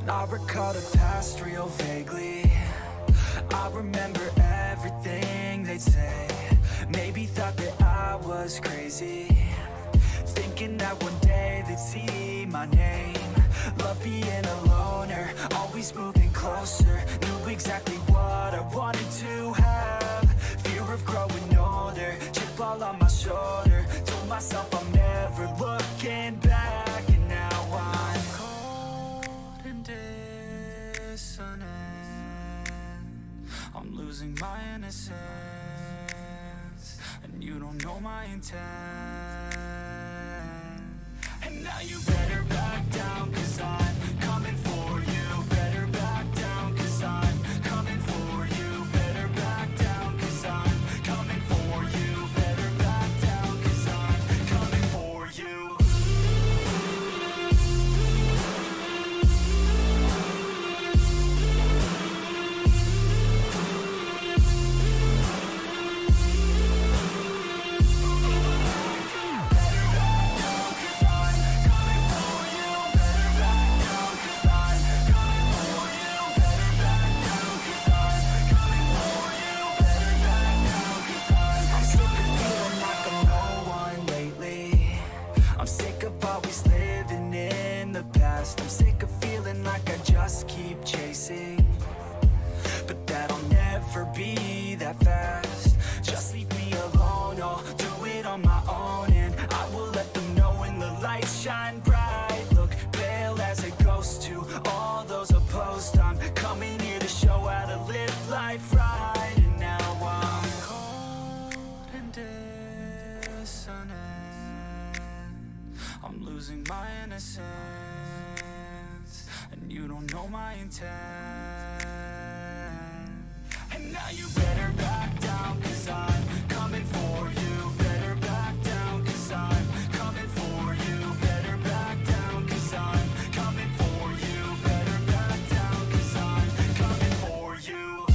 I recall the past real vaguely. I remember everything they'd say. Maybe thought that I was crazy, thinking that one day they'd see my name. Love being a loner, always moving closer. Knew exactly what I wanted to have. Fear of growing older, chip all on my shoulder. Told myself I'm never looking back. And now I'm cold and dissonant. I'm losing my innocence, and you don't know my intent. And now you better back down, 'cause I'm coming for you. Better back down, 'cause I'm coming for you. Better back down, 'cause I'm coming for you. Better back down, 'cause I'm coming for you. I'm sick of feeling like I just keep chasing, but that'll never be that fast. Just leave me alone, I'll do it on my own, and I will let them know when the lights shine bright. Look pale as a ghost to all those opposed. I'm coming here to show how to live life right. And now I'm cold and dissonant. I'm losing my innocence, and you don't know my intent. And now you better back down, 'cause I'm coming for you. Better back down, 'cause I'm coming for you. Better back down, 'cause I'm coming for you. Better back down, 'cause I'm coming for you.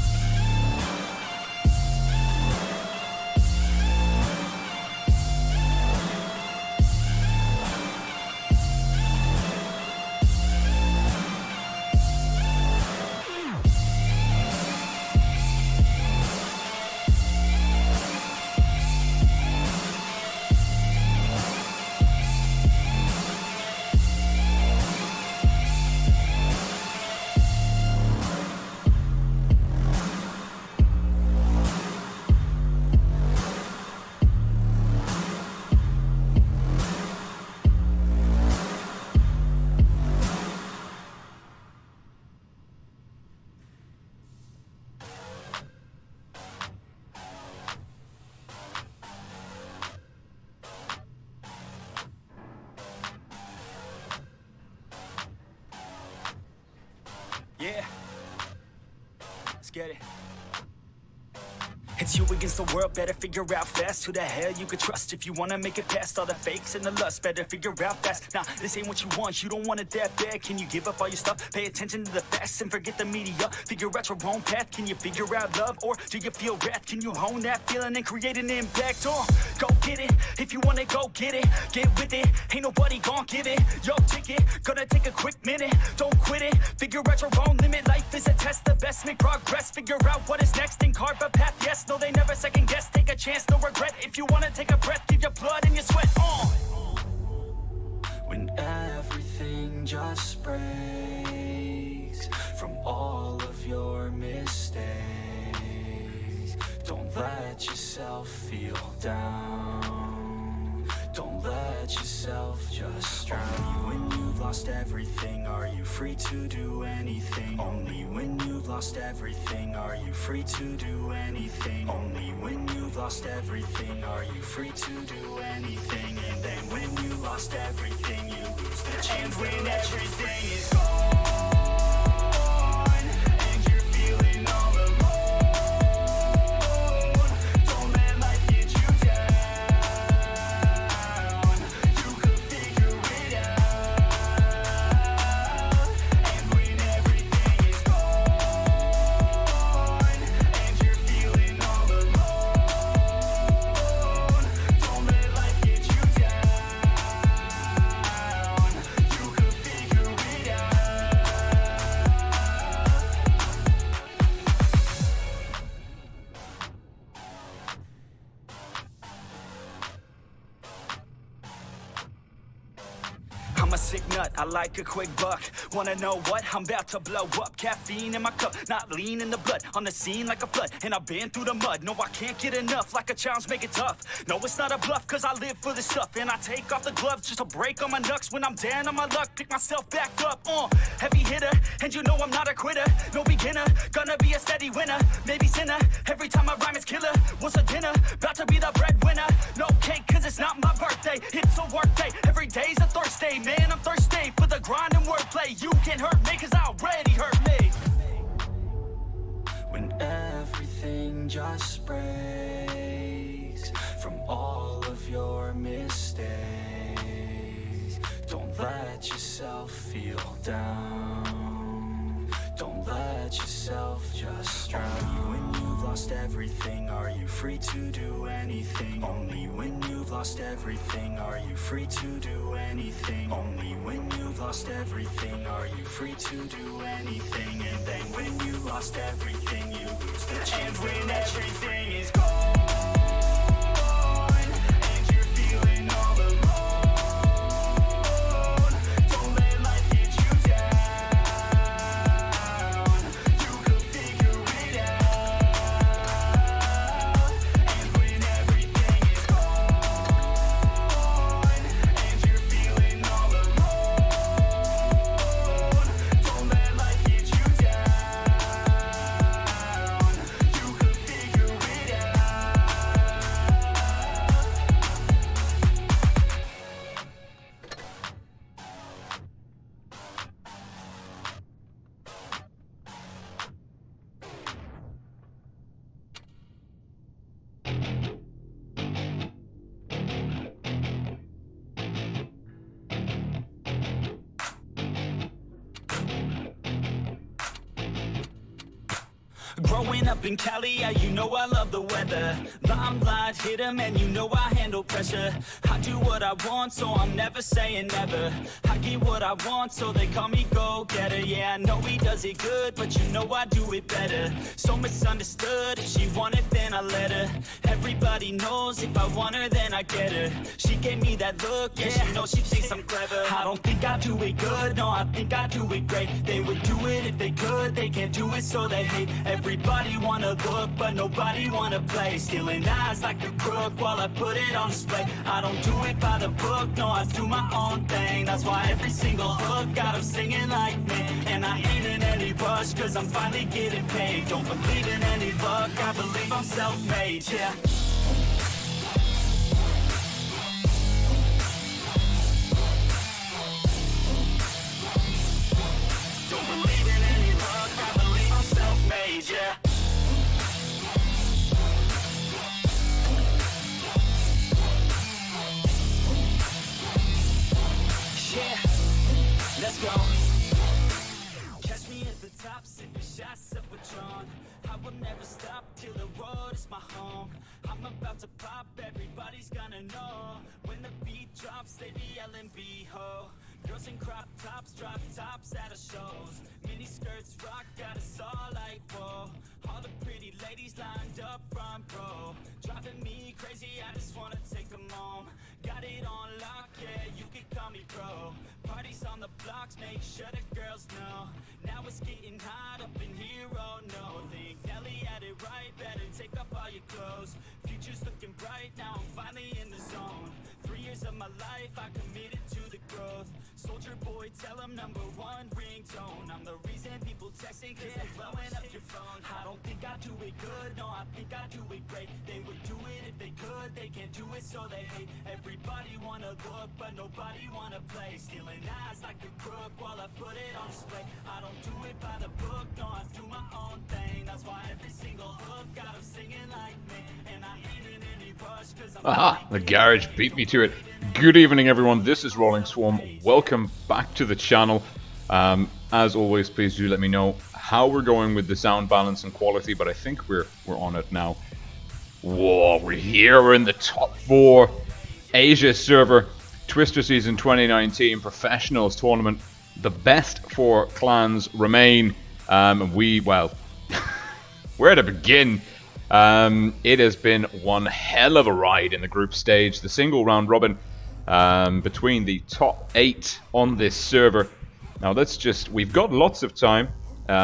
Yeah, let's get it. It's you against the world, better figure out fast who the hell you could trust if you wanna make it past all the fakes and the lust. Better figure out fast. Nah, this ain't what you want, you don't want it that bad. Can you give up all your stuff, pay attention to the facts and forget the media? Figure out your own path, can you figure out love, or do you feel wrath? Can you hone that feeling and create an impact? Go get it, if you want it, go get it. Get with it, ain't nobody gon' give it your ticket. Gonna take a quick minute, don't quit it. Figure out your own limit, life is a test. The best make progress, figure out what is next and carve a path. Yes, no, they never second guess. Take a chance, no regret. If you wanna take a breath, give your blood and your sweat on. When everything just breaks from all of your mistakes, don't let yourself feel down. Don't let yourself just drown. Only when you've lost everything are you free to do anything. Only when you've lost everything are you free to do anything. Only when you've lost everything are you free to do anything. And then when you lost everything, you lose the chance. And when everything is gone and you're feeling all alone, I'm a sick nut, I like a quick buck. Wanna know what? I'm about to blow up. Caffeine in my cup, not lean in the blood. On the scene like a flood, and I've been through the mud. No, I can't get enough, like a challenge, make it tough. No, it's not a bluff, cause I live for this stuff. And I take off the gloves just to break on my knucks. When I'm down on my luck, pick myself back up. Heavy hitter, and you know I'm not a quitter. No beginner, gonna be a steady winner. Maybe sinner, every time I rhyme is killer. What's a dinner? About to be the breadwinner. No cake, cause it's not my birthday. It's a work day, every day's a Thursday. Man, I'm thirsty for the grind and wordplay. You can't hurt me, cause I already hurt me. When everything just breaks from all of your mistakes, don't let yourself feel down. Don't let yourself just drown. Only when you've lost everything are you free to do anything. Only when you've lost everything are you free to do anything. Only when you've lost everything are you free to do anything. And then when you lost everything you lose the chance. And when everything is gone and you're feeling all alone, don't let life get you down. You could figure it out. And when everything is gone and you're feeling all alone, don't let life get you down. You could figure it out. Growing up in Cali, yeah, you know I love the weather. Limelight hit 'em and you know I handle pressure. I do what I want, so I'm never saying never. I get what I want, so they call me go-getter. Yeah, I know he does it good, but you know I do it better. So misunderstood, if she want it, then I let her. Everybody knows if I want her, then I get her. She gave me that look, yeah, she knows she thinks I'm clever. I don't think I do it good, no, I think I do it great. They would do it if they could, they can't do it, so they hate. Everybody wanna look, but nobody wanna play. Stealing eyes like a crook while I put it on display. I don't do it by the book, no, I do my own thing. That's why every single hook got them singing like me. And I ain't in any rush, cause I'm finally getting paid. Don't believe in any luck, I believe I'm self-made, yeah. Don't believe in any luck, I believe I'm self-made, yeah. Yeah, let's go. Catch me at the top, sipping shots of Patron. I will never stop till the road is my home. I'm about to pop, everybody's gonna know. When the beat drops, they be L&B, ho. Girls in crop tops, drop tops at the shows. Mini skirts rock, got us all like, whoa. All the pretty ladies lined up front row. Driving me crazy, I just wanna take them home. Got it on lock, yeah, you can call me bro. Parties on the blocks, make sure the girls know. Now it's getting hot up in here, oh no. Think Nelly had it right, better take off all your clothes. Future's looking bright, now I'm finally in the zone. 3 years of my life, I committed to the growth. Soldier boy, tell him #1 ringtone. I'm the reason people texting, cause they're blowing up your phone. I don't think I do it good, no, I think I do it great. They would do it if they could, they can't do it, so they hate. Everybody wanna look, but nobody wanna play. Stealing eyes like a crook while I put it on display. I don't do it by the book, no, I do my own thing. That's why every single hook got them singing like me. And I ain't in any rush, cause I'm Aha, the garage beat me to it. Good evening, everyone. This is Rolling Swarm. Welcome back to the channel. As always, please do let me know how we're going with the sound balance and quality, but I think we're on it now. Whoa, we're here. We're in the top 4 Asia server Twister Season 2019 Professionals Tournament. The best 4 clans remain. Well, where to begin? It has been one hell of a ride in the group stage. The single round robin between the top 8 on this server. Now we've got lots of time.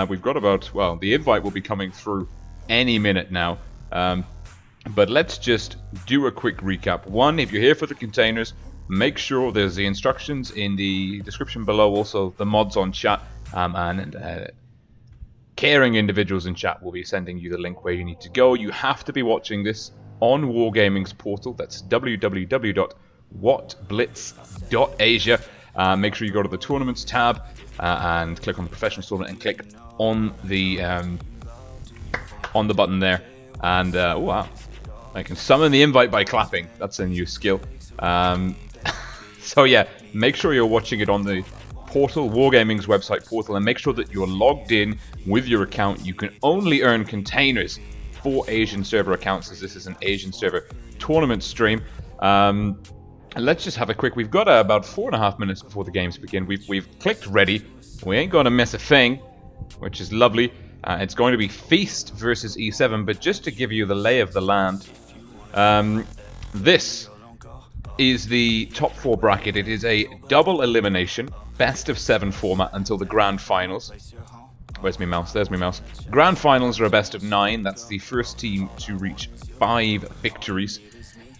We've got about, well, the invite will be coming through any minute now. But let's just do a quick recap. One, if you're here for the containers, make sure there's the instructions in the description below, also the mods on chat, and caring individuals in chat will be sending you the link where you need to go. You have to be watching this on Wargaming's portal. That's www.whatblitz.asia. Make sure you go to the tournaments tab and click on the professional tournament and click on the button there. And oh wow, I can summon the invite by clapping. That's a new skill. So yeah, make sure you're watching it on the portal, Wargaming's website portal, and make sure that you're logged in with your account. You can only earn containers for Asian server accounts, as this is an Asian server tournament stream. Let's just have a quick. We've got about 4.5 minutes before the games begin. We've clicked ready. We ain't gonna miss a thing, which is lovely. It's going to be Feast versus E7, but just to give you the lay of the land, this is the top 4 bracket. It is a double elimination, best of 7 format until the grand finals. Where's my mouse? There's my mouse. Grand finals are a best of 9. That's the first team to reach 5 victories.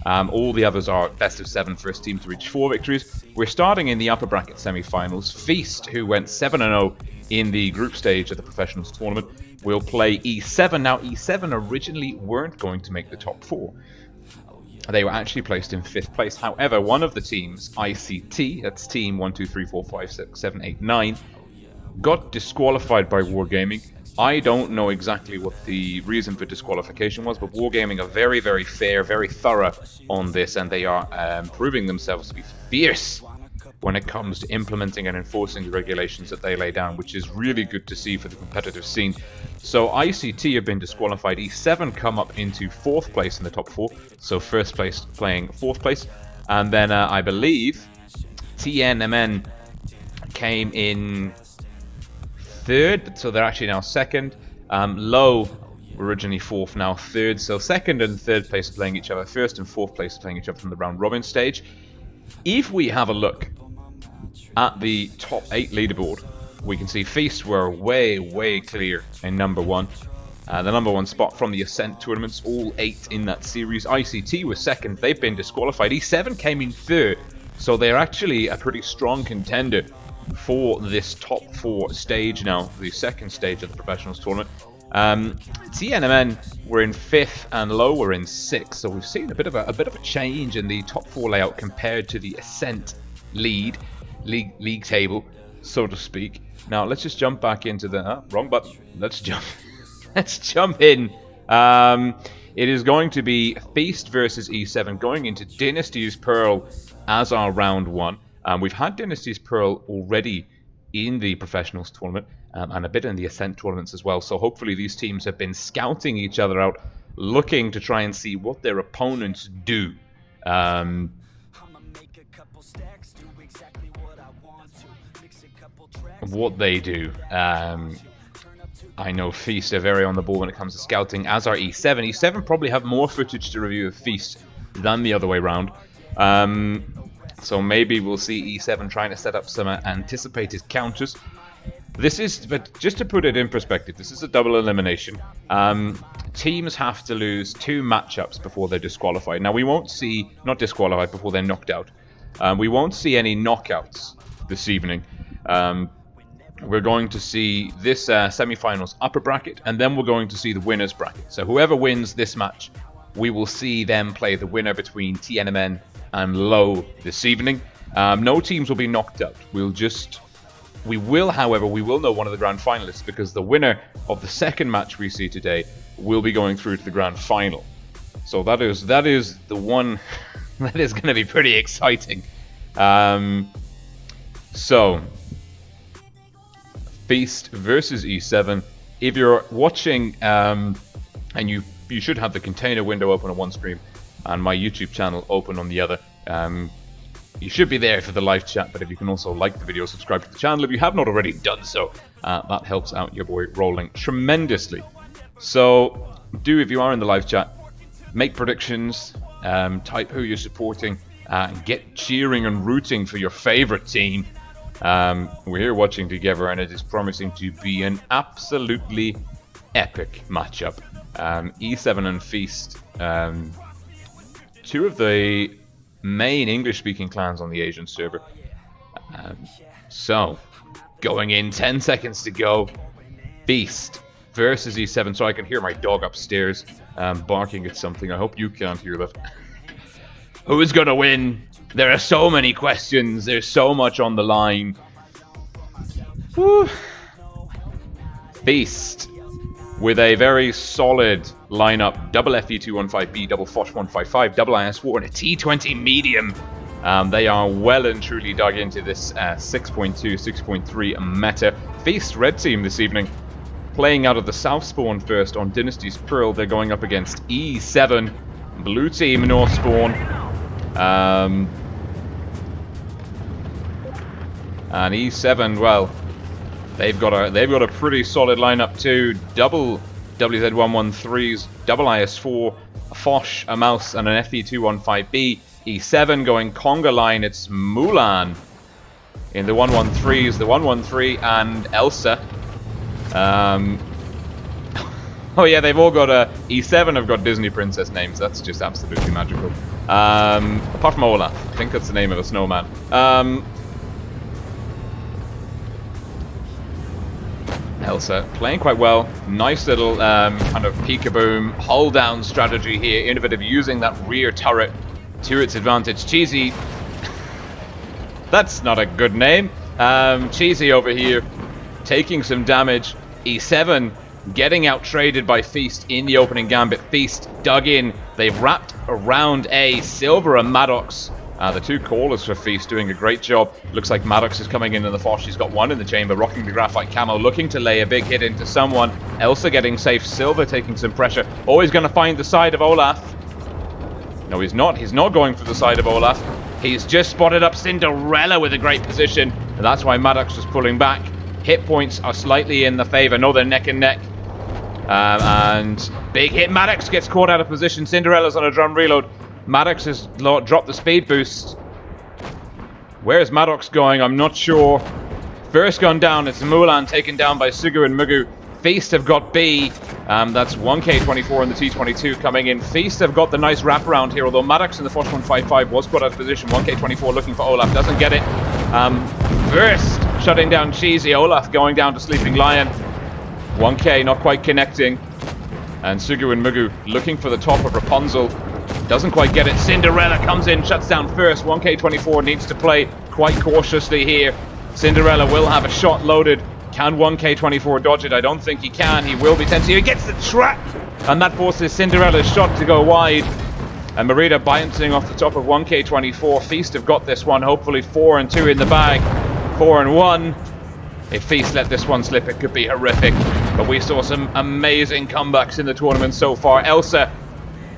All the others are best of 7, first team to reach 4 victories. We're starting in the upper bracket semi-finals. Feast, who went 7-0 in the group stage of the professionals tournament, will play E7. Now, E7 originally weren't going to make the top 4. They were actually placed in 5th place. However, one of the teams, ICT, that's team 1, 2, 3, 4, 5, 6, 7, 8, 9, got disqualified by Wargaming. I don't know exactly what the reason for disqualification was, but Wargaming are very, very fair, very thorough on this, and they are proving themselves to be fierce when it comes to implementing and enforcing the regulations that they lay down, which is really good to see for the competitive scene. So ICT have been disqualified. E7 come up into 4th place in the top 4, so first place playing 4th place, and then I believe TNMN came in 3rd, so they're actually now 2nd. Low were originally 4th, now 3rd, so 2nd and 3rd place are playing each other. 1st and 4th place are playing each other from the round robin stage. If we have a look at the top 8 leaderboard, we can see Feast were way clear in number 1. The number 1 spot from the Ascent tournaments, all 8 in that series. ICT was 2nd, they've been disqualified. E7 came in 3rd, so they're actually a pretty strong contender for this top 4 stage now, the 2nd stage of the professionals tournament. TNMN were in 5th and Low were in 6th, so we've seen a bit of a change in the top 4 layout compared to the Ascent league table, so to speak. Now let's just jump back into the wrong button. Let's jump in. It is going to be Feast versus E7 going into Dynasty's Pearl as our round 1. We've had Dynasty's Pearl already in the professionals tournament and a bit in the Ascent tournaments as well. So hopefully these teams have been scouting each other out, looking to try and see what their opponents do. What they do. I know Feast are very on the ball when it comes to scouting, as are E7. E7 probably have more footage to review of Feast than the other way around. So maybe we'll see E7 trying to set up some anticipated counters. But just to put it in perspective, this is a double elimination. Teams have to lose 2 matchups before they're disqualified. Now we won't see, not disqualified, before they're knocked out. We won't see any knockouts this evening. We're going to see this semi-finals upper bracket, and then we're going to see the winners bracket. So whoever wins this match, we will see them play the winner between TNMN and Low this evening. No teams will be knocked out. We will, however, know one of the grand finalists, because the winner of the 2nd match we see today will be going through to the grand final. So that is the one that is going to be pretty exciting. So Feast versus E7. If you're watching, and you should have the container window open on one screen and my YouTube channel open on the other. You should be there for the live chat, but if you can also like the video, subscribe to the channel if you have not already done so, that helps out your boy Rolling tremendously. So if you are in the live chat, make predictions, type who you're supporting, Get cheering and rooting for your favorite team. We're here watching together, and it is promising to be an absolutely epic matchup. E7 and Feast, two of the main English-speaking clans on the Asian server. So, going in, 10 seconds to go. Feast versus E7. So I can hear my dog upstairs barking at something. I hope you can't hear that. Who is going to win? There are so many questions. There's so much on the line. Whew. Feast with a very solid lineup. Double FE215B, double FOSH155, double IS4, and a T20 medium. They are well and truly dug into this 6.2, 6.3 meta. Feast red team this evening, playing out of the south spawn first on Dynasty's Pearl. They're going up against E7. Blue team north spawn. And E7, well, they've got a pretty solid lineup too. Double WZ113s, double IS4, a Foch, a Mouse, and an FE215B. E7 going conga line. It's Mulan in the 113s, the 113, and Elsa. Oh yeah, they've all got E7 have got Disney princess names. That's just absolutely magical. Apart from Olaf, I think that's the name of a snowman. Elsa playing quite well. Nice little kind of peek-a-boom, hull down strategy here. Innovative, using that rear turret to its advantage. Cheesy. That's not a good name. Cheesy over here taking some damage. E7 getting out traded by Feast in the opening gambit. Feast dug in. They've wrapped around A. Silver and Maddox, the two callers for Feast, doing a great job. Looks like Maddox is coming in the Foch. She's got one in the chamber, rocking the graphite camo, looking to lay a big hit into someone. Elsa getting safe. Silver taking some pressure. Always going to find the side of Olaf. No, he's not. He's not going for the side of Olaf. He's just spotted up Cinderella with a great position, and that's why Maddox was pulling back. Hit points are slightly in the favor. No, they're neck and neck. And big hit. Maddox gets caught out of position. Cinderella's on a drum reload. Maddox has dropped the speed boost. Where's Maddox going? I'm not sure. First gun down. It's Mulan taken down by Sugu and Mugu. Feast have got B. That's 1K24 and the T22 coming in. Feast have got the nice wraparound here, although Maddox in the Foch 155 was put out of position. 1K24 looking for Olaf. Doesn't get it. First shutting down Cheesy. Olaf going down to Sleeping Lion. 1K not quite connecting. And Sugu and Mugu looking for the top of Rapunzel. Doesn't quite get it. Cinderella comes in, shuts down first. 1K24 needs to play quite cautiously here. Cinderella will have a shot loaded. Can 1K24 dodge it? I don't think he can. He will be tense here. He gets the trap! And that forces Cinderella's shot to go wide. And Merida bouncing off the top of 1K24. Feast have got this one. Hopefully 4 and 2 in the bag. 4 and 1. If Feast let this one slip, it could be horrific. But we saw some amazing comebacks in the tournament so far. Elsa.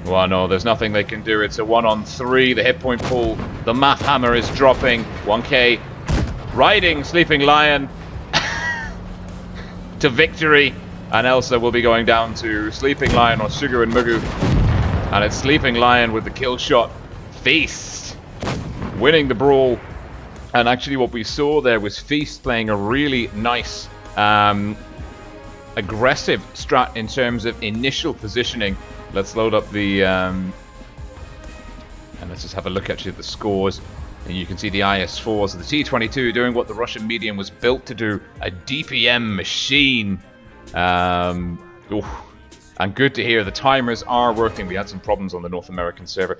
Well, no, there's nothing they can do. It's a 1-on-3. The hit point pool. The math hammer is dropping. 1K riding Sleeping Lion to victory. And Elsa will be going down to Sleeping Lion or Sugar and Mugu. And it's Sleeping Lion with the kill shot. Feast winning the brawl. And actually what we saw there was Feast playing a really nice aggressive strat in terms of initial positioning. Let's load up the and let's just have a look actually at the scores, and you can see the IS4s of the T22 doing what the Russian medium was built to do, a DPM machine. And good to hear the timers are working. We had some problems on the North American server,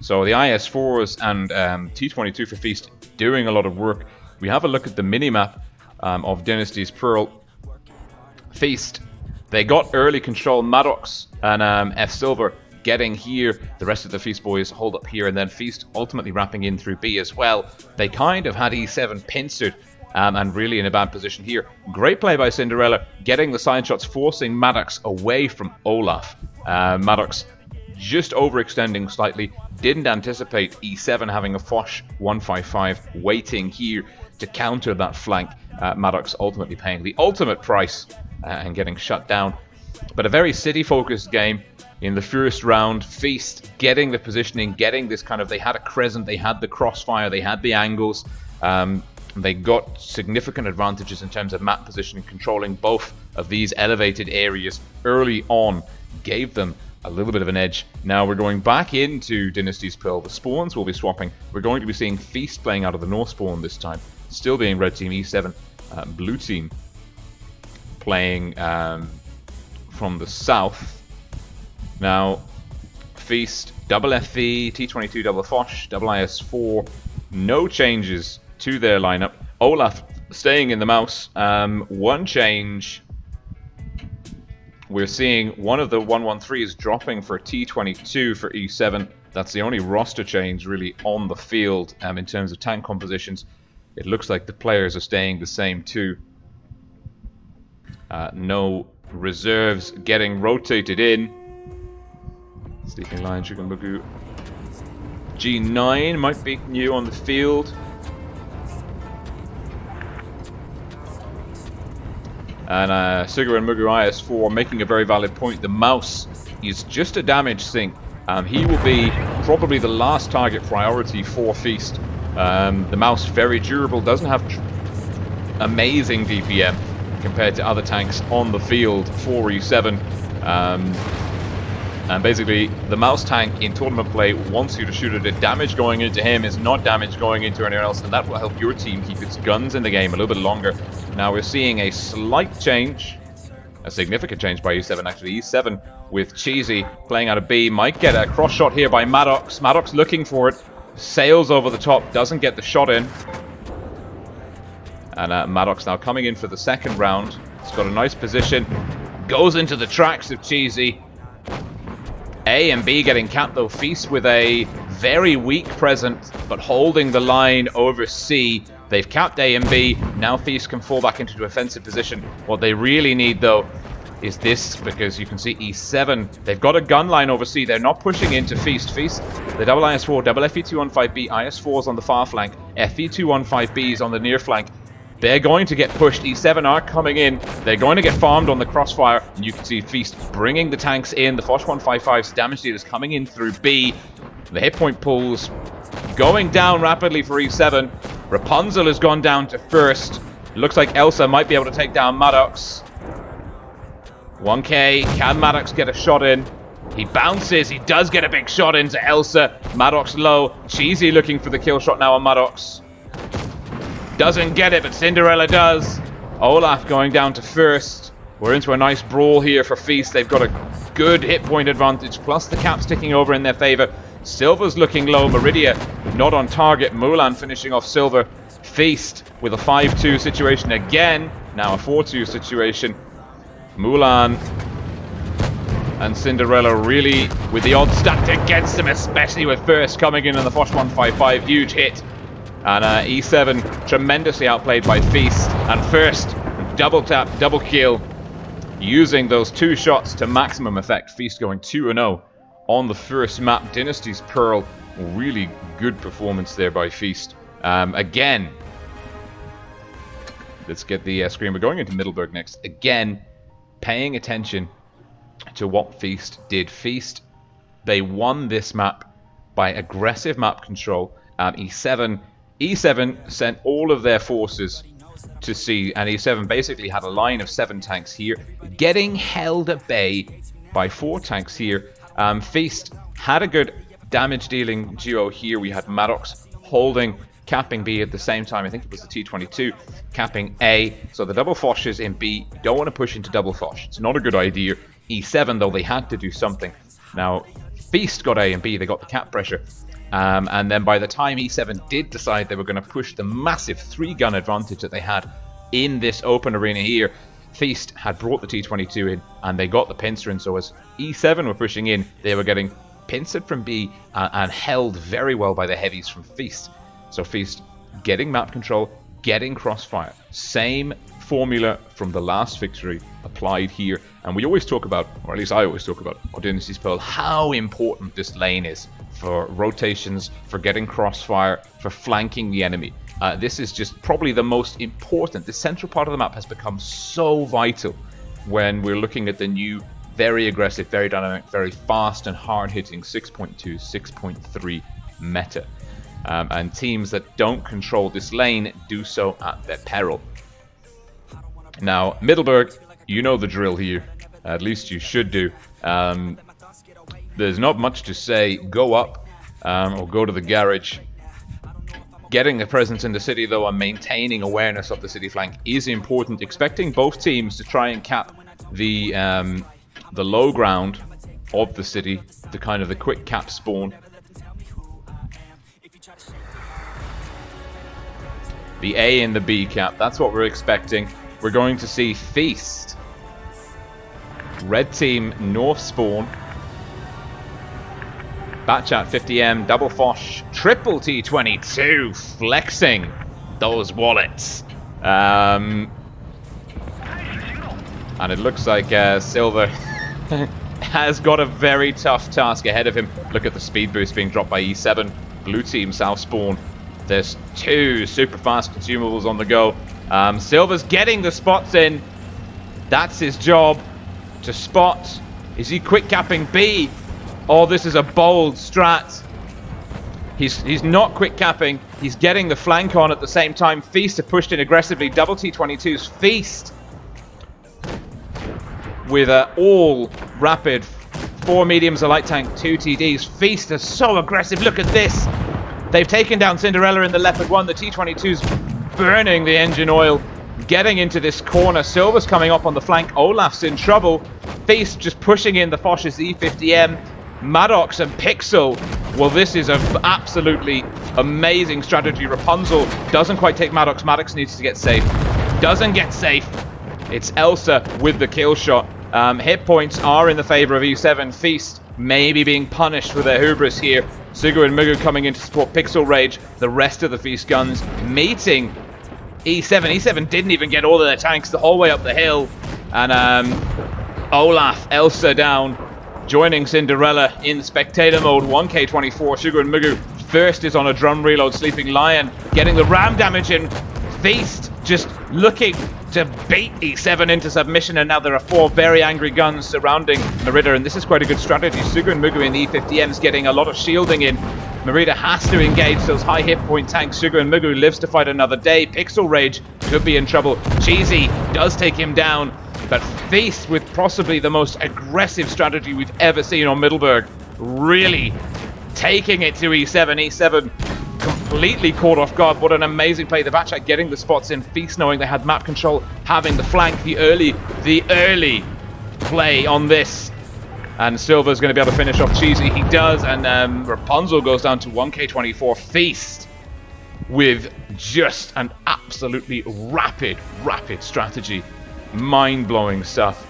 so the IS4s and T22 for Feast doing a lot of work. We have a look at the minimap of Dynasty's Pearl. Feast, they got early control. Maddox and F Silver getting here. The rest of the Feast boys hold up here, and then Feast ultimately wrapping in through B as well. They kind of had E7 pincered and really in a bad position here. Great play by Cinderella, getting the side shots, forcing Maddox away from Olaf. Maddox just overextending slightly. Didn't anticipate E7 having a Foch 155 waiting here to counter that flank. Maddox ultimately paying the ultimate price and getting shut down. But a very city-focused game. in the first round. Feast getting the positioning, getting this kind of, they had a crescent, they had the crossfire, they had the angles. They got significant advantages in terms of map positioning, controlling both of these elevated areas early on, gave them a little bit of an edge. Now we're going back into Dynasty's Pearl. The spawns will be swapping. We're going to be seeing Feast playing out of the north spawn this time, still being red team E7, blue team playing from the south. Now Feast, double FV, T22 double Foch, double IS4, no changes to their lineup. Olaf staying in the mouse. One change. We're seeing one of the 113s dropping for T22 for E7. That's the only roster change really on the field in terms of tank compositions. It looks like the players are staying the same too. No reserves getting rotated in. Sleeping Lion, Shugenbugu. G9 might be new on the field. And Sugar and Mugu IS4 making a very valid point. The mouse is just a damage sink. He will be probably the last target priority for Feast. The mouse very durable, doesn't have amazing DPM compared to other tanks on the field for E7. And basically, the mouse tank in tournament play wants you to shoot at it. Damage going into him is not damage going into anyone else, and that will help your team keep its guns in the game a little bit longer. Now we're seeing a slight change, a significant change by E7 actually. E7 with Cheesy playing out of B, might get a cross shot here by Maddox. Maddox looking for it, sails over the top, doesn't get the shot in. And Maddox now coming in for the second round. He's got a nice position, goes into the tracks of Cheesy. A and B getting capped though. Feast with a very weak present, but holding the line over C. They've capped A and B. Now Feast can fall back into defensive position. What they really need though is this, because you can see E7, they've got a gun line over C. They're not pushing into Feast. Feast, the double IS4, double FE215B, IS4's on the far flank, FE215B's on the near flank. They're going to get pushed. E7 are coming in. They're going to get farmed on the crossfire. And you can see Feast bringing the tanks in. The Foch 155's damage dealers coming in through B. The hit point pulls going down rapidly for E7. Rapunzel has gone down to first. Looks like Elsa might be able to take down Maddox. 1K. Can Maddox get a shot in? He bounces. He does get a big shot into Elsa. Maddox low. Cheesy looking for the kill shot now on Maddox. Doesn't get it, but Cinderella does. Olaf going down to first. We're into a nice brawl here for Feast. They've got a good hit point advantage, plus the caps ticking over in their favor. Silver's looking low. Meridia not on target. Mulan finishing off Silver. Feast with a 5-2 situation again. Now a 4-2 situation. Mulan and Cinderella really with the odds stacked against them, especially with first coming in on the Foch 155. Huge hit. And E7 tremendously outplayed by Feast. And first, double tap, double kill, using those two shots to maximum effect. Feast going 2-0 on the first map. Dynasty's Pearl, really good performance there by Feast. Again, let's get the screen. We're going into Middleburg next. Again, paying attention to what Feast did. Feast, they won this map by aggressive map control. E7 sent all of their forces to C, and E7 basically had a line of 7 tanks here, getting held at bay by 4 tanks here. Feast had a good damage dealing duo here. We had Maddox holding, capping B at the same time. I think it was the T22 capping A. So the double Foch is in B. You don't want to push into double Foch. It's not a good idea. E7 though, they had to do something. Now Feast got A and B. They got the cap pressure. And then by the time E7 did decide they were going to push the massive 3-gun advantage that they had in this open arena here, Feast had brought the T22 in and they got the pincer in. So as E7 were pushing in, they were getting pincered from B and held very well by the heavies from Feast. So Feast getting map control, getting crossfire. Same formula from the last victory applied here. And we always talk about, or at least I always talk about, on Dynasty's Pearl, how important this lane is for rotations, for getting crossfire, for flanking the enemy. This is just probably the most important. The central part of the map has become so vital when we're looking at the new Very aggressive, very dynamic, very fast and hard-hitting 6.2, 6.3 meta. And teams that don't control this lane do so at their peril. Now, Middleburg, you know the drill here. At least you should do. There's not much to say. Go up or go to the garage. Getting a presence in the city, though, and maintaining awareness of the city flank is important. Expecting both teams to try and cap the low ground of the city, the kind of the quick cap spawn. The A and the B cap, that's what we're expecting. We're going to see Feast. Red team, North spawn. Batchat 50M, double Foch, triple T22, flexing those wallets. And it looks like Silver has got a very tough task ahead of him. Look at the speed boost being dropped by E7. Blue team, South spawn. There's 2 super fast consumables on the go. Silver's getting the spots in. That's his job, to spot. Is he quick capping B? Oh, this is a bold strat. He's not quick capping. He's getting the flank on at the same time. Feast have pushed in aggressively. Double T22's Feast with all rapid. 4 mediums, a light tank, 2 TDs. Feast is so aggressive. Look at this. They've taken down Cinderella in the Leopard 1. The T22's burning the engine oil. Getting into this corner. Silver's coming up on the flank. Olaf's in trouble. Feast just pushing in the Foch's E50M. Maddox and Pixel. Well, this is an absolutely amazing strategy. Rapunzel doesn't quite take Maddox. Maddox needs to get safe. Doesn't get safe. It's Elsa with the kill shot. Hit points are in the favor of E7. Feast maybe being punished for their hubris here. Sugu and Mugu coming in to support Pixel Rage. The rest of the Feast guns meeting E7. E7 didn't even get all of their tanks the whole way up the hill. And Olaf, Elsa down. Joining Cinderella in spectator mode, 1K24, Sugar and Mugu. First is on a drum reload, Sleeping Lion getting the ram damage in. Feast just looking to bait E7 into submission, and now there are 4 very angry guns surrounding Merida, and this is quite a good strategy. Sugar and Mugu in the E50Ms getting a lot of shielding in. Merida has to engage those high hit point tanks. Sugar and Mugu lives to fight another day. Pixel Rage could be in trouble. Cheesy does take him down. But Feast, with possibly the most aggressive strategy we've ever seen on Middleburg, really taking it to E7. E7 completely caught off guard. What an amazing play. The Batchat getting the spots in. Feast knowing they had map control, having the flank, the early play on this. And Silver's going to be able to finish off Cheesy. He does, and Rapunzel goes down to 1K24. Feast with just an absolutely rapid strategy. Mind-blowing stuff.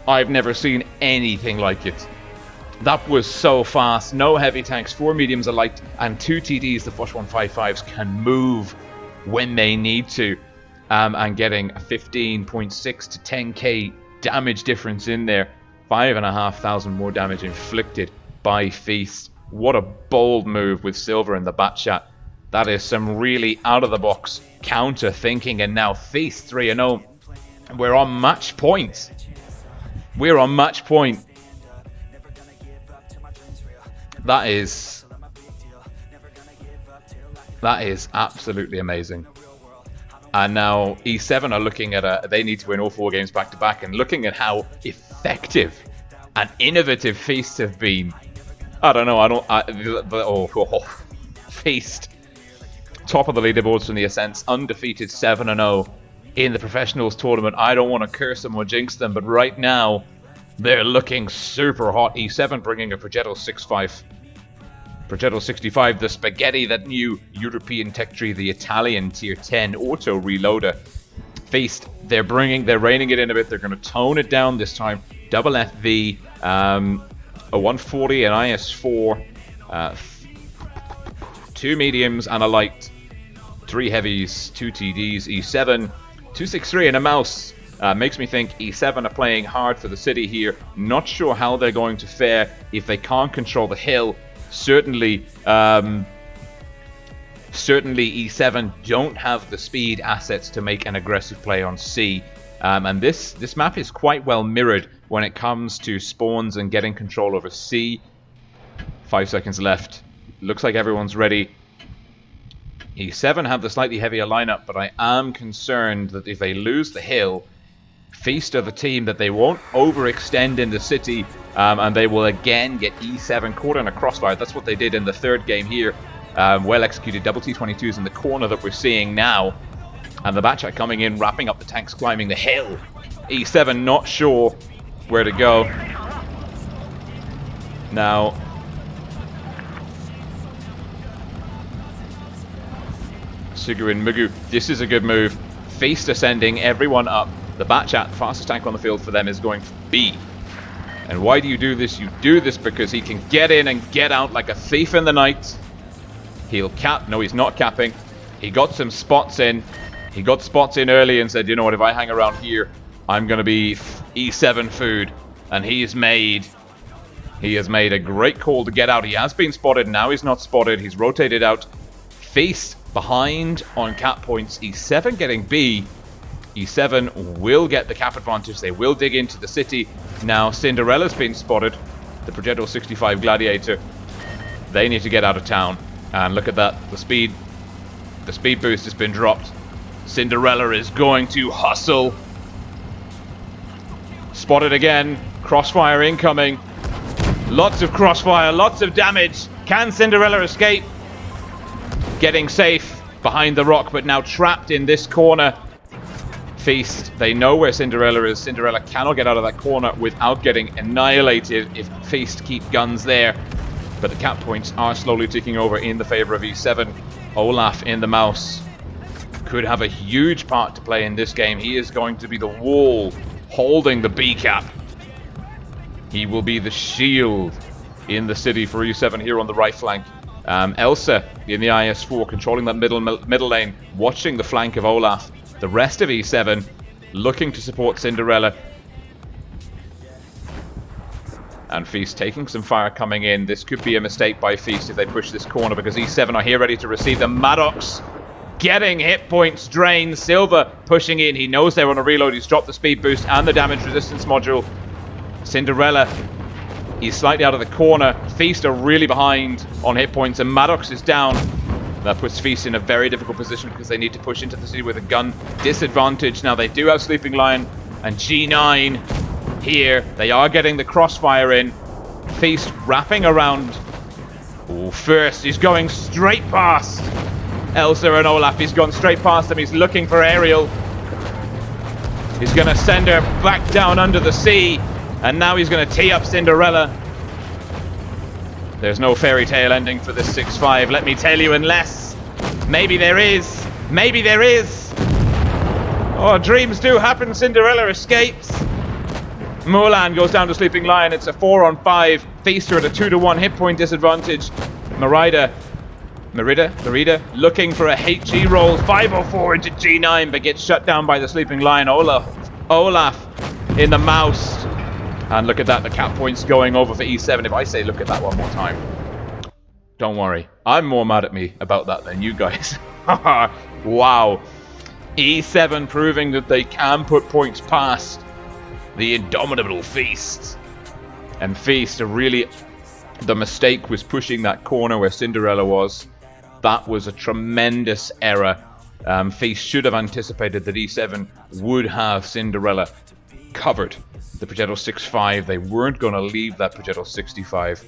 I've never seen anything like it. That was so fast. No heavy tanks, 4 mediums, a light, and 2 TDs. The Foch 155s can move when they need to. And getting a 15.6 to 10k damage difference in there. 5,500 more damage inflicted by Feast. What a bold move with Silver in the Batchat. That is some really out-of-the-box counter thinking. And now Feast 3-0. We're on match point. We're on match point. That is absolutely amazing. And now E7 are looking at they need to win all 4 games back to back, and looking at how effective and innovative Feast have been. I don't know. Feast, top of the leaderboards from the Ascents, undefeated 7-0 in the professionals tournament. I don't want to curse them or jinx them, but right now they're looking super hot. E7 bringing a Progetto 65. Progetto 65, the Spaghetti, that new European tech tree, the Italian tier 10 auto reloader. Feast, they're reining it in a bit. They're going to tone it down this time. Double FV, a 140, an IS4, 2 mediums and a light, 3 heavies, 2 TDs, E7, 263 and a mouse. Makes me think E7 are playing hard for the city here. Not sure how they're going to fare if they can't control the hill. Certainly E7 don't have the speed assets to make an aggressive play on C. And this map is quite well mirrored when it comes to spawns and getting control over C. 5 seconds left. Looks like everyone's ready. E7 have the slightly heavier lineup, but I am concerned that if they lose the hill, Feast are the team that they won't overextend in the city, and they will again get E7 caught in a crossfire. That's what they did in the third game here. Well executed double T22s in the corner that we're seeing now. And the Batchat coming in, wrapping up the tanks, climbing the hill. E7 not sure where to go. Now, Sugurin Mugu, this is a good move. Feast are sending everyone up. The Batchat, fastest tank on the field for them, is going for B. And why do you do this? You do this because he can get in and get out like a thief in the night. He'll cap. No, he's not capping. He got some spots in. He got spots in early and said, you know what, if I hang around here, I'm going to be E7 food. And he has made a great call to get out. He has been spotted. Now he's not spotted. He's rotated out. Feast behind on cap points. E7 getting B. E7 will get the cap advantage. They will dig into the city. Now Cinderella's been spotted. The Progetto 65 Gladiator. They need to get out of town. And look at that. The speed boost has been dropped. Cinderella is going to hustle. Spotted again. Crossfire incoming. Lots of crossfire. Lots of damage. Can Cinderella escape? Getting safe behind the rock, but now trapped in this corner. Feast, they know where Cinderella is. Cinderella cannot get out of that corner without getting annihilated if Feast keep guns there. But the cap points are slowly ticking over in the favor of E7. Olaf in the mouse could have a huge part to play in this game. He is going to be the wall holding the B cap. He will be the shield in the city for E7 here on the right flank. Elsa in the IS-4 controlling that middle lane, watching the flank of Olaf. The rest of E7 looking to support Cinderella. And Feast taking some fire coming in. This could be a mistake by Feast if they push this corner, because E7 are here ready to receive them. Maddox getting hit points drained. Silva pushing in. He knows they're on a reload. He's dropped the speed boost and the damage resistance module. Cinderella, he's slightly out of the corner. Feast are really behind on hit points, and Maddox is down. That puts Feast in a very difficult position because they need to push into the city with a gun disadvantage. Now they do have Sleeping Lion and G9 here. They are getting the crossfire in. Feast wrapping around. Oh, first he's going straight past Elsa and Olaf. He's gone straight past them. He's looking for Ariel. He's going to send her back down under the sea. And now he's going to tee up Cinderella. There's no fairy tale ending for this 6-5, let me tell you, unless maybe there is. Maybe there is. Oh, dreams do happen. Cinderella escapes. Mulan goes down to Sleeping Lion. It's a 4-on-5. Feast are at a 2-to-1 hit point disadvantage. Merida looking for a HG roll. 504 into G9, but gets shut down by the Sleeping Lion. Olaf in the mouse. And look at that, the cap points going over for E7. If I say look at that one more time, don't worry. I'm more mad at me about that than you guys. Wow. E7 proving that they can put points past the indomitable Feast. And Feast are really... The mistake was pushing that corner where Cinderella was. That was a tremendous error. Feast should have anticipated that E7 would have Cinderella covered. The Progetto 6-5, they weren't going to leave that Progetto 65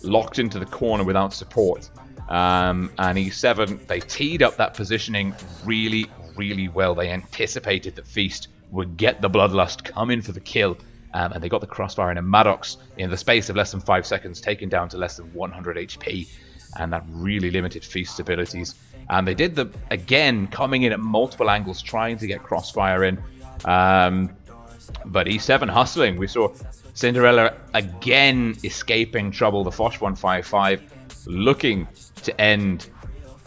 locked into the corner without support. And E7, they teed up that positioning really, really well. They anticipated that Feast would get the Bloodlust, come in for the kill, and they got the crossfire in. And Maddox, in the space of less than 5 seconds, taken down to less than 100 HP, and that really limited Feast's abilities. And they did again, coming in at multiple angles, trying to get crossfire in. But E7 hustling. We saw Cinderella again escaping trouble. The Foch 155 looking to end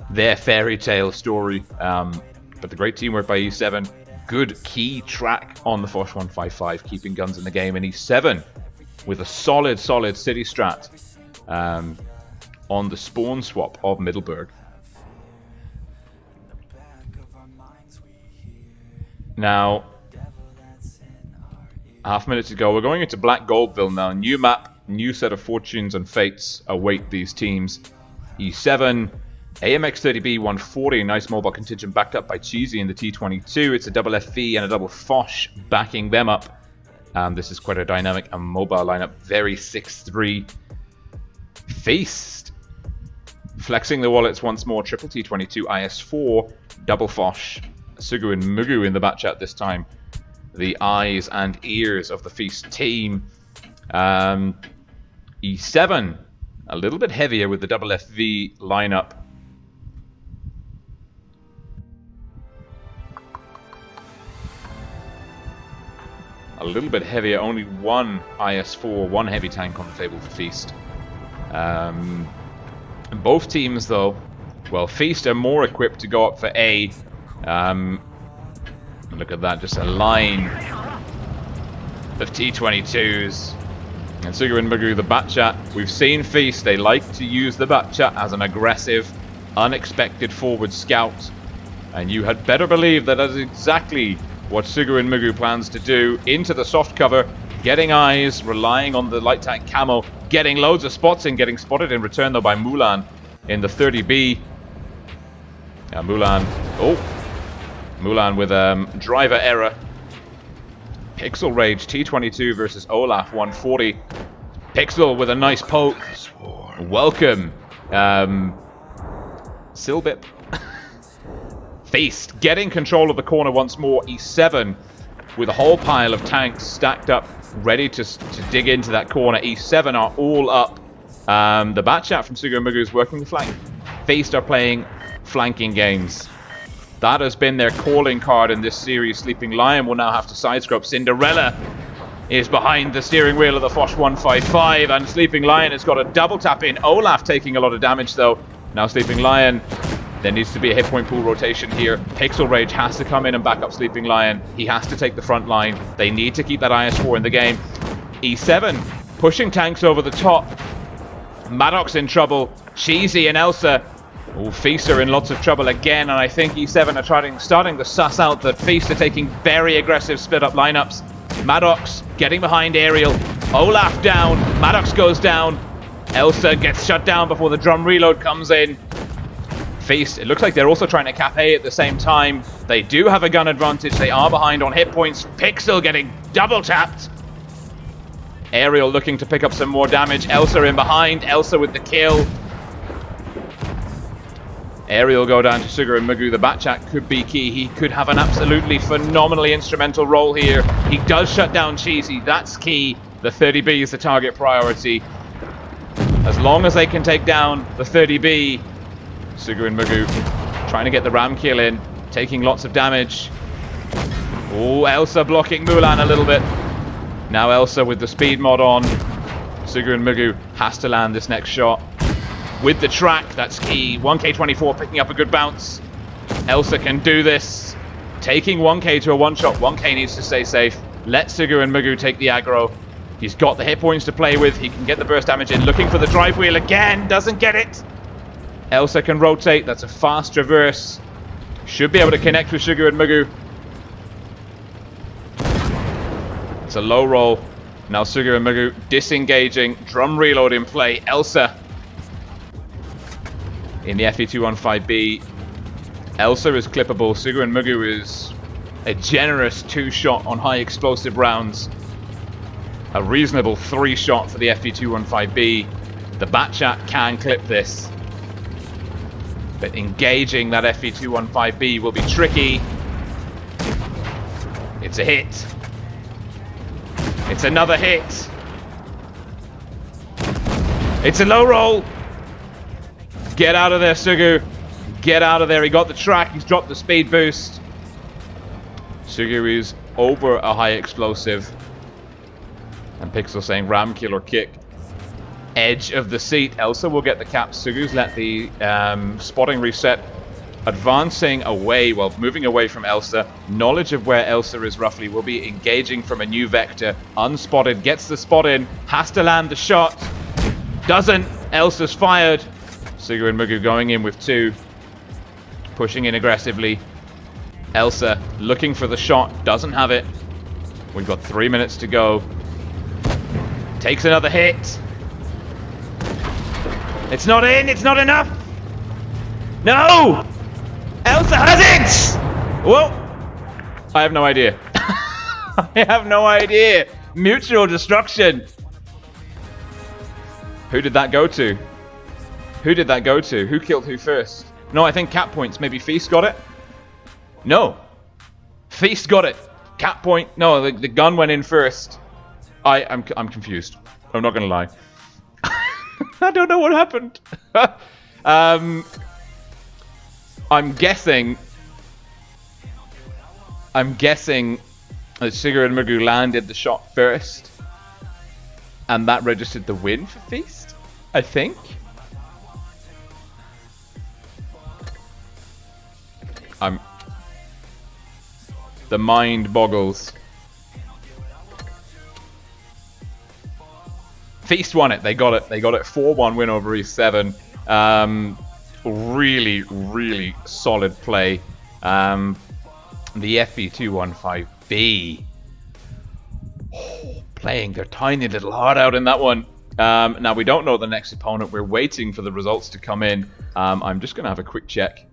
their fairy tale story. But the great teamwork by E7. Good key track on the Foch 155, keeping guns in the game. And E7 with a solid city strat on the spawn swap of Middleburg. Now, Half minute to go. We're going into Black Goldville now. New map, new set of fortunes and fates await these teams. E7, AMX30B 140, nice mobile contingent backed up by Cheesy in the T22. It's a double FV and a double Foch backing them up. This is quite a dynamic and mobile lineup. Very 6-3. Feast. Flexing the wallets once more. Triple T22, IS4, double Foch. Sugu and Mugu in the bat chat this time. The eyes and ears of the Feast team. E7, a little bit heavier with the double FV lineup. A little bit heavier, only one IS4, one heavy tank on the table for Feast. And both teams, though, well, Feast are more equipped to go up for A. Look at that, just a line of T22s. And Sugu and Mugu, the Batchat. We've seen Feast, they like to use the Batchat as an aggressive, unexpected forward scout. And you had better believe that is exactly what Sugu and Mugu plans to do. Into the soft cover, getting eyes, relying on the light tank camo, getting loads of spots in, getting spotted in return though by Mulan in the 30B. Mulan with driver error. Pixel Rage T22 versus Olaf 140. Pixel with a nice poke. Welcome. Silbip. Feast getting control of the corner once more. E7 with a whole pile of tanks stacked up, ready to dig into that corner. E7 are all up. The Batchat from Sugu Mugu is working the flank. Feast are playing flanking games. That has been their calling card in this series. Sleeping Lion will now have to sidescope. Cinderella is behind the steering wheel of the Foch 155, and Sleeping Lion has got a double tap in. Olaf taking a lot of damage though. Now Sleeping Lion, there needs to be a hit point pool rotation here. Pixel Rage has to come in and back up Sleeping Lion. He has to take the front line. They need to keep that IS4 in the game. E7 pushing tanks over the top. Maddox in trouble. Cheesy and Elsa. Oh, Feast are in lots of trouble again, and I think E7 are starting to suss out that Feast are taking very aggressive split-up lineups. Maddox getting behind Aerial. Olaf down. Maddox goes down. Elsa gets shut down before the drum reload comes in. Feast, it looks like they're also trying to cap A at the same time. They do have a gun advantage. They are behind on hit points. Pixel getting double tapped. Aerial looking to pick up some more damage. Elsa in behind. Elsa with the kill. Aerial go down to Sugar and Mugu. The Batchat could be key. He could have an absolutely phenomenally instrumental role here. He does shut down Cheesy. That's key. The 30B is the target priority. As long as they can take down the 30B, Sugu and Mugu trying to get the ram kill in, taking lots of damage. Oh, Elsa blocking Mulan a little bit. Now Elsa with the speed mod on. Sugu and Mugu has to land this next shot. With the track, that's key. 1K24 picking up a good bounce. Elsa can do this. Taking 1K to a one-shot. 1K needs to stay safe. Let Sugu and Mugu take the aggro. He's got the hit points to play with. He can get the burst damage in. Looking for the drive wheel again. Doesn't get it. Elsa can rotate. That's a fast reverse. Should be able to connect with Sugu and Mugu. It's a low roll. Now Sugu and Mugu disengaging. Drum reload in play. Elsa in the FE215B. Elsa is clippable. Sugu and Mugu is a generous 2-shot on high explosive rounds. A reasonable 3-shot for the FE215B. The Batchat can clip this. But engaging that FE215B will be tricky. It's a hit. It's another hit. It's a low roll. Get out of there, Sugu. Get out of there. He got the track. He's dropped the speed boost. Sugu is over a high explosive. And Pixel saying ram kill or kick. Edge of the seat. Elsa will get the cap. Sugu's let the spotting reset. Advancing away, well, moving away from Elsa. Knowledge of where Elsa is roughly. Will be engaging from a new vector. Unspotted. Gets the spot in. Has to land the shot. Doesn't. Elsa's fired. Sugu and Mugu going in with 2. Pushing in aggressively. Elsa looking for the shot. Doesn't have it. We've got 3 minutes to go. Takes another hit. It's not in. It's not enough. No! Elsa has it! Whoa! I have no idea. I have no idea. Mutual destruction. Who did that go to? Who did that go to? Who killed who first? No, I think cap points. Maybe Feast got it? No. Feast got it. Cap point. No, the gun went in first. I'm confused. I'm not going to lie. I don't know what happened. I'm guessing that Sigurd and Mugu landed the shot first, and that registered the win for Feast, I think. The mind boggles. Feast won it. They got it. They got it. 4-1 win over E7. Really, really solid play. The FB215B. Playing their tiny little heart out in that one. Now, we don't know the next opponent. We're waiting for the results to come in. I'm just going to have a quick check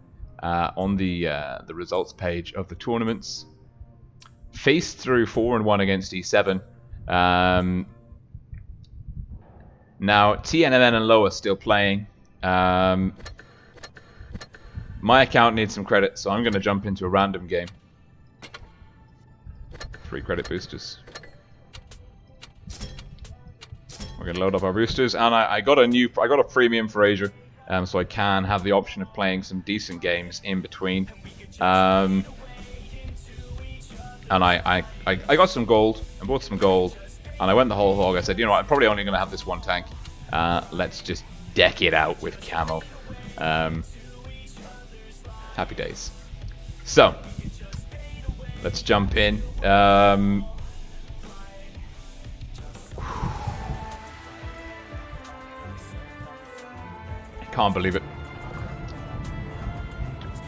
on the results page of the tournaments. Feast through 4-1 against E7. Now, TNMN and Low are still playing. My account needs some credit, so I'm going to jump into a random game. 3 credit boosters. We're going to load up our boosters, and I got a premium for Asia, so I can have the option of playing some decent games in between. And I got some gold, and bought some gold, and I went the whole hog. I said, you know what, I'm probably only going to have this one tank. Let's just deck it out with camo. Happy days. So, let's jump in. I can't believe it.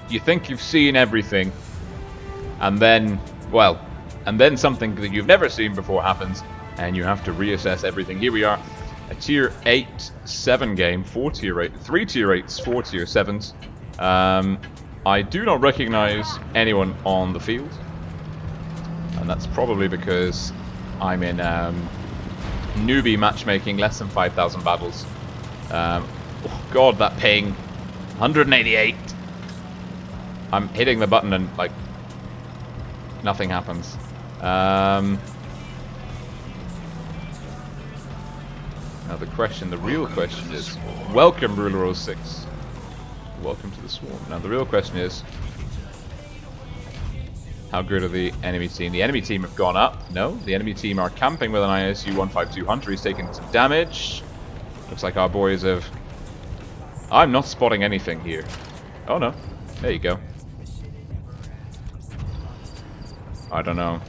You think you've seen everything, and then, well, and then something that you've never seen before happens, and you have to reassess everything. Here we are, a tier 8-7 game, 4 tier 8, 3 tier 8s, 4 tier 7s. I do not recognize anyone on the field, and that's probably because I'm in newbie matchmaking, less than 5,000 battles. Oh god, that ping, 188. I'm hitting the button and like nothing happens. Now the real question is, welcome Ruler 06. Welcome to the Swarm. Now the real question is, how good are the enemy team? The enemy team have gone up. No, the enemy team are camping with an ISU 152 Hunter. He's taking some damage. Looks like our boys have... I'm not spotting anything here. Oh no, there you go. I don't know.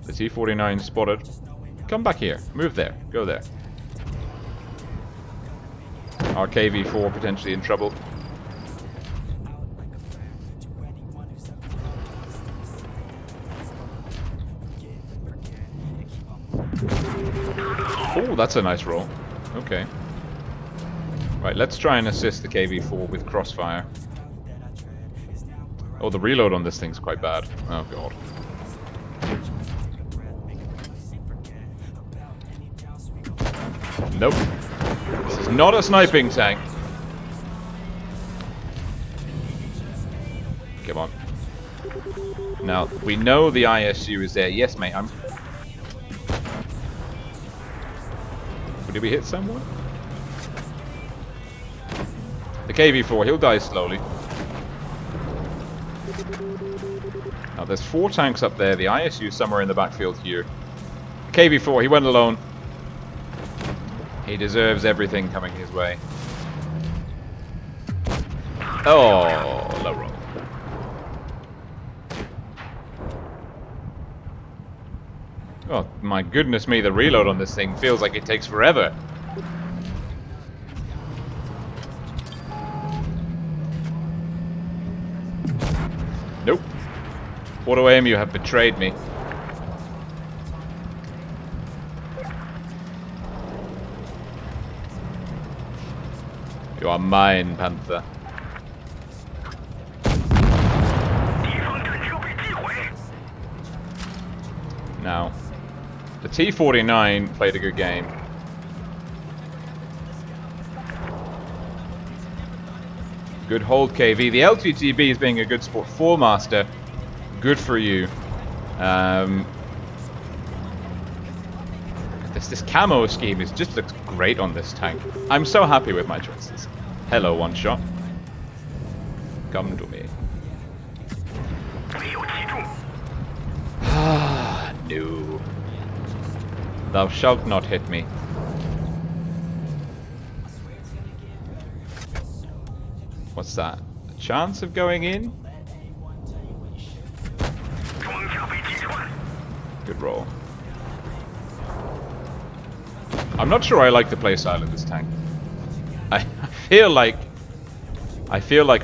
The T-49 spotted. Come back here. Move there. Go there. Our KV-4 potentially in trouble. Oh, that's a nice roll. Okay. Right, let's try and assist the KV-4 with crossfire. Oh, the reload on this thing's quite bad. Oh, God. Nope. This is not a sniping tank. Come on. Now, we know the ISU is there. Yes, mate, I'm... Did we hit someone? The KV-4, he'll die slowly. Now, there's 4 tanks up there. The ISU is somewhere in the backfield here. The KV-4, he went alone. He deserves everything coming his way. Oh, low roll. Oh, my goodness me, the reload on this thing feels like it takes forever. Nope. Auto aim, you have betrayed me. You are mine, Panther. Now, the T-49 played a good game. Good hold, KV. The LTTB is being a good sport. 4-master. Good for you. This camo scheme just looks great on this tank. I'm so happy with my choices. Hello, one shot. Come to me. Ah, no. Thou shalt not hit me. What's that? A chance of going in? Good roll. I'm not sure I like the playstyle of this tank. I feel like I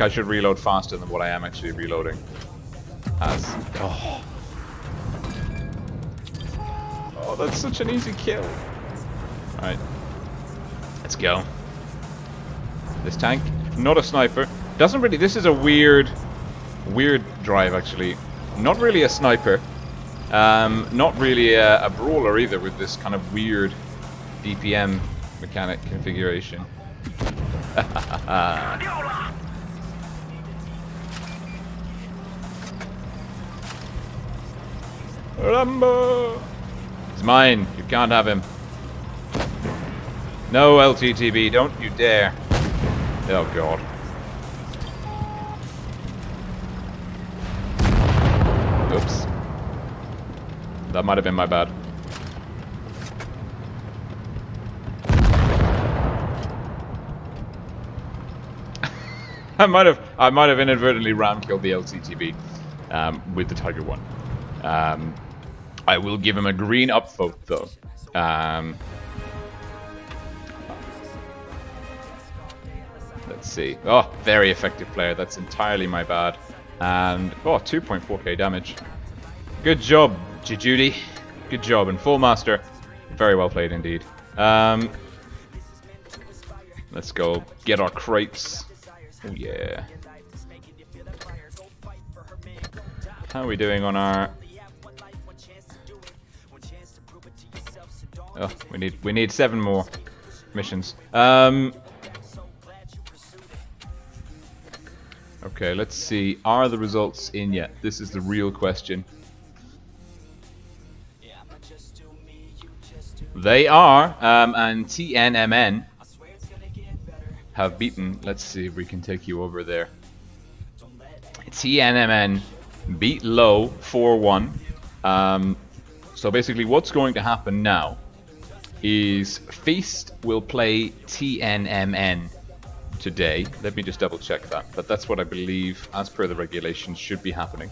should reload faster than what I am actually reloading. Oh, that's such an easy kill. Alright. Let's go. This tank, not a sniper. Doesn't really, this is a weird drive actually. Not really a sniper. Not really a brawler either with this kind of weird DPM mechanic configuration. Rambo! It's mine. You can't have him. No, LTTB, don't you dare. Oh god. Oops. That might have been my bad. I might have inadvertently ram killed the LTTB with the Tiger 1. I will give him a green upvote though. Let's see. Oh, very effective player. That's entirely my bad. And oh, 2.4k damage. Good job, Judy. Good job. And full master. Very well played indeed. Let's go get our crates. Oh yeah. How are we doing on our? Oh, we need 7 more missions. Okay, let's see. Are the results in yet? This is the real question. They are, and TNMN have beaten. Let's see if we can take you over there. TNMN beat Low 4-1. So basically what's going to happen now is Feast will play TNMN today. Let me just double check that. But that's what I believe, as per the regulations, should be happening.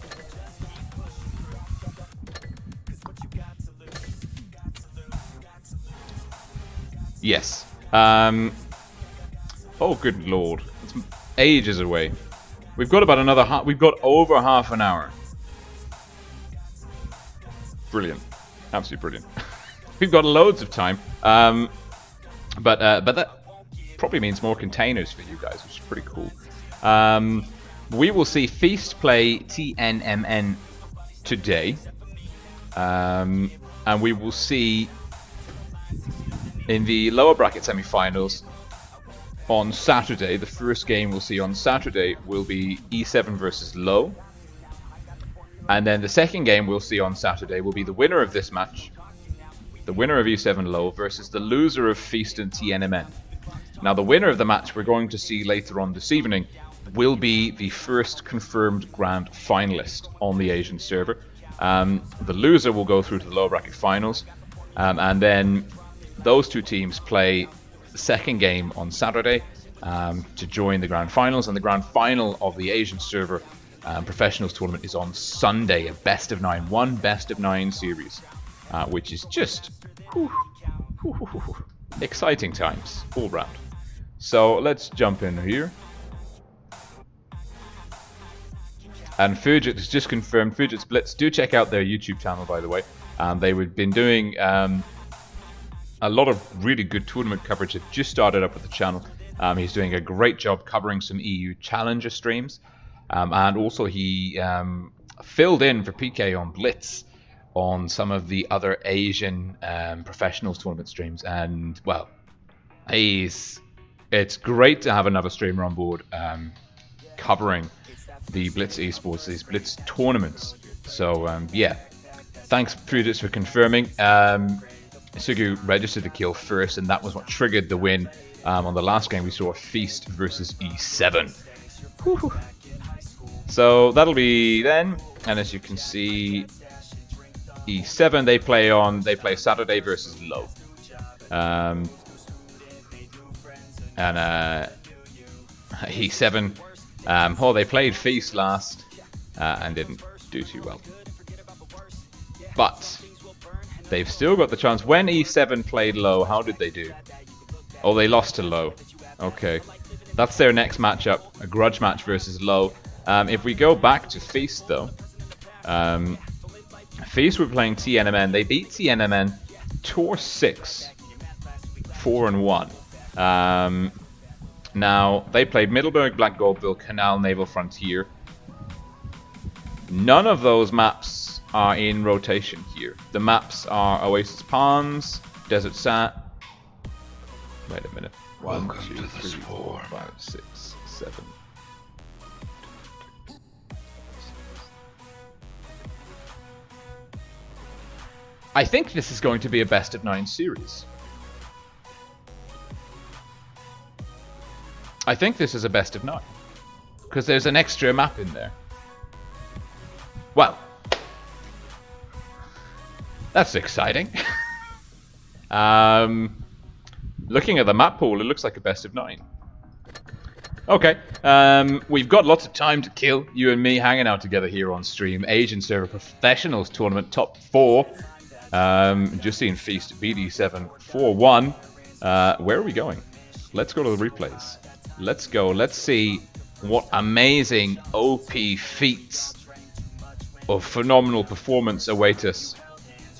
Yes. Oh, good lord. It's ages away. We've got about another we've got over half an hour. Brilliant. Absolutely brilliant. We've got loads of time. But that probably means more containers for you guys, which is pretty cool. We will see Feast play TNMN today. And we will see in the lower bracket semi-finals on Saturday. The first game we'll see on Saturday will be E7 versus Low. And then the second game we'll see on Saturday will be the winner of this match, the winner of E7 Low versus the loser of Feast and TNMN. Now the winner of the match we're going to see later on this evening will be the first confirmed grand finalist on the Asian server. The loser will go through to the lower bracket finals, and then those two teams play the second game on Saturday to join the grand finals, and the grand final of the Asian server professionals tournament is on Sunday, a best of 9, one best of 9 series, which is just exciting times all round. So let's jump in here. And Fujit has just confirmed, Fujit's Blitz, do check out their YouTube channel, by the way. They've been doing a lot of really good tournament coverage. They've just started up with the channel. He's doing a great job covering some EU Challenger streams. And also he filled in for PK on Blitz on some of the other Asian professionals tournament streams. And, well, it's great to have another streamer on board covering the Blitz esports, these Blitz tournaments. So, yeah, thanks, Prudence, for confirming. Sugu registered the kill first, and that was what triggered the win. On the last game, we saw Feast versus E7. Whew. So that'll be then, and as you can see, E7 they play Saturday versus Low, and E7, they played Feast last and didn't do too well, but they've still got the chance. When E7 played Low, how did they do? Oh, they lost to Low. Okay, that's their next matchup, a grudge match versus Low. If we go back to Feast, though, Feast were playing TNMN. They beat TNMN Tour 6, 4-1. Now, they played Middleburg, Black Goldville, Canal, Naval Frontier. None of those maps are in rotation here. The maps are Oasis Palms, Desert Sand. Wait a minute. 1, 2, 3, 4, 5, 6, 7. I think this is going to be a best of 9 series. I think this is a best of 9. Because there's an extra map in there. Well, that's exciting. Looking at the map pool, it looks like a best of 9. Okay, we've got lots of time to kill, you and me hanging out together here on stream. Asian Server Professionals Tournament Top 4. Just seen Feast BD7 4-1. Where are we going? Let's go to the replays. Let's go. Let's see what amazing OP feats of phenomenal performance await us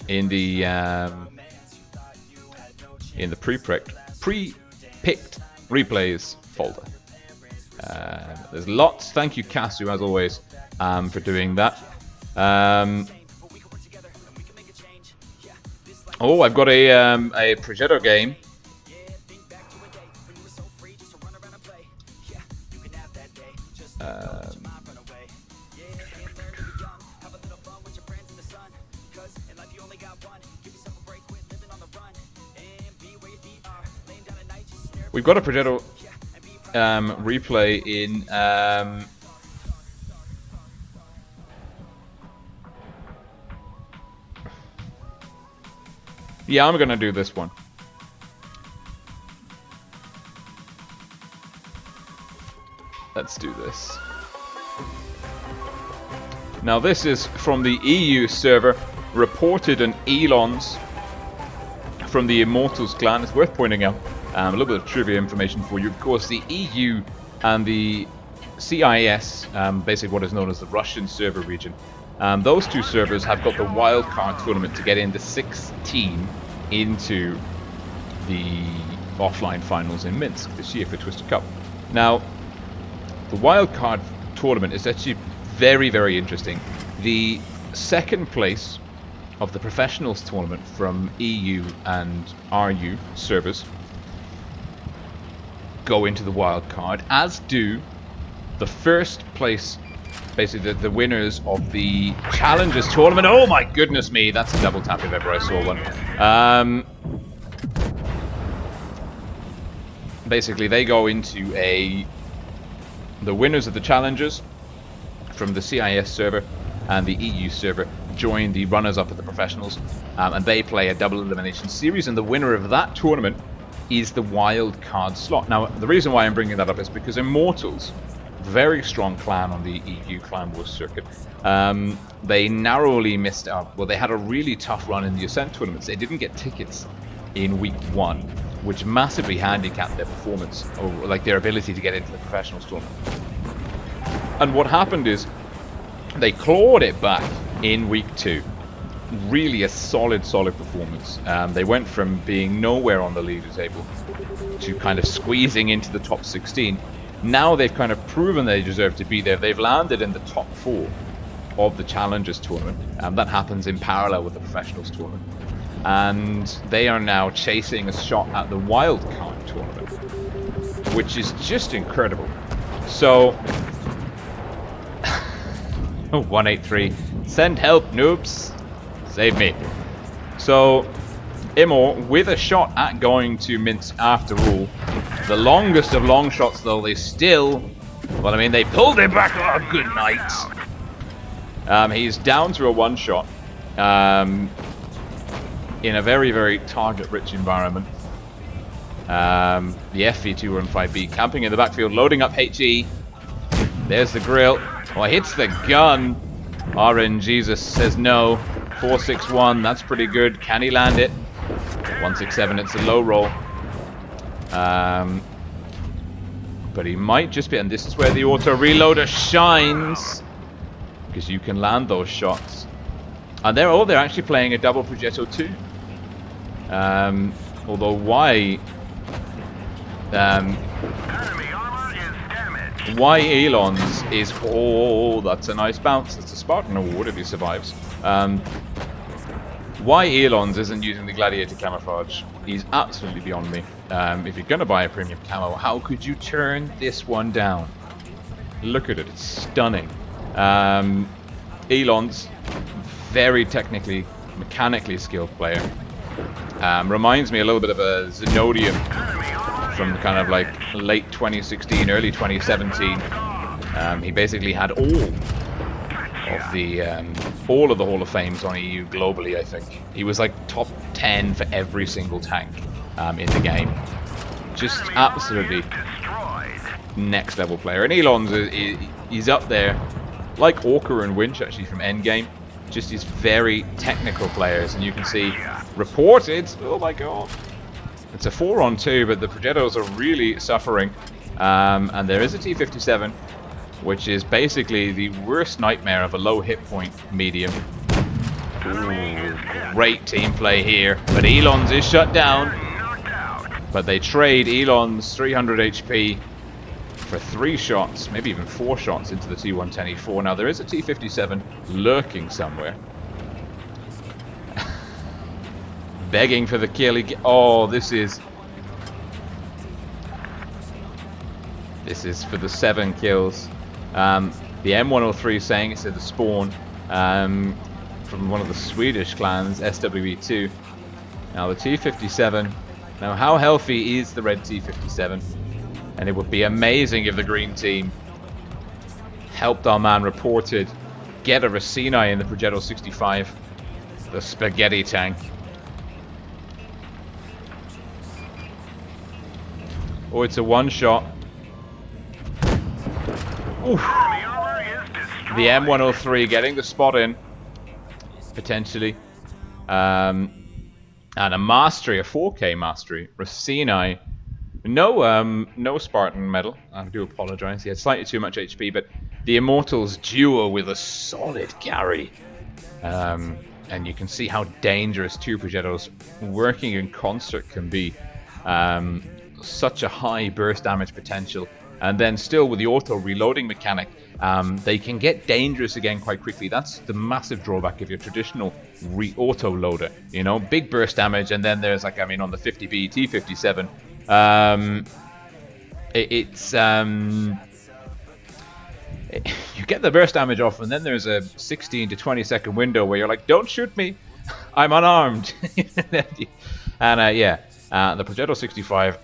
in the pre-picked replays folder. There's lots. Thank you, Kasu, as always, for doing that. Oh, I've got a Progetto game. We've got a Progetto replay in yeah, I'm gonna do this one. Let's do this. Now this is from the EU server, reported on Elons from the Immortals clan. It's worth pointing out a little bit of trivia information for you. Of course, the EU and the CIS, basically what is known as the Russian server region, those two servers have got the wildcard tournament to get in the 16 into the offline finals in Minsk this year for Twisted Cup. Now, the wildcard tournament is actually very, very interesting. The second place of the professionals tournament from EU and RU servers go into the wild card, as do the first place, basically the winners of the Challengers tournament. Oh my goodness me, that's a double tap if ever I saw one. Basically they go into the winners of the Challengers from the CIS server and the EU server join the runners-up of the professionals, and they play a double elimination series, and the winner of that tournament is the wild card slot. Now, the reason why I'm bringing that up is because Immortals, very strong clan on the EU Clan Wars circuit, they narrowly missed out. Well, they had a really tough run in the Ascent tournaments. They didn't get tickets in week 1, which massively handicapped their performance, or like their ability to get into the professionals tournament. And what happened is they clawed it back in week 2. really a solid performance. They went from being nowhere on the leader table to kind of squeezing into the top 16. Now they've kind of proven they deserve to be there. They've landed in the top 4 of the Challengers tournament. That happens in parallel with the Professionals tournament. And they are now chasing a shot at the Wildcard tournament, which is just incredible. So, 183, send help, noobs, save me. So, Immo with a shot at going to Minsk after all. The longest of long shots, though, they still, well, I mean, they pulled it back. Oh, good night. He's down to a one shot in a very target-rich environment. The FV215B camping in the backfield, loading up HE. There's the grill. Oh, hits the gun. RNGesus says no. 461, that's pretty good. Can he land it? 167, it's a low roll. But he might just be, and this is where the auto reloader shines, because you can land those shots. And they're actually playing a double Progetto too. Although Y Elon's is, oh, that's a nice bounce. It's a Spartan award if he survives. Y Elon's isn't using the Gladiator camouflage. He's absolutely beyond me. If you're gonna buy a premium camo, how could you turn this one down? Look at it, it's stunning. Elon's very technically, mechanically skilled player. Reminds me a little bit of a Zenodium from kind of like late 2016, early 2017. He basically had all of the Hall of Fames on EU globally, I think. He was like top 10 for every single tank in the game. Just absolutely next level player. And Elon's he's up there, like Orca and Winch actually from Endgame. Just these very technical players, and you can see reported. Oh my god. It's a 4-on-2, but the Progettos are really suffering. And there is a T-57, which is basically the worst nightmare of a low hit point medium. Ooh, great team play here. But Elon's is shut down. But they trade Elon's 300 HP for 3 shots, maybe even 4 shots into the T-110E4. Now there is a T-57 lurking somewhere. Begging for the kill. Oh, this is for the 7 kills. The M103 saying it's at the spawn from one of the Swedish clans, SWE2. Now the T-57. Now how healthy is the red T-57? And it would be amazing if the green team helped our man reported get a Racini in the Progetto 65, the spaghetti tank. Oh, it's a one shot. Oof. The M103 getting the spot in, potentially. And a mastery, a 4K mastery. Racini. No Spartan medal. I do apologize. He had slightly too much HP, but the Immortals duo with a solid Gary. And you can see how dangerous 2 Progettos working in concert can be. Such a high burst damage potential, and then still with the auto reloading mechanic, they can get dangerous again quite quickly. That's the massive drawback of your traditional auto loader. You know, big burst damage, and then there's like, I mean, on the 50B T-57, you get the burst damage off, and then there's a 16 to 20 second window where you're like, don't shoot me, I'm unarmed. And yeah, the Progetto 65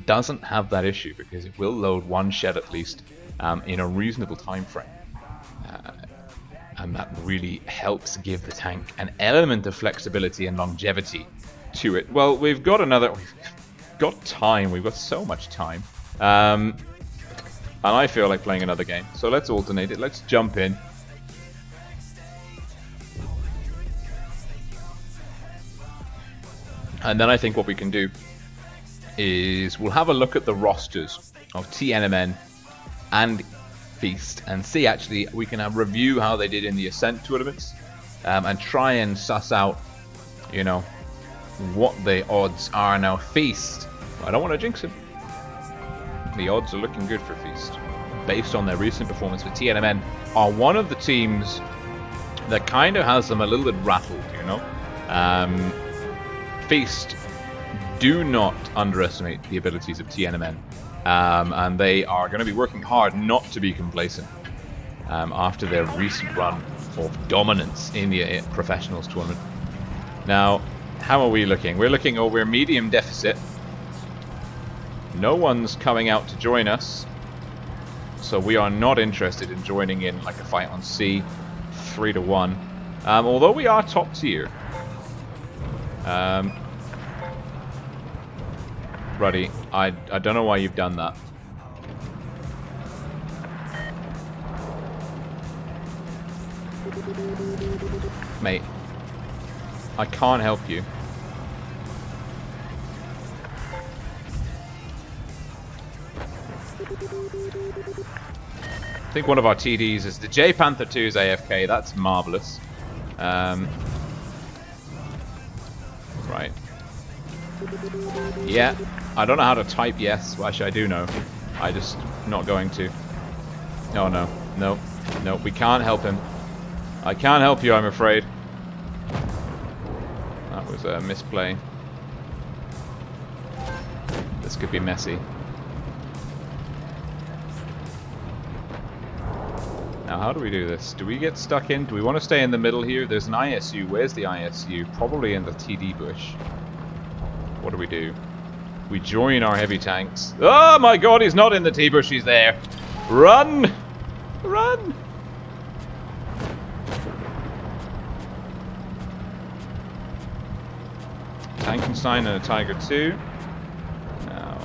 doesn't have that issue because it will load 1 shed at least in a reasonable time frame, and that really helps give the tank an element of flexibility and longevity to it. Well, we've got time. We've got so much time, and I feel like playing another game. So let's alternate it. Let's jump in. And then I think what we can do is we'll have a look at the rosters of TNMN and Feast and see, actually, we can review how they did in the Ascent tournaments and try and suss out, you know, what the odds are now. Feast. I don't want to jinx him. The odds are looking good for Feast, based on their recent performance. But TNMN are one of the teams that kind of has them a little bit rattled, you know. Feast, do not underestimate the abilities of TNMN, and they are going to be working hard not to be complacent after their recent run of dominance in the professionals tournament. Now, how are we looking? We're looking, oh, we're medium deficit. No one's coming out to join us, so we are not interested in joining in like a fight on C, 3-1. Although we are top tier. Ruddy, I don't know why you've done that. Mate, I can't help you. I think one of our TDs is the J Panther 2's AFK. That's marvelous. Right. Yeah, I don't know how to type yes. Well, actually, I do know. I just not going to. Oh no, no, no. We can't help him. I can't help you, I'm afraid. That was a misplay. This could be messy. Now, how do we do this? Do we get stuck in? Do we want to stay in the middle here? There's an ISU. Where's the ISU? Probably in the TD bush. What do we do? We join our heavy tanks. Oh my god, he's not in the T bush, he's there. Run! Run! Tankenstein and a Tiger 2. Now.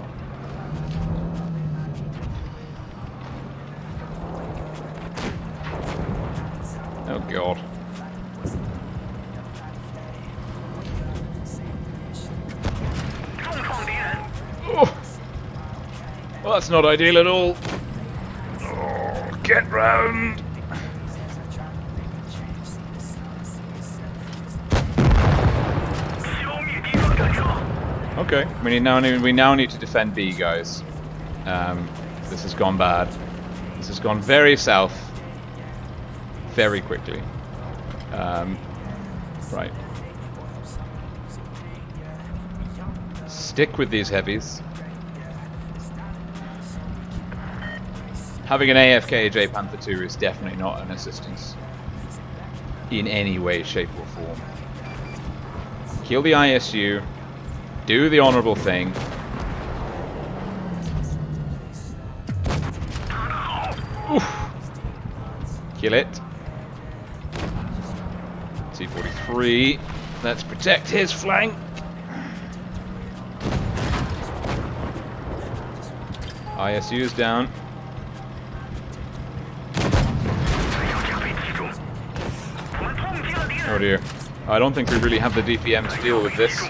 Oh god. Oh. Well, that's not ideal at all. Oh, get round. Okay, we now need to defend B, guys. This has gone bad. This has gone very south, very quickly. Right. Stick with these heavies. Having an AFK J Panther 2 is definitely not an assistance in any way, shape, or form. Kill the ISU. Do the honorable thing. Oof. Kill it. T-43. Let's protect his flank. ISU is down. Oh dear. I don't think we really have the DPM to deal with this.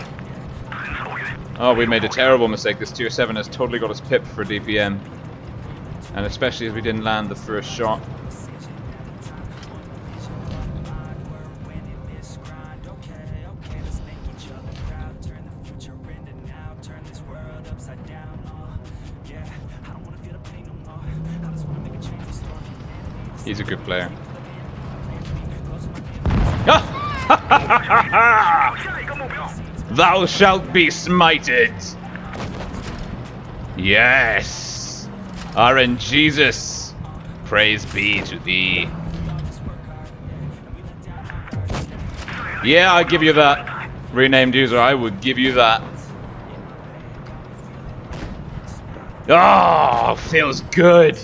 Oh, we made a terrible mistake. This tier 7 has totally got us pipped for DPM. And especially as we didn't land the first shot. He's a good player. Thou shalt be smited. Yes. RNGesus. Praise be to thee. Yeah, I give you that. Renamed user, I would give you that. Oh, feels good.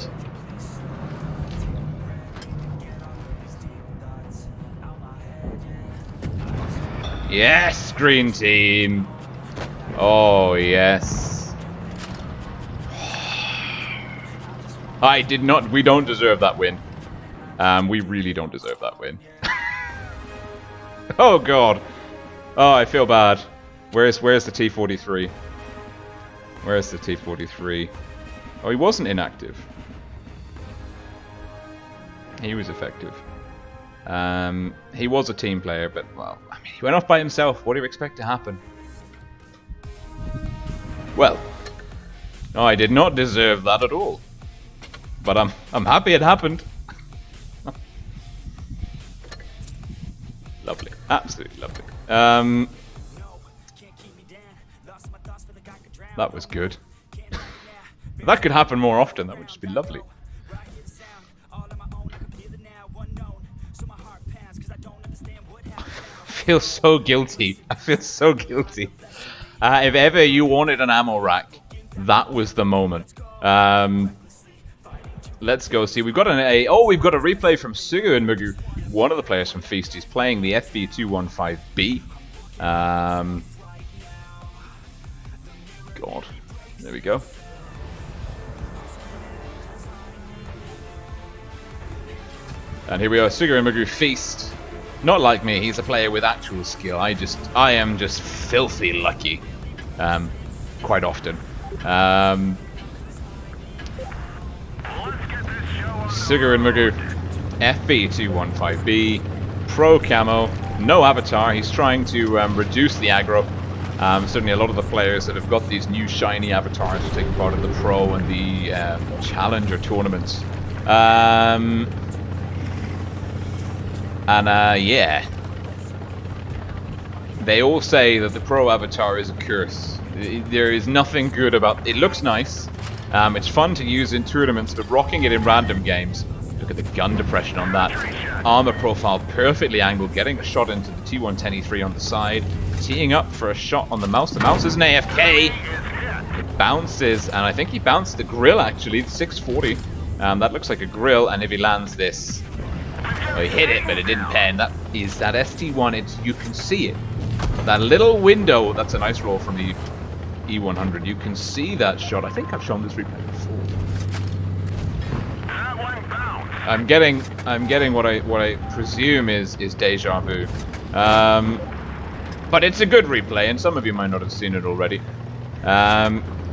Yes, green team. Oh, yes. I did not. We don't deserve that win. We really don't deserve that win. Oh, God. Oh, I feel bad. Where's the T-43? Where's the T-43? Oh, he wasn't inactive. He was effective. He was a team player, but, well, I mean, he went off by himself. What do you expect to happen? Well, I did not deserve that at all. But I'm happy it happened. Lovely. Absolutely lovely. That was good. That could happen more often. That would just be lovely. I feel so guilty. I feel so guilty. If ever you wanted an ammo rack, that was the moment. Let's go see. We've got we've got a replay from Sugu and Mugu, one of the players from Feast. He's playing the FB215B. God, there we go. And here we are, Sugu and Mugu Feast. Not like me, he's a player with actual skill. I am just filthy lucky. Quite often. Sugu and Mugu, FB215B, pro camo, no avatar. He's trying to reduce the aggro. Certainly a lot of the players that have got these new shiny avatars are taking part in the pro and the challenger tournaments. Yeah. They all say that the pro avatar is a curse. There is nothing good about it. It looks nice. It's fun to use in tournaments, but rocking it in random games. Look at the gun depression on that. Armor profile perfectly angled, getting a shot into the T110E3 on the side. Teeing up for a shot on the mouse. The mouse is an AFK. It bounces, and I think he bounced the grill actually, the 640. That looks like a grill, and if he lands this... Oh, he hit it, but it didn't pen. That is that ST1, you can see it. That little window, that's a nice roll from the E100. You can see that shot. I think I've shown this replay before. I'm getting what I presume is deja vu. But it's a good replay, and some of you might not have seen it already.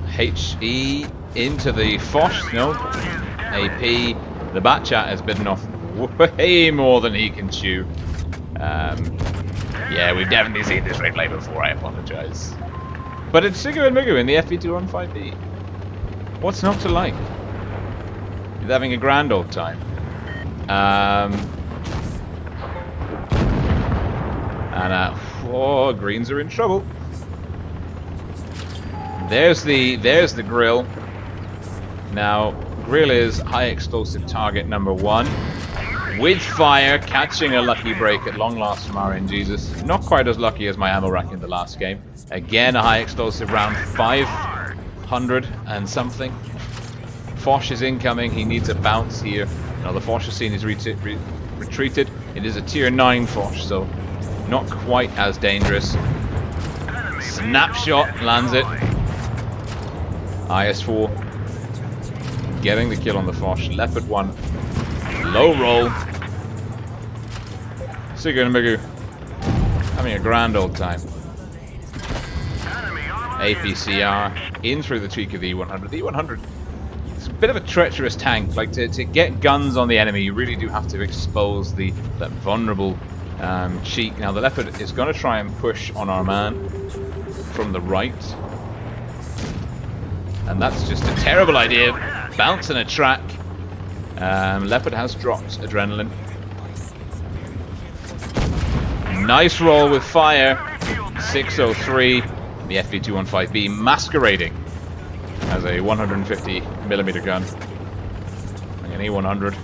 HE into the Foch, no. AP, the bat chat has bitten off way more than he can chew. Yeah, we've definitely seen this replay before, I apologize. But it's Sugu and Mugu in the FB215B. What's not to like? He's having a grand old time. Oh, greens are in trouble. There's the grill. Now, grill is high explosive target number 1. With fire, catching a lucky break at long last from RNGesus. Not quite as lucky as my ammo rack in the last game. Again, a high explosive round, 500 and something. Foch is incoming, he needs a bounce here. Now the Foch has seen he's retreated. It is a tier 9 Foch, so not quite as dangerous. Snapshot, lands it. IS4 getting the kill on the Foch. Leopard 1. Low roll. Sugu and Mugu having a grand old time. APCR in through the cheek of the E100. The E100 is a bit of a treacherous tank. Like to get guns on the enemy, you really do have to expose that vulnerable cheek. Now the Leopard is going to try and push on our man from the right, and that's just a terrible idea. Bounce and a track. Leopard has dropped adrenaline. Nice roll with fire. 603. The FB215B masquerading as a 150mm gun. Like an E100.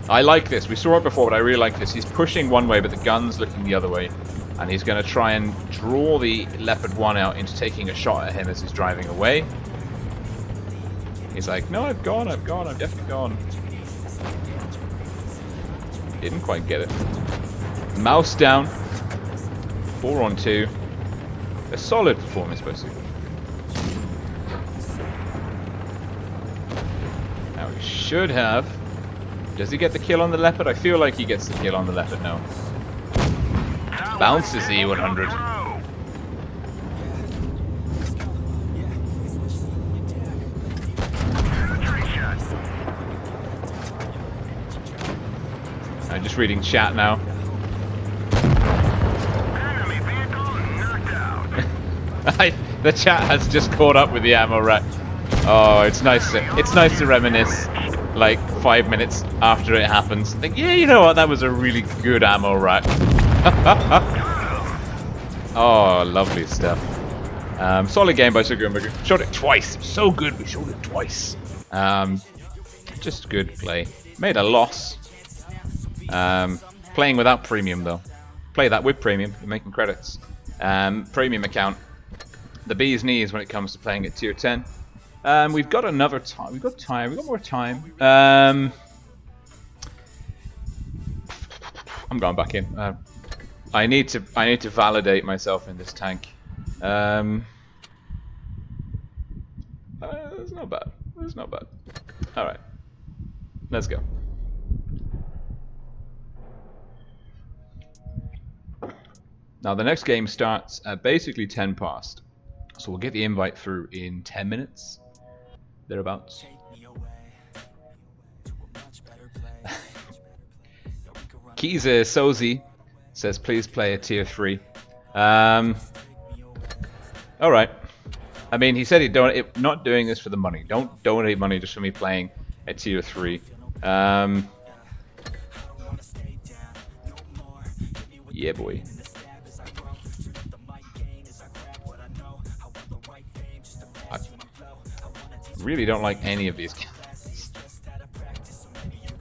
I like this. We saw it before, but I really like this. He's pushing one way, but the gun's looking the other way. And he's going to try and draw the Leopard 1 out into taking a shot at him as he's driving away. He's like, no, I've definitely gone. Didn't quite get it. Mouse down. 4 on 2. A solid performance by Sugu. Now he should have. Does he get the kill on the Leopard? I feel like he gets the kill on the Leopard now. Bounces the E100. I'm just reading chat now. Enemy vehicle knocked out. The chat has just caught up with the ammo rack. Oh, it's nice to reminisce like 5 minutes after it happens. Think, yeah, you know what? That was a really good ammo rack. Oh, lovely stuff. Solid game by Sugar. Showed it twice. So good, we showed it twice. Just good play. Made a loss. Playing without premium though. Play that with premium. You're making credits. Premium account. The bee's knees when it comes to playing at tier 10. We've got another time. We've got time. We've got more time. I'm going back in. I need to validate myself in this tank. It's not bad. It's not bad. All right, let's go. Now the next game starts at basically 10 past, so we'll get the invite through in 10 minutes, thereabouts. Kiza Sozi says please play a tier 3. Alright. I mean, he said not doing this for the money. Don't donate money just for me playing at tier 3. Yeah, boy. I really don't like any of these guys.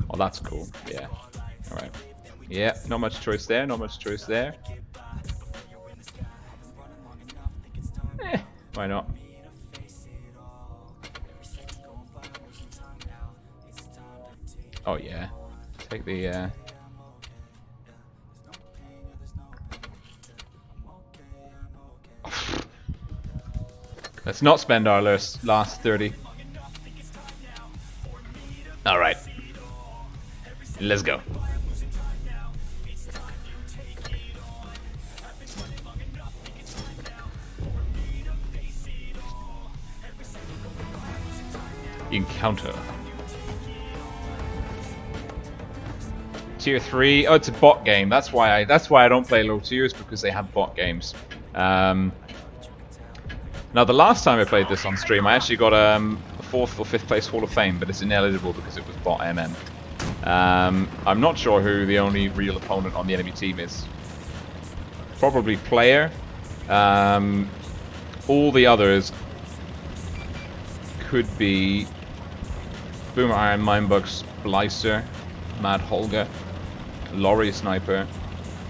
Oh, that's cool. Yeah. Alright. Yeah, not much choice there, not much choice there. Why not? Oh yeah. Take the Let's not spend our last 30. Alright. Let's go. Encounter. Tier 3. Oh, it's a bot game. That's why I don't play low tiers, because they have bot games. Now the last time I played this on stream, I actually got a 4th or 5th place Hall of Fame, but it's ineligible because it was bot MM. I'm not sure who the only real opponent on the enemy team is. Probably player. All the others could be Boomer Iron, Mindbug, Splicer, Mad Holger, Lorry Sniper.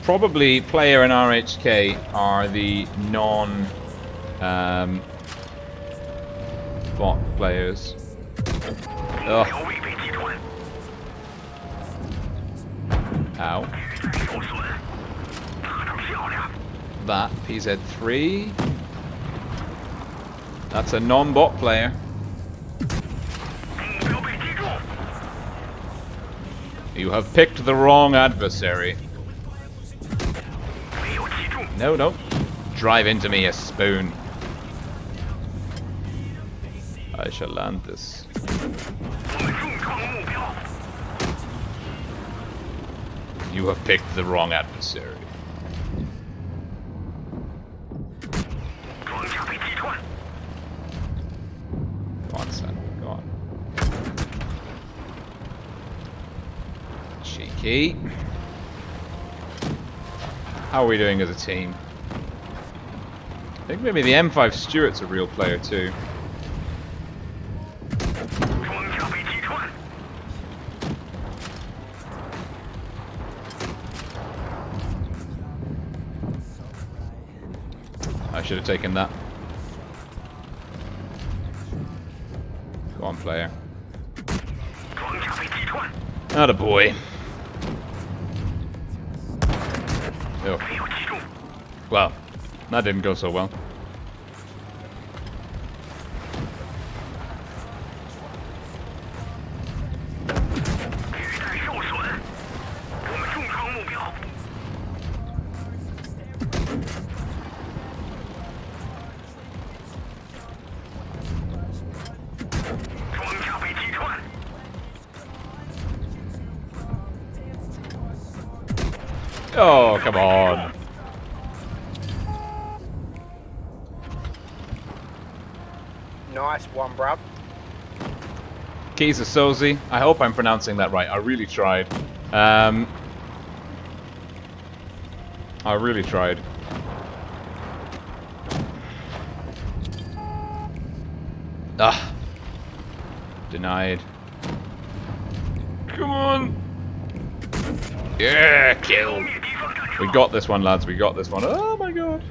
Probably player and RHK are the non bot players. Ugh. Ow. That PZ3. That's a non-bot player. You have picked the wrong adversary. No, no. Drive into me, a spoon. I shall land this. You have picked the wrong adversary. Go on, son. Go on. Cheeky. How are we doing as a team? I think maybe the M5 Stuart's a real player too. I should have taken that. Go on, player. Atta boy. Oh. Well, that didn't go so well. Oh, come on. Nice one, bruv. Kisa Sozi. I hope I'm pronouncing that right. I really tried. I really tried. Ah. Denied. Come on. Yeah, killed. We got this one, lads. We got this one. Oh my god.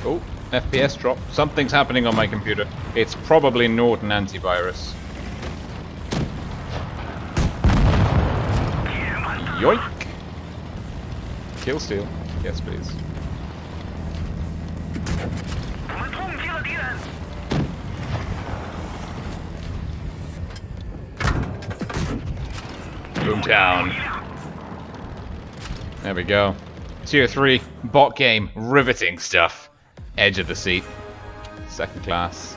Oh, FPS drop. Something's happening on my computer. It's probably Norton antivirus. Yoink! Kill steal. Yes, please. Boomtown. There we go. Tier 3, bot game, riveting stuff. Edge of the seat. Second class.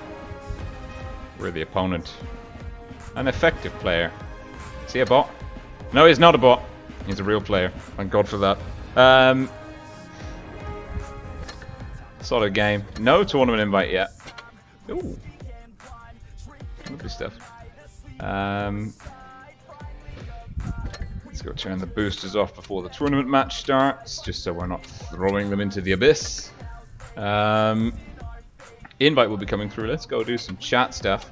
We're the opponent. An effective player. Is he a bot? No, he's not a bot. He's a real player. Thank God for that. Solid game. No tournament invite yet. Ooh. Lovely stuff. Let's go turn the boosters off before the tournament match starts, just so we're not throwing them into the abyss. Invite will be coming through. Let's go do some chat stuff.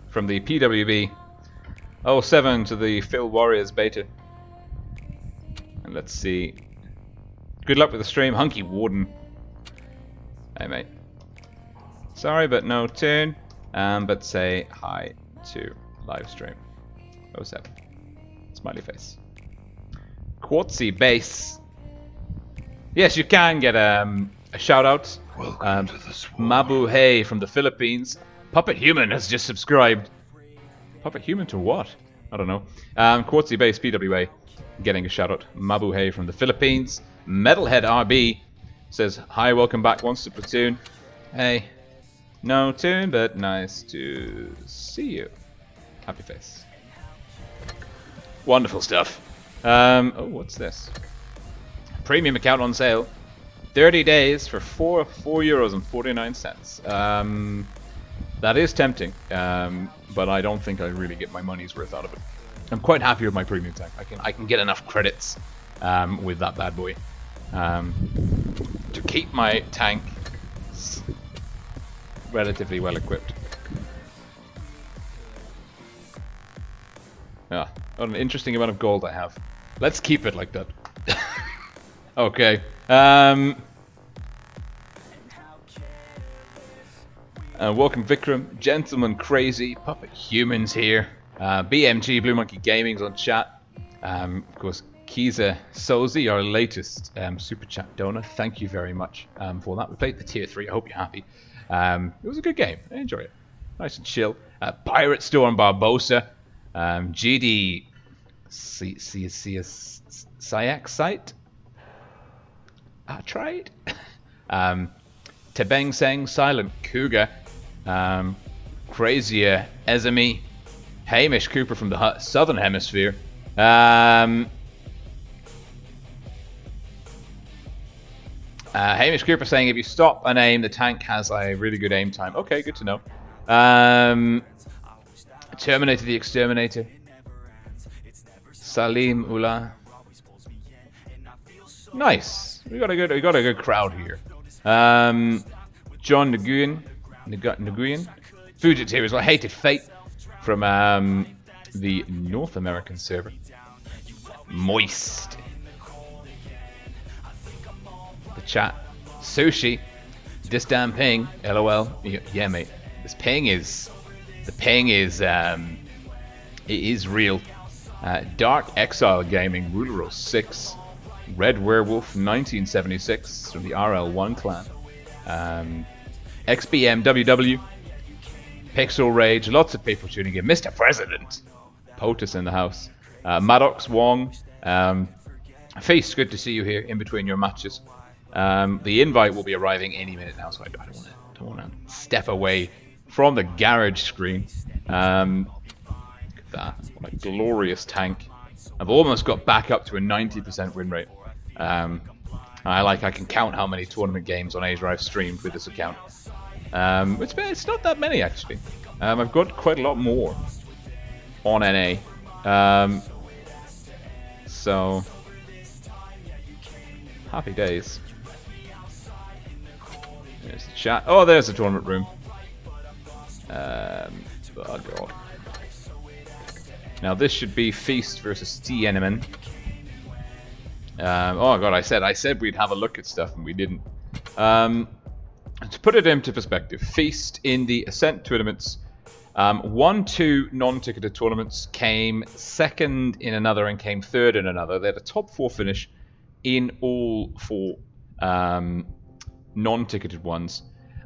From the PWB 07 to the Phil Warriors beta. And let's see. Good luck with the stream, Hunky Warden. Hey mate. Sorry, but no turn. But say hi to live stream. 07. Smiley face. Quartzy base. Yes, you can get a shout out. Welcome to the swarm. Mabu Hey from the Philippines. Puppet Human has just subscribed. Puppet Human to what? I don't know. Quartzy base PWA getting a shout out. Mabu Hey from the Philippines. Metalhead RB says hi, welcome back. Wants to platoon. Hey, no tune, but nice to see you. Happy face. Wonderful stuff. Oh, what's this? Premium account on sale. 30 days for €4.49. That is tempting, but I don't think I really get my money's worth out of it. I'm quite happy with my premium tank. I can get enough credits with that bad boy to keep my tank relatively well equipped. Yeah, what an interesting amount of gold I have. Let's keep it like that. Okay. Welcome Vikram, Gentleman Crazy, Puppet Humans here. BMG Blue Monkey Gaming's on chat. Of course, Kisa Sozi, our latest super chat donor. Thank you very much for that. We played the tier 3. I hope you're happy. It was a good game. I enjoy it. Nice and chill. Pirate Storm Barbosa. GD Sayak site. Tried. Tebeng Seng, Silent Cougar. Crazier Ezemi. Hamish Cooper from the Southern Hemisphere. Hamish Cooper saying if you stop and aim, the tank has a really good aim time. Okay, good to know. Terminator the Exterminator. Salim Ula. Nice. We got a good crowd here. John Nguyen. Fugitive is like Hated Fate from the North American server. Moist. The chat. Sushi. This damn ping. LOL. Yeah, mate. This ping is. The ping is. It is real. Dark Exile Gaming, Ruler 06. Red Werewolf 1976 from the RL1 clan. XBM WW. Pixel Rage, lots of people tuning in. Mr. President. POTUS in the house. Maddox Wong. Feast, good to see you here in between your matches. The invite will be arriving any minute now, so I don't want to step away from the garage screen. Look at that. What a glorious tank. I've almost got back up to a 90% win rate. I can count how many tournament games on Asia I've streamed with this account. It's not that many, actually. I've got quite a lot more on NA. So, happy days. There's the chat. Oh, there's the tournament room. Oh god. Now this should be Feast versus TNMN. Oh god, I said we'd have a look at stuff and we didn't. To put it into perspective, Feast in the Ascent tournaments won 2 non-ticketed tournaments, came second in another and came third in another. They had a top 4 finish in all 4 non-ticketed ones.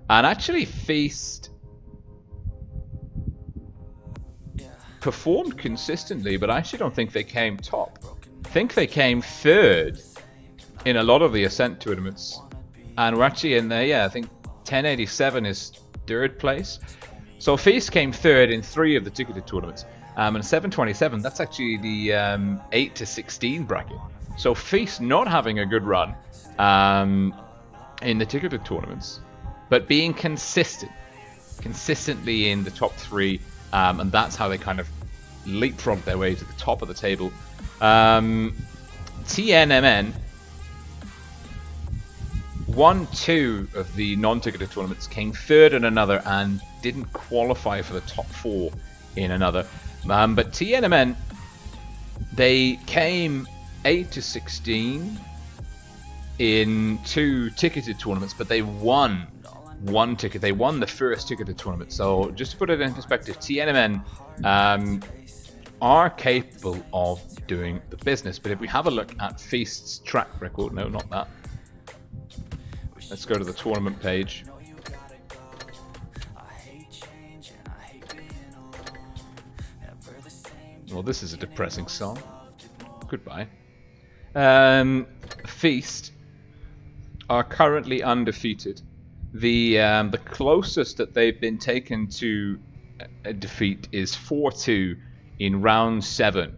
And actually Feast performed consistently, but I actually don't think they came top. I think they came third in a lot of the Ascent tournaments. And we're actually in there, yeah, I think 1087 is third place. So Feast came third in 3 of the ticketed tournaments. And 727, that's actually the 8 to 16 bracket. So Feast not having a good run in the ticketed tournaments, but being consistently in the top 3, and that's how they kind of leapfrogged their way to the top of the table. TNMN won 2 of the non-ticketed tournaments, came third in another, and didn't qualify for the top 4 in another. But TNMN, they came 8 to 16 in 2 ticketed tournaments, but they won 1 ticket. They won the first ticketed tournament. So just to put it in perspective, TNMN are capable of doing the business. But if we have a look at Feast's track record, no, not that. Let's go to the tournament page. Well, this is a depressing song. Goodbye. Feast are currently undefeated. The closest that they've been taken to a defeat is 4-2 in round 7,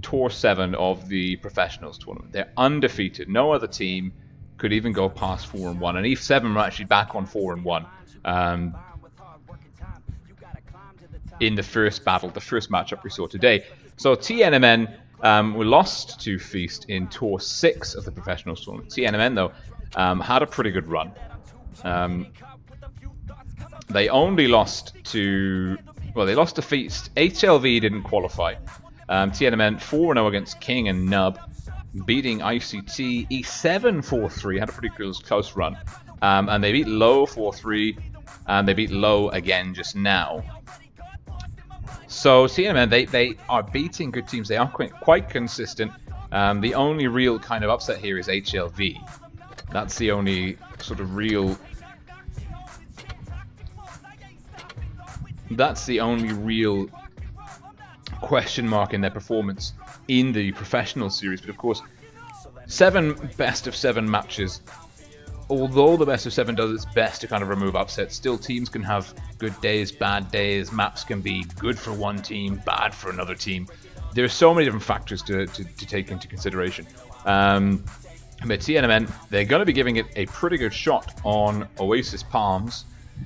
tour 7 of the professionals tournament. They're undefeated. No other team could even go past 4-1, and E7 are actually back on 4-1 in the first battle, the first matchup we saw today. So TNMN were lost to Feast in tour 6 of the professionals tournament. TNMN though had a pretty good run. They only lost to, well, they lost to Feast. HLV didn't qualify. TNMN 4-0 against King and Nub, beating ICT. E7 4-3, had a pretty close run. And they beat Low 4-3, and they beat Low again just now. So TNMN, they are beating good teams. They are quite consistent. The only real kind of upset here is HLV. That's the only sort of real... That's the only real question mark in their performance in the professional series. But of course, 7 best of 7 matches. Although the best of 7 does its best to kind of remove upsets, still teams can have good days, bad days. Maps can be good for one team, bad for another team. There's so many different factors to take into consideration. But TNMN, they're going to be giving it a pretty good shot on Oasis Palms.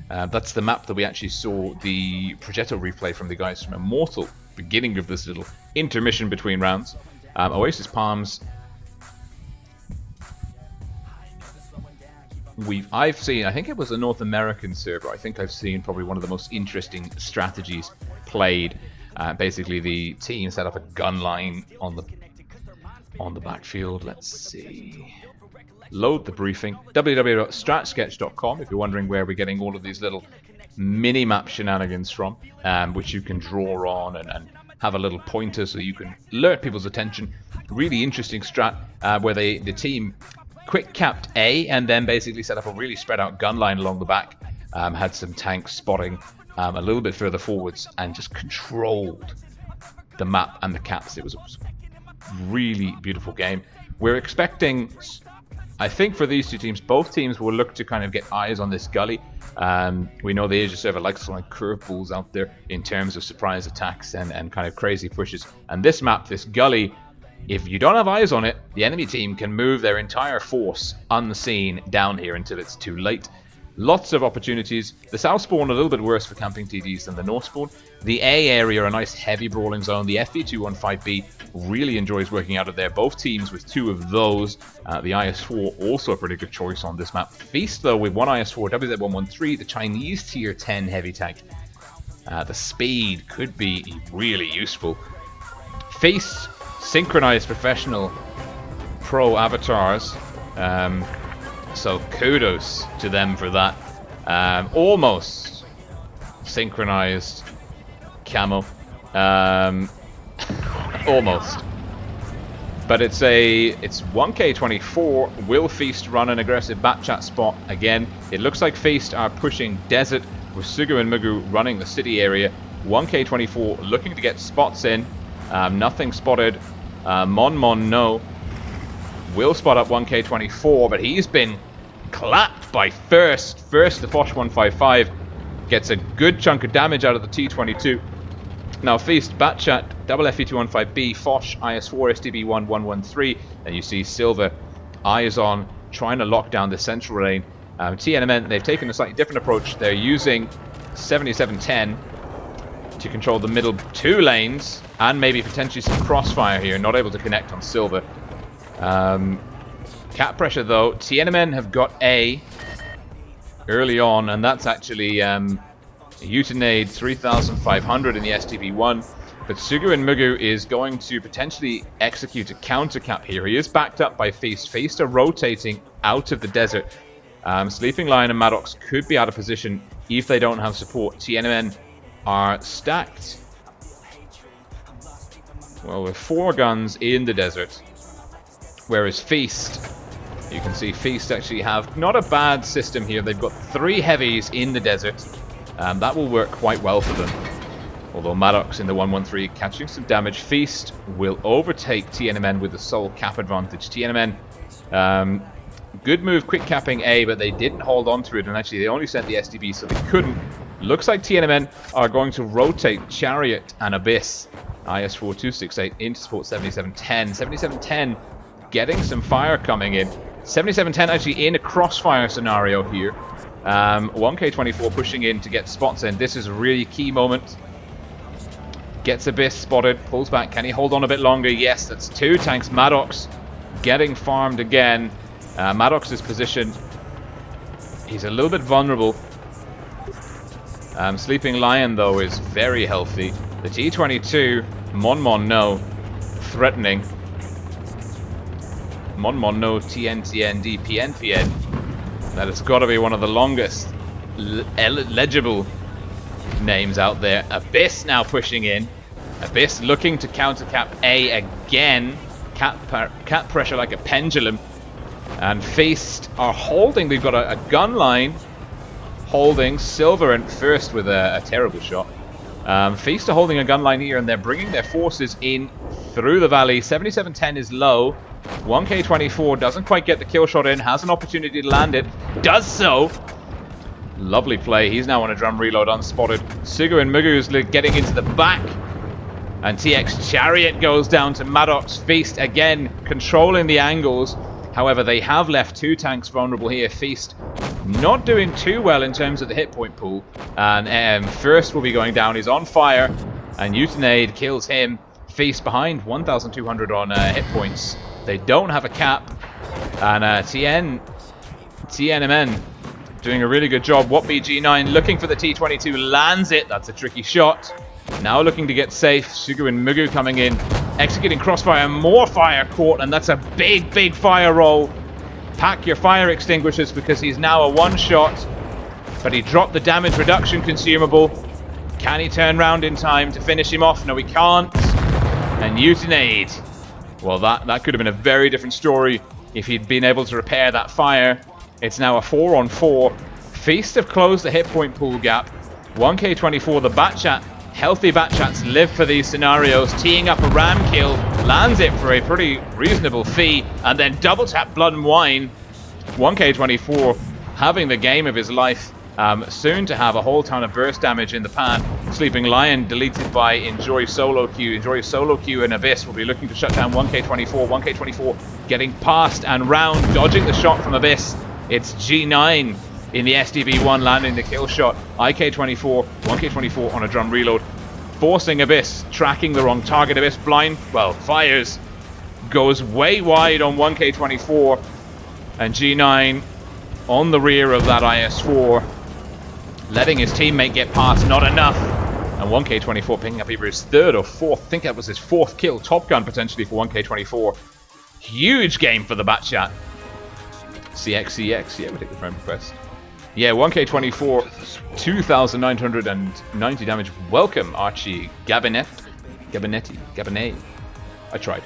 That's the map that we actually saw the Progetto replay from the guys from Immortal, beginning of this little intermission between rounds. Oasis Palms, I've seen, I think it was a North American server, I think I've seen probably one of the most interesting strategies played. Basically the team set up a gun line on the backfield. Let's see. Load the briefing. www.stratsketch.com if you're wondering where we're getting all of these little mini-map shenanigans from, which you can draw on and have a little pointer so you can alert people's attention. Really interesting strat where the team quick capped A and then basically set up a really spread out gun line along the back. Had some tanks spotting a little bit further forwards and just controlled the map and the caps. It was a really beautiful game. We're expecting, I think for these two teams, both teams will look to kind of get eyes on this gully. We know the Asia server likes to like curveballs out there in terms of surprise attacks and kind of crazy pushes. And this map, this gully, if you don't have eyes on it, the enemy team can move their entire force unseen down here until it's too late. Lots of opportunities. The south spawn a little bit worse for camping TDs than the north spawn. The A area, a nice heavy brawling zone. The FV215B really enjoys working out of there. Both teams with 2 of those. The IS-4 also a pretty good choice on this map. Feast though with 1 IS-4, WZ113, the Chinese tier 10 heavy tank. The speed could be really useful. Feast, synchronized professional pro avatars. So kudos to them for that. Almost synchronized camo. Almost. But it's 1K24. Will Feast run an aggressive Batchat spot again? It looks like Feast are pushing desert with Sugu and Mugu running the city area. 1K24 looking to get spots in. Nothing spotted. Mon no. Will spot up 1K24, but he's been clapped by First. First, the Foch 155 gets a good chunk of damage out of the T22. Now Feast, Batchat, double FE215B, Foch, IS4, STB1, 113, and you see Silver, eyes on, trying to lock down the central lane. TNMN, they've taken a slightly different approach. They're using 7710 to control the middle 2 lanes, and maybe potentially some crossfire here, not able to connect on Silver. Cap pressure though, TNMN have got A early on, and that's actually Utinade 3500 in the STB1, but Sugu and Mugu is going to potentially execute a counter cap here. He is backed up by Feast. Feast are rotating out of the desert. Sleeping Lion and Maddox could be out of position if they don't have support. TNMN are stacked, well, with 4 guns in the desert. Whereas Feast, you can see Feast actually have not a bad system here. They've got 3 heavies in the desert. That will work quite well for them. Although Maddox in the 113 catching some damage. Feast will overtake TNMN with the sole cap advantage. TNMN, good move quick capping A, but they didn't hold on to it, and actually they only sent the SDB so they couldn't. Looks like TNMN are going to rotate Chariot and Abyss. IS-4 268 into support 7710. 7710 getting some fire coming in. 7710 actually in a crossfire scenario here. 1K24 pushing in to get spots in. This is a really key moment. Gets Abyss spotted, pulls back. Can he hold on a bit longer? Yes, that's 2 tanks. Maddox getting farmed again. Maddox's position, he's a little bit vulnerable. Sleeping Lion though is very healthy. The T22, Mon no, threatening. Mon no, TNTND, PNPN. That has got to be one of the longest legible names out there. Abyss now pushing in. Abyss looking to counter cap A again. Cap pressure like a pendulum. And Feast are holding. They've got a gun line holding. Silver and First with a terrible shot. Feast are holding a gun line here, and they're bringing their forces in through the valley. 7710 is low. 1K24 doesn't quite get the kill shot in. Has an opportunity to land it. Does so. Lovely play. He's now on a drum reload unspotted. Sugu and Mugu is getting into the back. And TX Chariot goes down to Maddox. Feast again controlling the angles. However, they have left 2 tanks vulnerable here. Feast not doing too well in terms of the hit point pool. And First will be going down. He's on fire. And Utinade kills him. Feast behind 1,200 on hit points. They don't have a cap. And TNMN doing a really good job. What BG9 looking for the T22, lands it. That's a tricky shot. Now looking to get safe. Sugu and Mugu coming in, executing crossfire. More fire caught, and that's a big fire roll. Pack your fire extinguishers because he's now a 1-shot. But he dropped the damage reduction consumable. Can he turn round in time to finish him off? No, he can't. And Utinade. Well, that could have been a very different story if he'd been able to repair that fire. It's now a 4-on-4. Feast have closed the hit point pool gap. 1K24, the Batchat. Healthy Batchats live for these scenarios. Teeing up a ram kill. Lands it for a pretty reasonable fee. And then double tap Blood and Wine. 1K24 having the game of his life. Soon to have a whole ton of burst damage in the pan. Sleeping Lion deleted by Enjoy Solo Queue. Enjoy Solo Queue and Abyss will be looking to shut down 1K24. 1K24 getting past and round, dodging the shot from Abyss. It's G9 in the SDB1 landing the kill shot. IK24, 1K24 on a drum reload. Forcing Abyss, tracking the wrong target. Abyss blind, well, fires. Goes way wide on 1K24. And G9 on the rear of that IS4. Letting his teammate get past, not enough. And 1K24 picking up either his third or fourth. I think that was his fourth kill. Top gun potentially for 1K24. Huge game for the Batchat. CXCX, yeah, we'll take the friend request. Yeah, 1K24, 2,990 damage. Welcome, Archie Gabinet. I tried.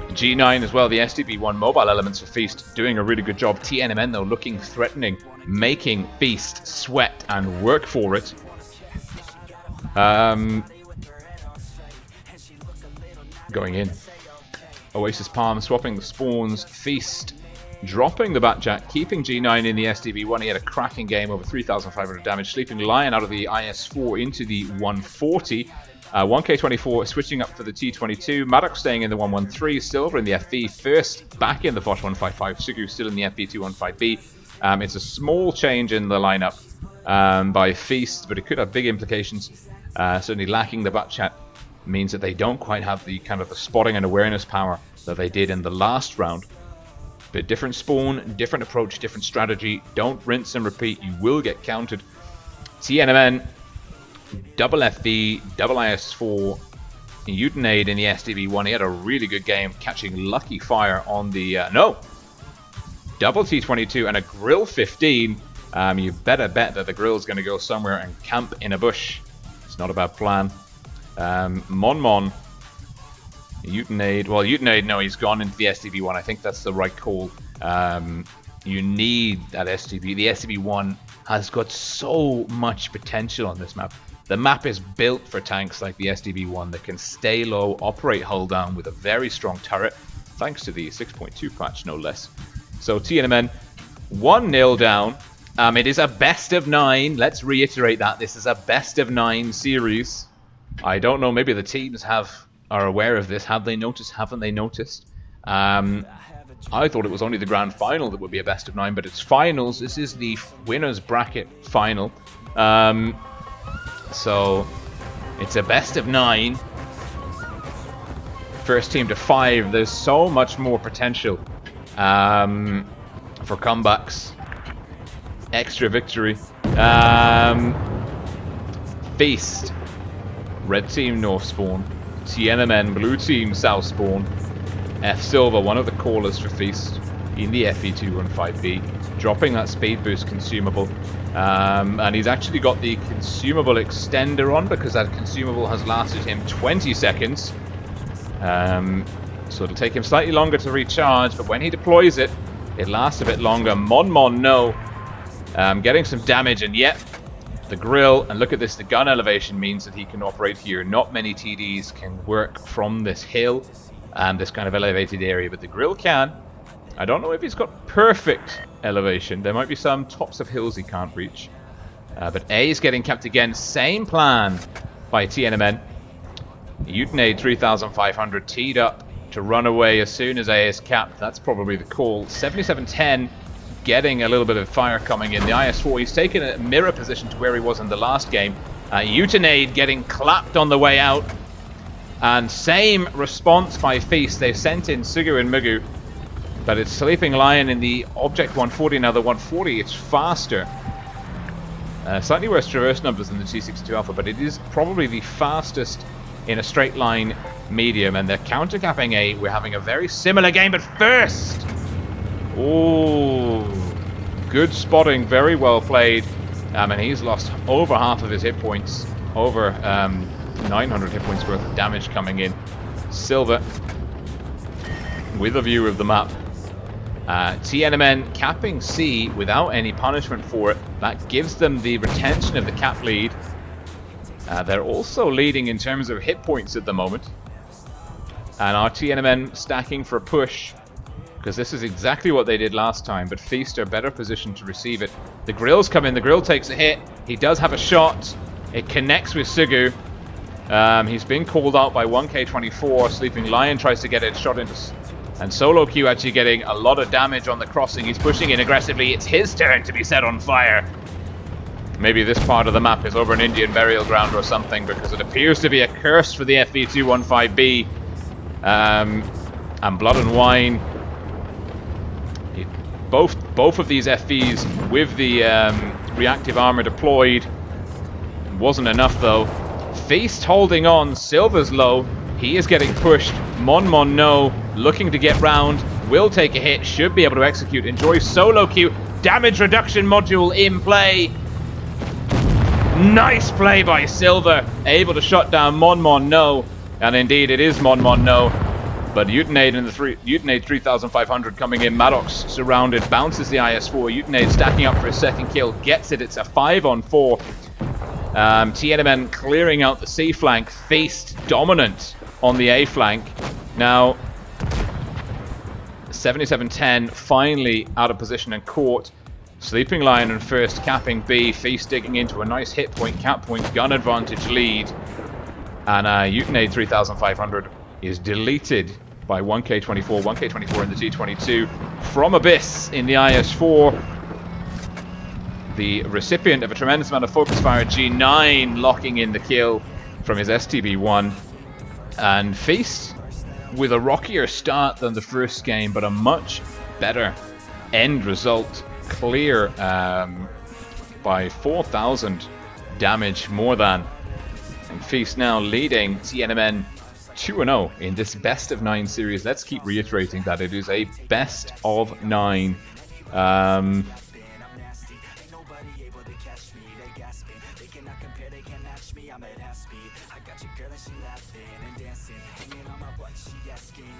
G9 as well, the SDB1 mobile elements for Feast doing a really good job. TNMN though looking threatening, making Feast sweat and work for it. Going in. Oasis Palm swapping the spawns. Feast dropping the Batchat, keeping G9 in the SDB1. He had a cracking game, over 3,500 damage. Sleeping Lion out of the IS4 into the 140. 1K24 switching up for the T22. Maddox staying in the 113. Silver in the FB. First back in the Foch 155. Sugu still in the FB 215B. It's a small change in the lineup by Feast, but it could have big implications. Certainly lacking the Batchat means that they don't quite have the kind of the spotting and awareness power that they did in the last round. But different spawn, different approach, different strategy. Don't rinse and repeat. You will get counted. TNMN, double FB, double IS4, Utinade in the SDB1. He had a really good game, catching lucky fire on the... double T22 and a Grill 15. You better bet that the Grill's going to go somewhere and camp in a bush. It's not a bad plan. Mon. Utinade. Well, Utinade, no, he's gone into the SDB1. I think that's the right call. You need that SDB. The SDB1 has got so much potential on this map. The map is built for tanks like the SDB1 that can stay low, operate hull down with a very strong turret, thanks to the 6.2 patch, no less. So TNMN 1-0 down. It is a best of 9. Let's reiterate that. This is a best of 9 series. I don't know, maybe the teams are aware of this. Have they noticed? Haven't they noticed? I thought it was only the grand final that would be a best of 9, but it's finals. This is the winners bracket final. So it's a best of 9. First team to 5. There's so much more potential for comebacks. Extra victory. Feast. Red team north spawn. TNMN blue team south spawn. F Silver, one of the callers for Feast in the FE215B, dropping that speed boost consumable. And he's actually got the consumable extender on because that consumable has lasted him 20 seconds. So it'll take him slightly longer to recharge, but when he deploys it, it lasts a bit longer. Mon, no. Getting some damage, and yet the grill, and look at this, the gun elevation means that he can operate here. Not many TDs can work from this hill and this kind of elevated area, but the grill can. I don't know if he's got perfect elevation. There might be some tops of hills he can't reach. But A is getting capped again. Same plan by TNMN. Utinade 3,500 teed up to run away as soon as A is capped. That's probably the call. 7710 getting a little bit of fire coming in. The IS4, he's taken a mirror position to where he was in the last game. Utinade getting clapped on the way out. And same response by Feast. They've sent in Sugu and Mugu. But it's Sleeping Lion in the Object 140. Now the 140, it's faster. Slightly worse traverse numbers than the T62 Alpha, but it is probably the fastest in a straight line medium. And they're counter-capping A. We're having a very similar game, but first... Oh, good spotting, very well played. And he's lost over half of his hit points. over 900 hit points worth of damage coming in. Silver with a view of the map. TNMN capping C without any punishment for it. That gives them the retention of the cap lead. They're also leading in terms of hit points at the moment. And our TNMN stacking for a push, because this is exactly what they did last time, but Feast are better positioned to receive it. The Grill's come in, the Grill takes a hit. He does have a shot. It connects with Sugu. He's been called out by 1K24. Sleeping Lion tries to get it shot into... And Solo Q actually getting a lot of damage on the crossing. He's pushing in aggressively. It's his turn to be set on fire. Maybe this part of the map is over an Indian burial ground or something, because it appears to be a curse for the FV215B. And Blood and Wine. Both of these FVs with the reactive armor deployed. Wasn't enough though. Feast holding on. Silver's low. He is getting pushed. Mon no. Looking to get round. Will take a hit. Should be able to execute. Enjoy Solo Q. Damage reduction module in play. Nice play by Silver. Able to shut down Mon no. And indeed it is Mon no. But Utinade in the Utinade 3500 coming in. Maddox surrounded. Bounces the IS-4. Utinade stacking up for his second kill. Gets it. It's a 5-on-4. TNMN clearing out the C flank. Feast dominant on the A flank. Now 7710 finally out of position and caught. Sleeping Lion and first capping B. Feast digging into a nice hit point, cap point, gun advantage lead. And Utinade 3500 is deleted by 1K24. 1K24 in the T22 from Abyss in the IS-4. The recipient of a tremendous amount of focus fire, G9 locking in the kill from his STB-1. And Feast with a rockier start than the first game, but a much better end result. Clear by 4,000 damage more than. And Feast now leading TNMN 2-0 in this best of 9 series. Let's keep reiterating that it is a best of 9.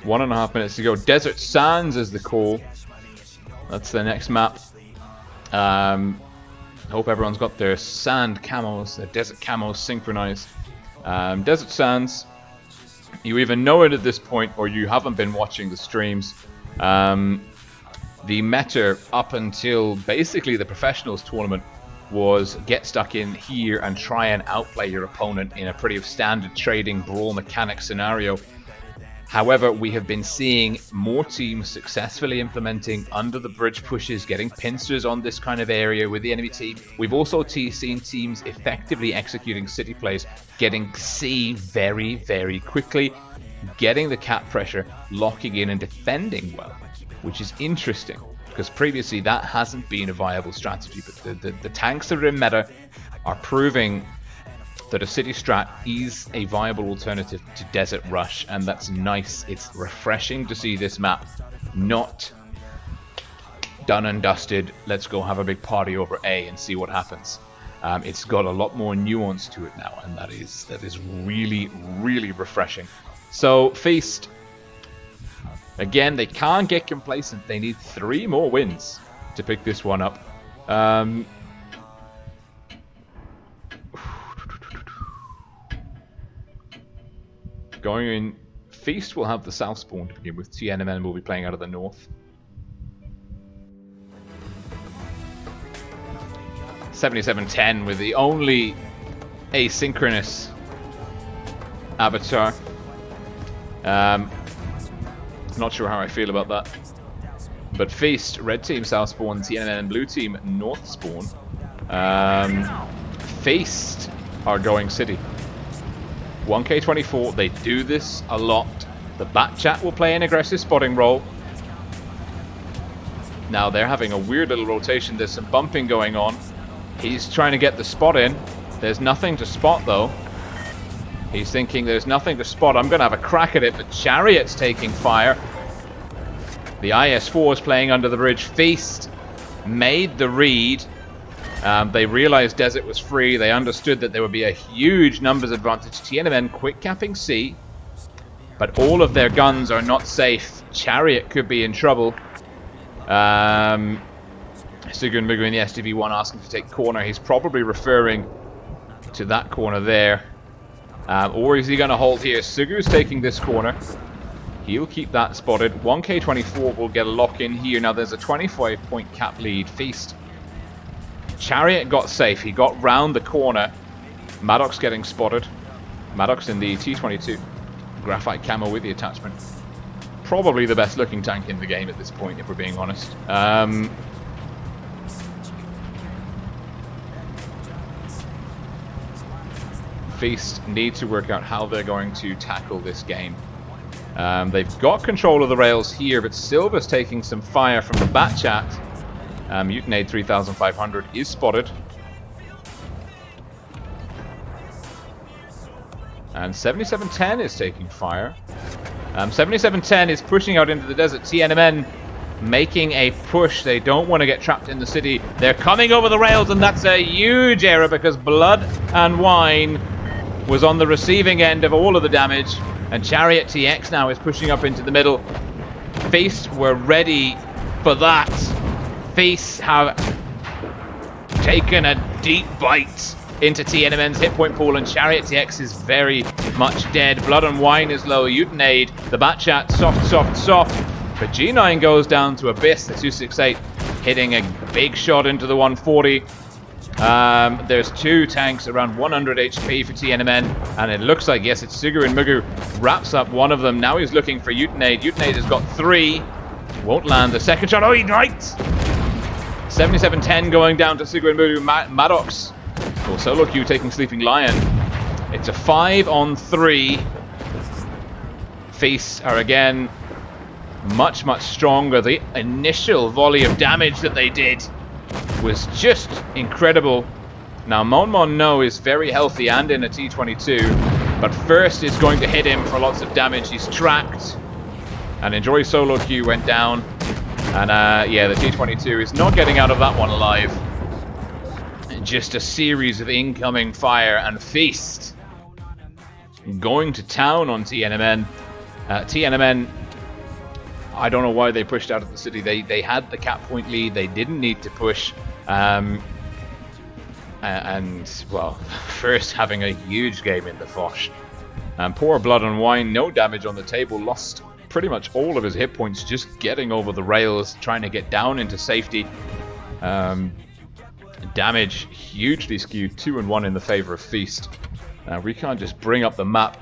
One and a half minutes to go. Desert Sands is the call. That's the next map. Hope everyone's got their sand camos, their desert camos synchronized. Desert Sands, you either know it at this point or you haven't been watching the streams. The meta up until basically the professionals tournament was get stuck in here and try and outplay your opponent in a pretty standard trading brawl mechanic scenario. However, we have been seeing more teams successfully implementing under the bridge pushes, getting pincers on this kind of area with the enemy team. We've also seen teams effectively executing city plays, getting C very, very quickly, getting the cap pressure, locking in and defending well, which is interesting because previously that hasn't been a viable strategy. But the tanks that are in meta are proving that a city strat is a viable alternative to Desert Rush, and that's nice. It's refreshing to see this map not done and dusted. Let's go have a big party over A and see what happens. It's got a lot more nuance to it now, and that is really, really refreshing. So Feast, again, they can't get complacent. They need 3 more wins to pick this one up. Going in, Feast will have the south spawn to begin with. TNMN will be playing out of the north. 7710 with the only asynchronous avatar. Not sure how I feel about that. But Feast, red team south spawn, TNMN blue team north spawn. Feast are going city. 1K24, they do this a lot. The Bat Chat will play an aggressive spotting role. Now they're having a weird little rotation. There's some bumping going on. He's trying to get the spot in. There's nothing to spot though. He's thinking there's nothing to spot. I'm going to have a crack at it, but Chariot's taking fire. The IS-4 is playing under the bridge. Feast made the read. They realized Desert was free. They understood that there would be a huge numbers advantage. TNMN quick capping C, but all of their guns are not safe. Chariot could be in trouble. Sugu and Mugu in the SDV1 asking to take corner. He's probably referring to that corner there. Or is he going to hold here? Sugu's taking this corner. He'll keep that spotted. 1K24 will get a lock in here. Now there's a 25-point cap lead. Feast. Chariot got safe. He got round the corner. Maddox getting spotted. Maddox in the T22. Graphite camo with the attachment. Probably the best looking tank in the game at this point, if we're being honest. Feast need to work out how they're going to tackle this game. They've got control of the rails here, but Silva's taking some fire from the bat chat. Mutinade 3500 is spotted. And 7710 is taking fire. 7710 is pushing out into the desert. TNMN making a push. They don't want to get trapped in the city. They're coming over the rails, and that's a huge error because Blood and Wine was on the receiving end of all of the damage. And Chariot TX now is pushing up into the middle. Feast were ready for that. Feast have taken a deep bite into TNMN's hit point pool, and Chariot TX is very much dead. Blood and Wine is low. Utinade, the bat chat, soft. But G9 goes down to Abyss, the 268, hitting a big shot into the 140. There's two tanks around 100 HP for TNMN, and it looks like, yes, it's Sugu and Mugu wraps up one of them. Now he's looking for Utinade. Utinade has got 3. Won't land the second shot. Oh, he right! 7710 going down to Sugu and Mugu. Maddox. Well, solo queue taking Sleeping Lion. It's a 5-on-3. Feasts are again much stronger. The initial volley of damage that they did was just incredible. Now Mon No is very healthy and in a T22, but first is going to hit him for lots of damage. He's tracked, and Enjoy solo queue went down, and yeah, the T22 is not getting out of that one alive. Just a series of incoming fire, and Feast going to town on TNMN. TNMN, I don't know why they pushed out of the city. They had the cap point lead. They didn't need to push. And, well, first having a huge game in the Foch. Poor Blood and Wine, no damage on the table. Lost pretty much all of his hit points just getting over the rails, trying to get down into safety. Damage hugely skewed 2-1 in the favor of Feast. We can't just bring up the map.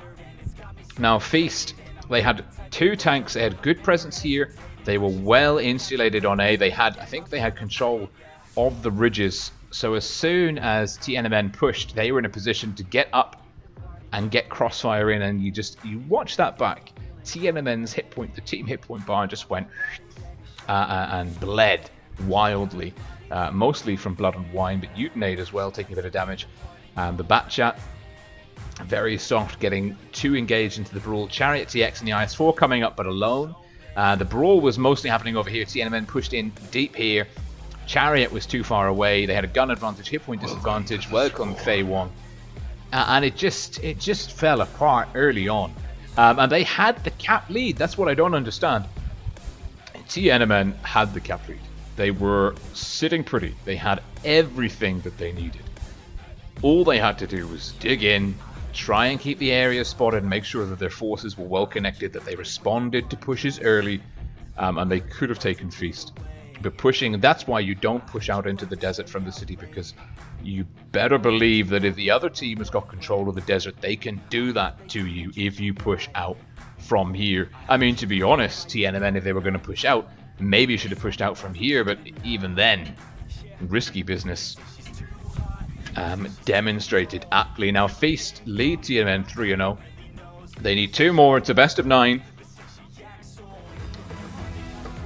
Now Feast, they had 2 tanks. They had good presence here. They were well insulated on A. I think they had control of the ridges. So as soon as TNMN pushed, they were in a position to get up and get crossfire in. And you watch that back. TNMN's hit point, the team hit point bar, just went and bled wildly. Mostly from Blood and Wine, but Utinade as well, taking a bit of damage. The bat chat, very soft, getting 2 engaged into the brawl. Chariot TX and the IS-4 coming up, but alone. The brawl was mostly happening over here. TNMN pushed in deep here. Chariot was too far away. They had a gun advantage, hit point disadvantage. Welcome Fei Wong, and it just fell apart early on. And they had the cap lead. That's what I don't understand. TNMN had the cap lead. They were sitting pretty. They had everything that they needed. All they had to do was dig in, try and keep the area spotted, and make sure that their forces were well connected, that they responded to pushes early, and they could have taken Feast. But pushing, that's why you don't push out into the desert from the city, because you better believe that if the other team has got control of the desert, they can do that to you if you push out from here. I mean, to be honest, TNMN, if they were going to push out, maybe you should have pushed out from here, but even then, risky business. Demonstrated aptly. Now Feast lead TNMN 3-0. They need 2 more. It's a best of 9.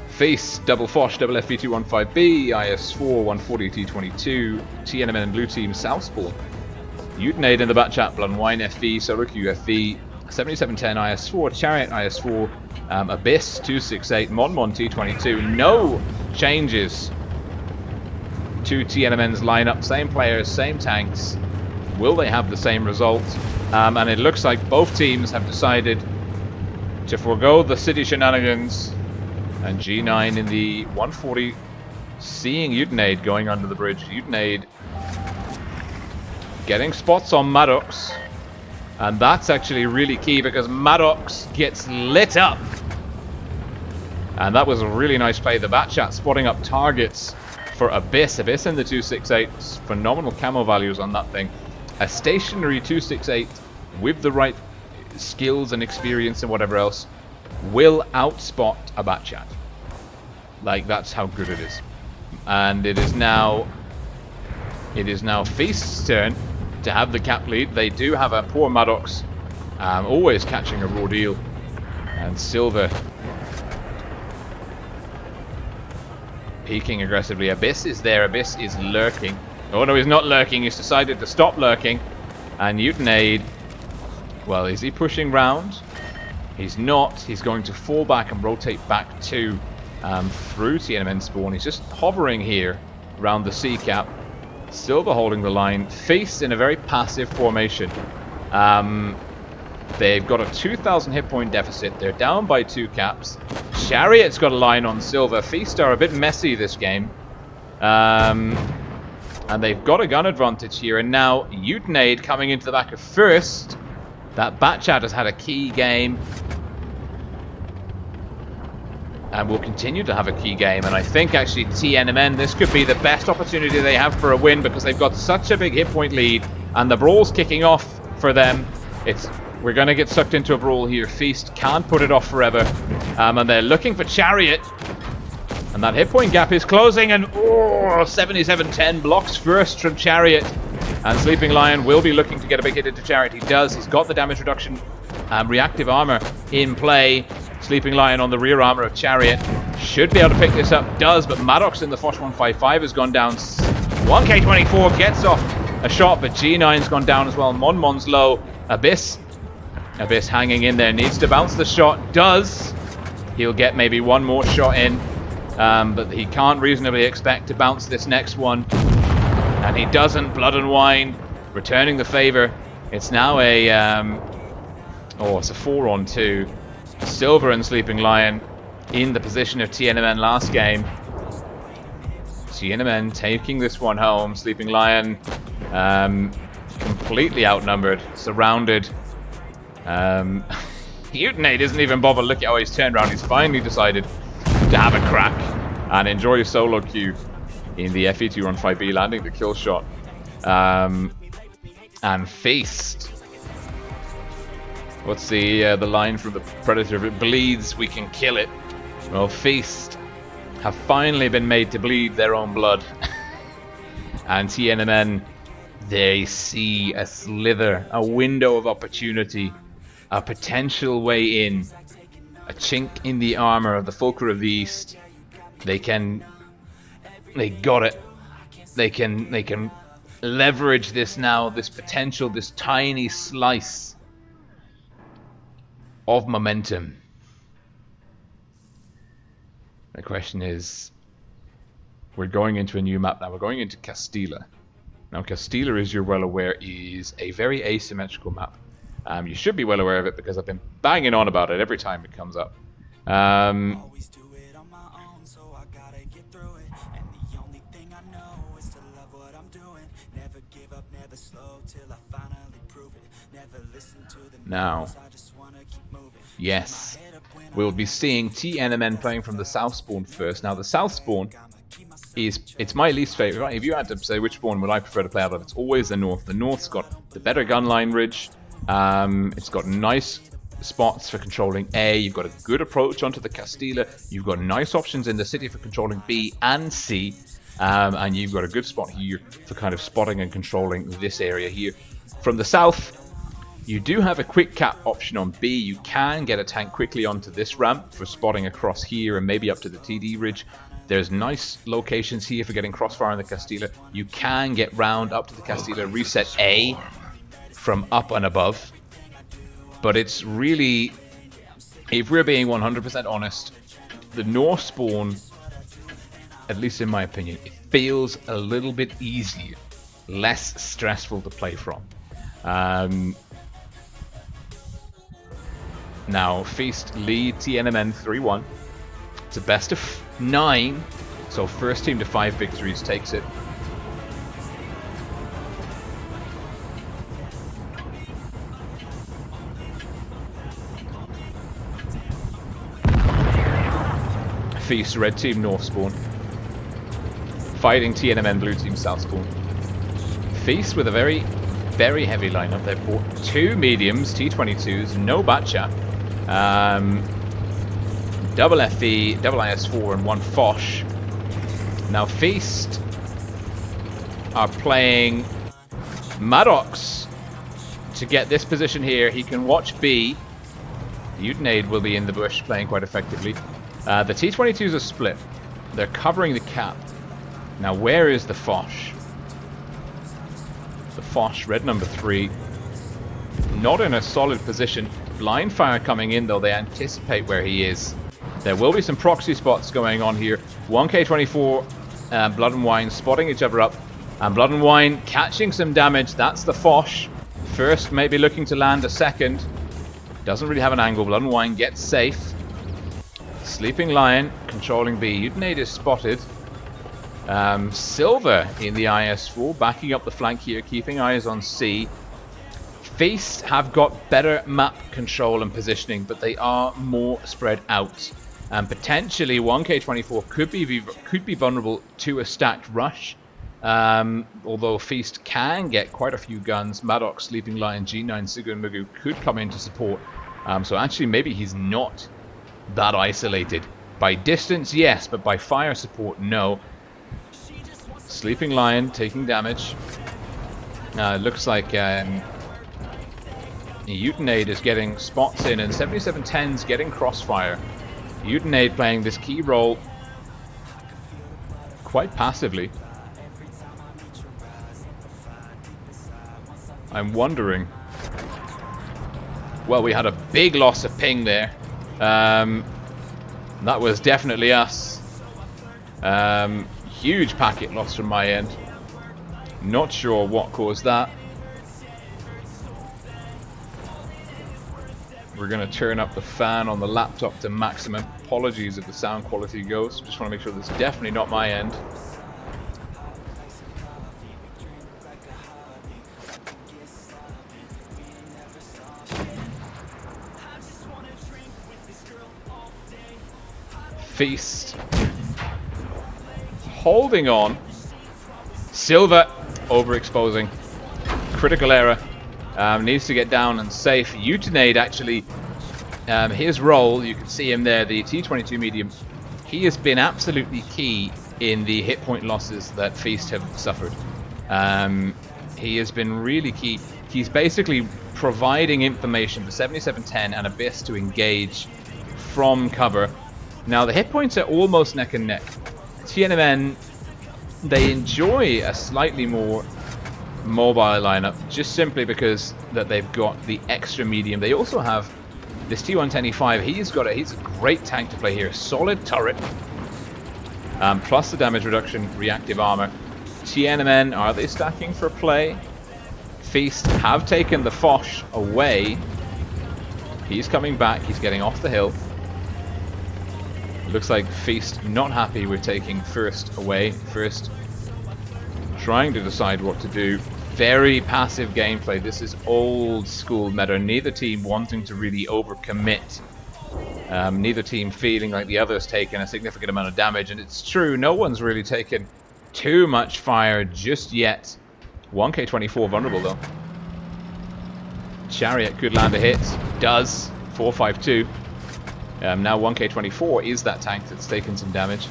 Feast, double Foch, double FV215B, IS-4, 140 T22, TNMN and blue team Southpaw. Utinade in the bat chat, Blood and Wine FV, Solo Q FV, 7710 IS-4, Chariot IS-4, Abyss 268, Mon T22. No changes two TNMNs line up, same players, same tanks. Will they have the same result? And it looks like both teams have decided to forego the city shenanigans. And G9 in the 140, seeing Utenade going under the bridge. Utenade getting spots on Maddox. And that's actually really key because Maddox gets lit up. And that was a really nice play. The Batchat spotting up targets for Abyss. Abyss in the 268. Phenomenal camo values on that thing. A stationary 268 with the right skills and experience and whatever else will outspot a Batchat. Like, that's how good it is. And it is now Feast's turn to have the cap lead. They do have a poor Maddox, always catching a raw deal. And Silver peeking aggressively. Abyss is there. Abyss is lurking. Oh no, he's not lurking. He's decided to stop lurking. And Utenade, well, is he pushing round? He's not. He's going to fall back and rotate back to through TNMN spawn. He's just hovering here around the C cap. Silver holding the line. Feast in a very passive formation. They've got a 2,000 hit point deficit. They're down by 2 caps. Chariot's got a line on Silver. Feast are a bit messy this game. And they've got a gun advantage here. And now Utenade coming into the back of first. That Batchat has had a key game. And will continue to have a key game. And I think actually TNMN, this could be the best opportunity they have for a win because they've got such a big hit point lead. And the brawl's kicking off for them. We're going to get sucked into a brawl here. Feast can't put it off forever. And they're looking for Chariot. And that hit point gap is closing. And 77-10 blocks first from Chariot. And Sleeping Lion will be looking to get a big hit into Chariot. He does. He's got the damage reduction reactive armor in play. Sleeping Lion on the rear armor of Chariot. Should be able to pick this up. Does. But Maddox in the Foch 155 has gone down. 1K24 gets off a shot. But G9's gone down as well. Monmon's low. Abyss hanging in there. Needs to bounce the shot. Does. He'll get maybe one more shot in. But he can't reasonably expect to bounce this next one. And he doesn't. Blood and Wine returning the favor. It's now a it's a 4-on-2. Silver and Sleeping Lion in the position of TNMN last game. TNMN taking this one home. Sleeping Lion completely outnumbered, surrounded. Utenade isn't even bothered. Look at how he's turned around. He's finally decided to have a crack and enjoy a solo queue in the FE215B, landing the kill shot. And Feast. What's the line from the Predator? If it bleeds, we can kill it. Well, Feast have finally been made to bleed their own blood. And TNMN, they see a slither, a window of opportunity, a potential way in, a chink in the armor of the Fulcrum of the East. They got it. They can leverage this now, this potential, this tiny slice of momentum. The question is, we're going into a new map now. We're going into Castilla. Now, Castilla, as you're well aware, is a very asymmetrical map. You should be well aware of it because I've been banging on about it every time it comes up. Now, yes, we'll be seeing TNMN playing from the south spawn first. Now, the south spawn it's my least favorite. Right? If you had to say which spawn would I prefer to play out of, it's always the north. The north's got the better gun line ridge. It's got nice spots for controlling A. You've got a good approach onto the Castilla. You've got nice options in the city for controlling B and C. And you've got a good spot here for kind of spotting and controlling this area here. From the south, you do have a quick cap option on B. You can get a tank quickly onto this ramp for spotting across here and maybe up to the TD ridge. There's nice locations here for getting crossfire on the Castilla. You can get round up to the Castilla, reset A from up and above. But it's really, if we're being 100% honest, the north spawn at least in my opinion, it feels a little bit easier, less stressful to play from. Now, Feast lead TNMN 3-1. It's a best of 9, so first team to 5 victories takes it. Feast red team north spawn, fighting TNMN blue team south spawn. Feast with a very heavy lineup. They've bought 2 mediums, T22s, no Batcha, double FE, double IS4 and 1 Foch. Now Feast are playing Maddox to get this position here. He can watch B. Utinade will be in the bush playing quite effectively. The T22s are split. They're covering the cap. Now where is the Foch? The Foch, red number 3. Not in a solid position. Blind fire coming in though, they anticipate where he is. There will be some proxy spots going on here. 1K24, Blood and Wine spotting each other up. And Blood and Wine catching some damage. That's the Foch. First maybe looking to land a second. Doesn't really have an angle. Blood and Wine gets safe. Sleeping Lion controlling B. Utinade is spotted. Silver in the IS4 backing up the flank here, keeping eyes on C. Feast have got better map control and positioning, but they are more spread out. And potentially 1K24 could be vulnerable to a stacked rush. Although Feast can get quite a few guns. Maddox, Sleeping Lion, G9, Sigu and Mugu could come in to support. So actually maybe he's not that isolated. By distance, yes, but by fire support, no. Sleeping Lion taking damage. Looks like Utinade is getting spots in, and 7710's getting crossfire. Utinade playing this key role quite passively. I'm wondering. Well, we had a big loss of ping there. That was definitely us. Huge packet loss from my end. Not sure what caused that. We're going to turn up the fan on the laptop to maximum. Apologies if the sound quality goes. Just want to make sure that's definitely not my end. Feast holding on. Silver overexposing. Critical error. Needs to get down and safe. Utinade actually, his role, you can see him there, the T22 medium. He has been absolutely key in the hit point losses that Feast have suffered. He has been really key. He's basically providing information for 7710 and Abyss to engage from cover. Now the hit points are almost neck and neck. TNMN, they enjoy a slightly more mobile lineup just simply because that they've got the extra medium. They also have this T110E5. He's a great tank to play here. Solid turret, plus the damage reduction, reactive armor. TNMN, are they stacking for play? Feast have taken the Foch away. He's coming back. He's getting off the hill. Looks like Feast not happy with taking first away. First trying to decide what to do. Very passive gameplay. This is old school meta. Neither team wanting to really overcommit. Neither team feeling like the other's taken a significant amount of damage. And it's true, no one's really taken too much fire just yet. 1K24 vulnerable though. Chariot could land a hit. Does. 452. Now 1K24 is that tank that's taken some damage.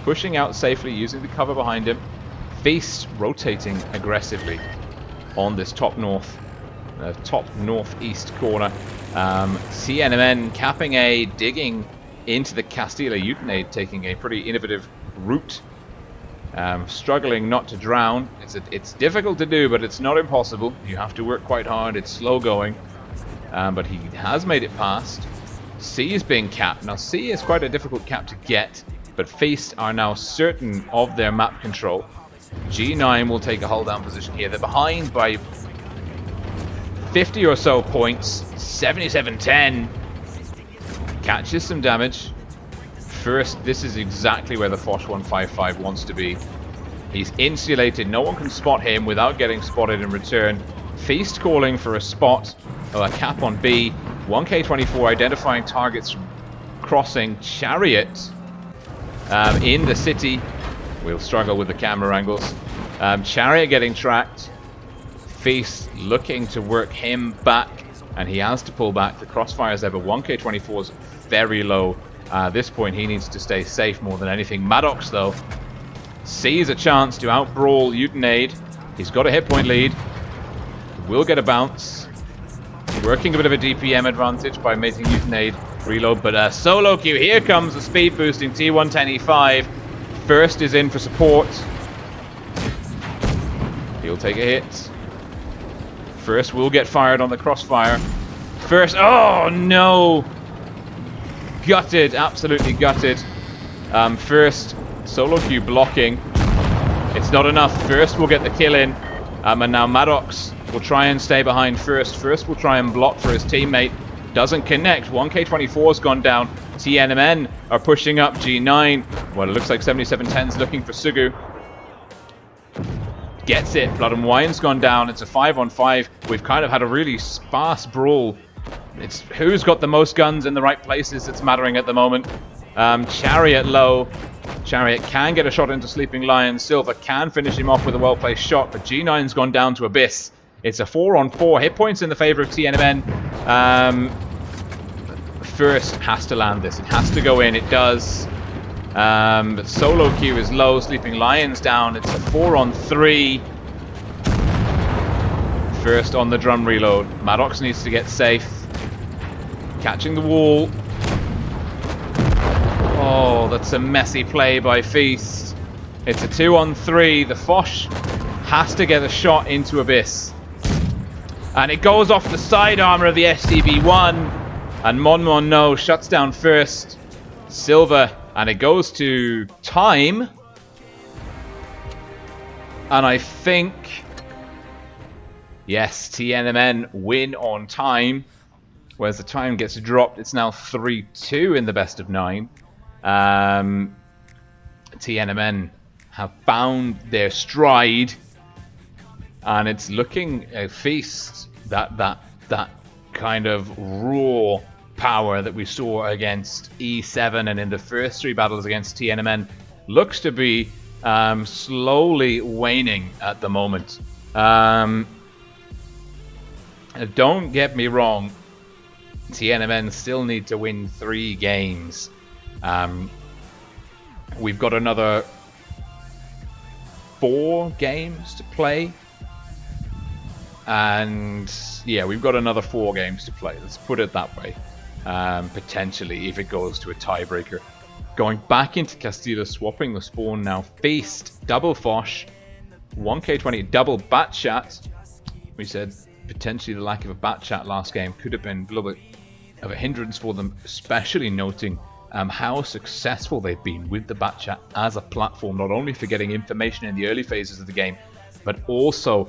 Pushing out safely using the cover behind him. Feast rotating aggressively on this top northeast corner. TNMN capping A, digging into the Castilla. Utinade taking a pretty innovative route. Struggling not to drown. It's difficult to do, but it's not impossible. You have to work quite hard. It's slow going. But he has made it past. C is being capped. Now C is quite a difficult cap to get. but Feast are now certain of their map control. G9 will take a hold down position here. They're behind by 50 or so points. 77-10. Catches some damage. First, this is exactly where the Foch 155 wants to be. He's insulated. No one can spot him without getting spotted in return. Feast calling for a spot, a cap on B. 1K24 identifying targets from crossing. Chariot in the city. We'll struggle with the camera angles. Chariot getting tracked. Feast looking to work him back, and he has to pull back. The crossfires there, but 1K24 is very low. At this point, he needs to stay safe more than anything. Maddox, though, sees a chance to out-brawl Utenade. He's got a hit point lead. Will get a bounce. Working a bit of a DPM advantage by making Utenade reload, but solo queue. Here comes the speed boosting T110E5. First is in for support. He'll take a hit. First will get fired on the crossfire. First, oh no! Gutted, absolutely gutted. First, solo queue blocking. It's not enough. First will get the kill in. And now Maddox will try and stay behind First. First will try and block for his teammate. Doesn't connect. 1K24's gone down. TNMN are pushing up G9. Well, it looks like 7710's looking for Sugu. Gets it. Blood and Wine's gone down. It's a 5-on-5. We've kind of had a really sparse brawl. It's who's got the most guns in the right places that's mattering at the moment. Chariot low. Chariot can get a shot into Sleeping Lion. Silver can finish him off with a well-placed shot, but G9's gone down to Abyss. It's a 4-on-4. Hit points in the favor of TNMN. First has to land this. It has to go in. It does. But solo queue is low. Sleeping Lion's down. It's a 4-on-3. First on the drum reload. Maddox needs to get safe. Catching the wall. Oh, that's a messy play by Feast. It's a 2-on-3. The Foch has to get a shot into Abyss. And it goes off the side armor of the SCB-1. And Mon no shuts down First. Silver. And it goes to time. And I think... yes, TNMN win on time. Whereas the time gets dropped. It's now 3-2 in the best of 9. TNMN have found their stride. And it's looking a Feast. That kind of raw power that we saw against E7 and in the first 3 battles against TNMN looks to be slowly waning at the moment. Don't get me wrong, TNMN still need to win 3 games. We've got another 4 games to play. And yeah, we've got another 4 games to play. Let's put it that way. Potentially, if it goes to a tiebreaker. Going back into Castilla, swapping the spawn now. Feast, double Foch, 1K20, double Bat Chat. We said potentially the lack of a Bat Chat last game could have been a little bit of a hindrance for them, especially noting how successful they've been with the Bat Chat as a platform, not only for getting information in the early phases of the game, but also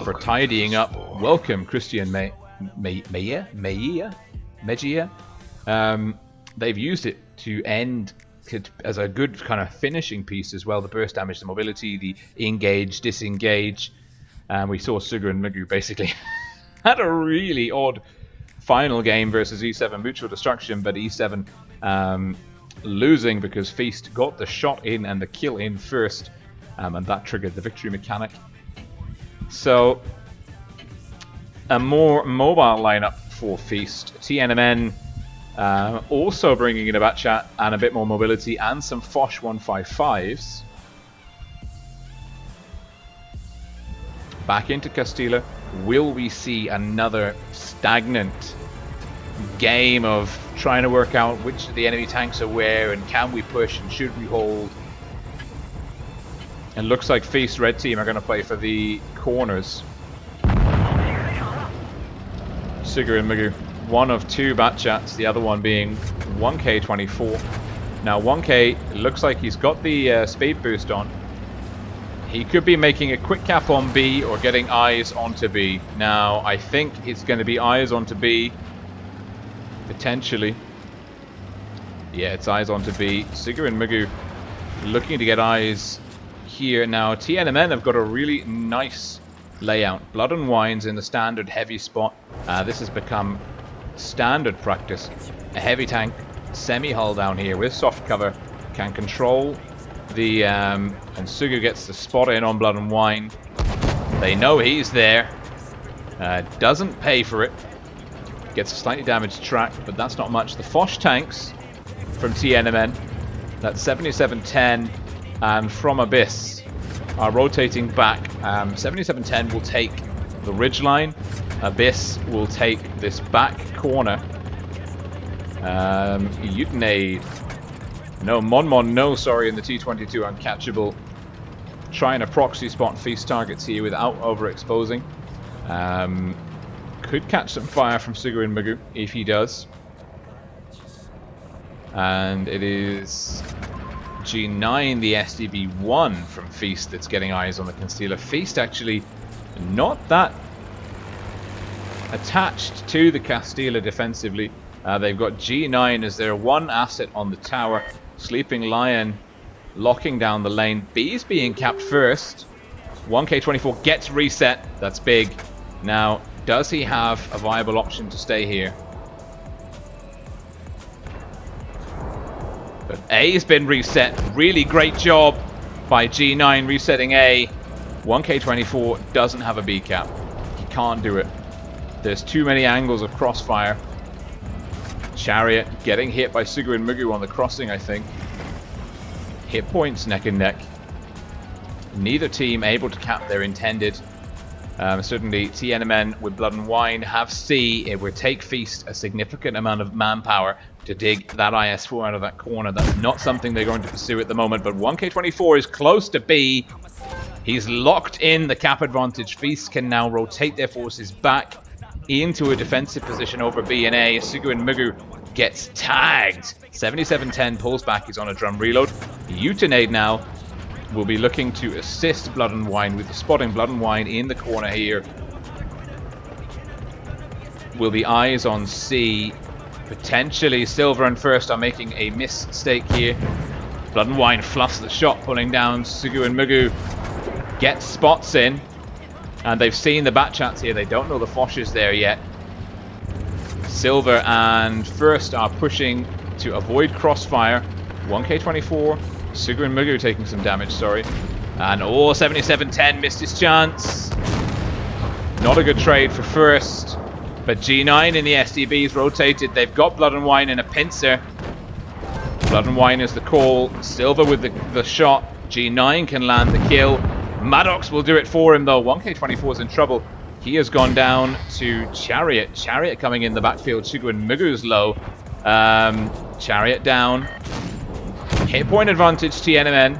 for tidying up. Welcome, Christian Mejia. They've used it to end as a good kind of finishing piece as well. The burst damage, the mobility, the engage, disengage. We saw Sugar and Migu basically had a really odd final game versus E7 Mutual Destruction, but E7 losing because Feast got the shot in and the kill in first, and that triggered the victory mechanic. So a more mobile lineup for Feast. TNMN also bringing in a Bat Chat and a bit more mobility and some Foch 155s. Back into Castilla. Will we see another stagnant game of trying to work out which of the enemy tanks are where, and can we push and should we hold? And looks like Feast Red Team are going to play for the corners. Sugar and Migu. One of 2 Bat Chats, the other one being 1K24. Now 1K, looks like he's got the speed boost on. He could be making a quick cap on B or getting eyes onto B. Now, I think it's going to be eyes onto B. Potentially. Yeah, it's eyes onto B. Sugu and Mugu looking to get eyes here. Now, TNMN have got a really nice layout. Blood and Wine's in the standard heavy spot. This has become standard practice. A heavy tank, semi-hull down here with soft cover, can control the... and Sugu gets the spot in on Blood and Wine. They know he's there. Doesn't pay for it. Gets a slightly damaged track, but that's not much. The Foch tanks from TNMN, that's 7710, and from Abyss are rotating back. 7710 will take the ridgeline. Abyss will take this back corner. Utinade. No, Monmon, no, sorry, in the T-22 uncatchable. Trying to proxy spot Feast targets here without overexposing. Could catch some fire from Sugu and Mugu if he does. And it is G9, the SDB1 from Feast that's getting eyes on the Concealer. Feast actually not that attached to the Castilla defensively. They've got G9 as their one asset on the tower. Sleeping Lion locking down the lane. B's being capped first. 1K24 gets reset. That's big. Now, does he have a viable option to stay here? But A's been reset. Really great job by G9 resetting A. 1K24 doesn't have a B cap. He can't do it. There's too many angles of crossfire. Chariot getting hit by Sugu and Mugu on the crossing, I think. Hit points neck and neck. Neither team able to cap their intended. Certainly TNMN with Blood and Wine have C. It would take Feast a significant amount of manpower to dig that IS-4 out of that corner. That's not something they're going to pursue at the moment, but 1K24 is close to B. He's locked in the cap advantage. Feast can now rotate their forces back into a defensive position over B and A. Sugu and Mugu gets tagged. 7710 pulls back. He's on a drum reload. Utinade now will be looking to assist Blood and Wine with spotting Blood and Wine in the corner here. Will the eyes on C? Potentially Silver and First are making a mistake here. Blood and Wine fluffs the shot, pulling down Sugu and Mugu. Gets spots in. And they've seen the bat chats here. They don't know the Foch is there yet. Silver and First are pushing to avoid crossfire. 1K24. Sugu and Mugu taking some damage, sorry. And 7710 missed his chance. Not a good trade for First. But G9 in the SDBs rotated. They've got Blood and Wine in a pincer. Blood and Wine is the call. Silver with the shot. G9 can land the kill. Maddox will do it for him though. 1K24 is in trouble. He has gone down to Chariot. Chariot coming in the backfield. Sugu and Mugu's low. Chariot down. Hit point advantage TNMN.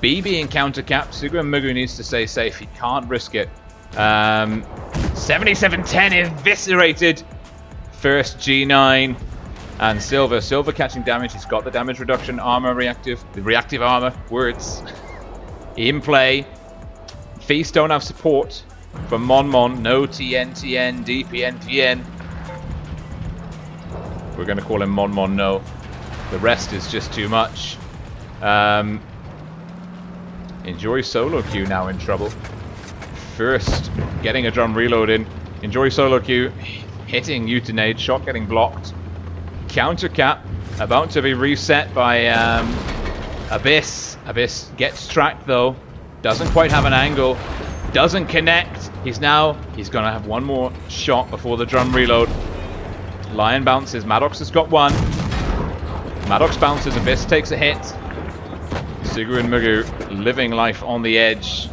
B being counter-capped. Sugu and Mugu needs to stay safe. He can't risk it. 7710 eviscerated. First G9 and Silver. Silver catching damage. He's got the damage reduction armor reactive. The reactive armor. Words. In play. Feast don't have support from Monmon. No TN, DPN, PN. We're going to call him Monmon, no. The rest is just too much. Enjoy solo queue now in trouble. First, getting a drum reload in. Enjoy solo queue. Hitting Utinade. Shot getting blocked. Counter cap. About to be reset by Abyss. Abyss gets tracked though. Doesn't quite have an angle. Doesn't connect. He's going to have one more shot before the drum reload. Lion bounces. Maddox has got one. Maddox bounces. Abyss takes a hit. Sugu and Mugu living life on the edge.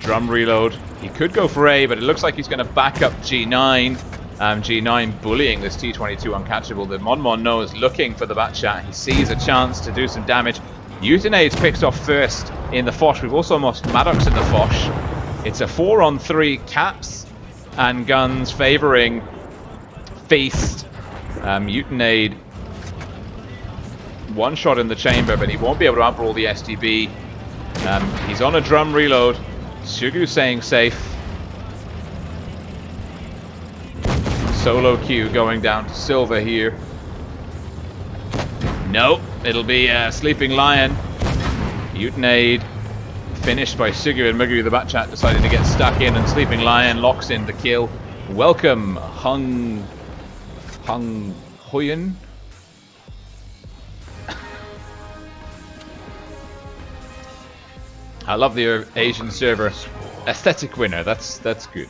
Drum reload. He could go for A, but it looks like he's going to back up G9. G9 bullying this T22 uncatchable. The Monmon knows looking for the Batchat. He sees a chance to do some damage. Utinade's picked off First in the Foch. We've also lost Maddox in the Foch. It's a 4-on-3 caps and guns favoring Feast. Utinade one shot in the chamber, but he won't be able to outroll the STB. He's on a drum reload. Sugu saying safe. Solo queue going down to Silver here. Nope, it'll be Sleeping Lion. Utinade finished by Sugu, and Mugu, the back chat, decided to get stuck in, and Sleeping Lion locks in the kill. Welcome, Hung Huyen. I love the Asian server aesthetic winner. That's good.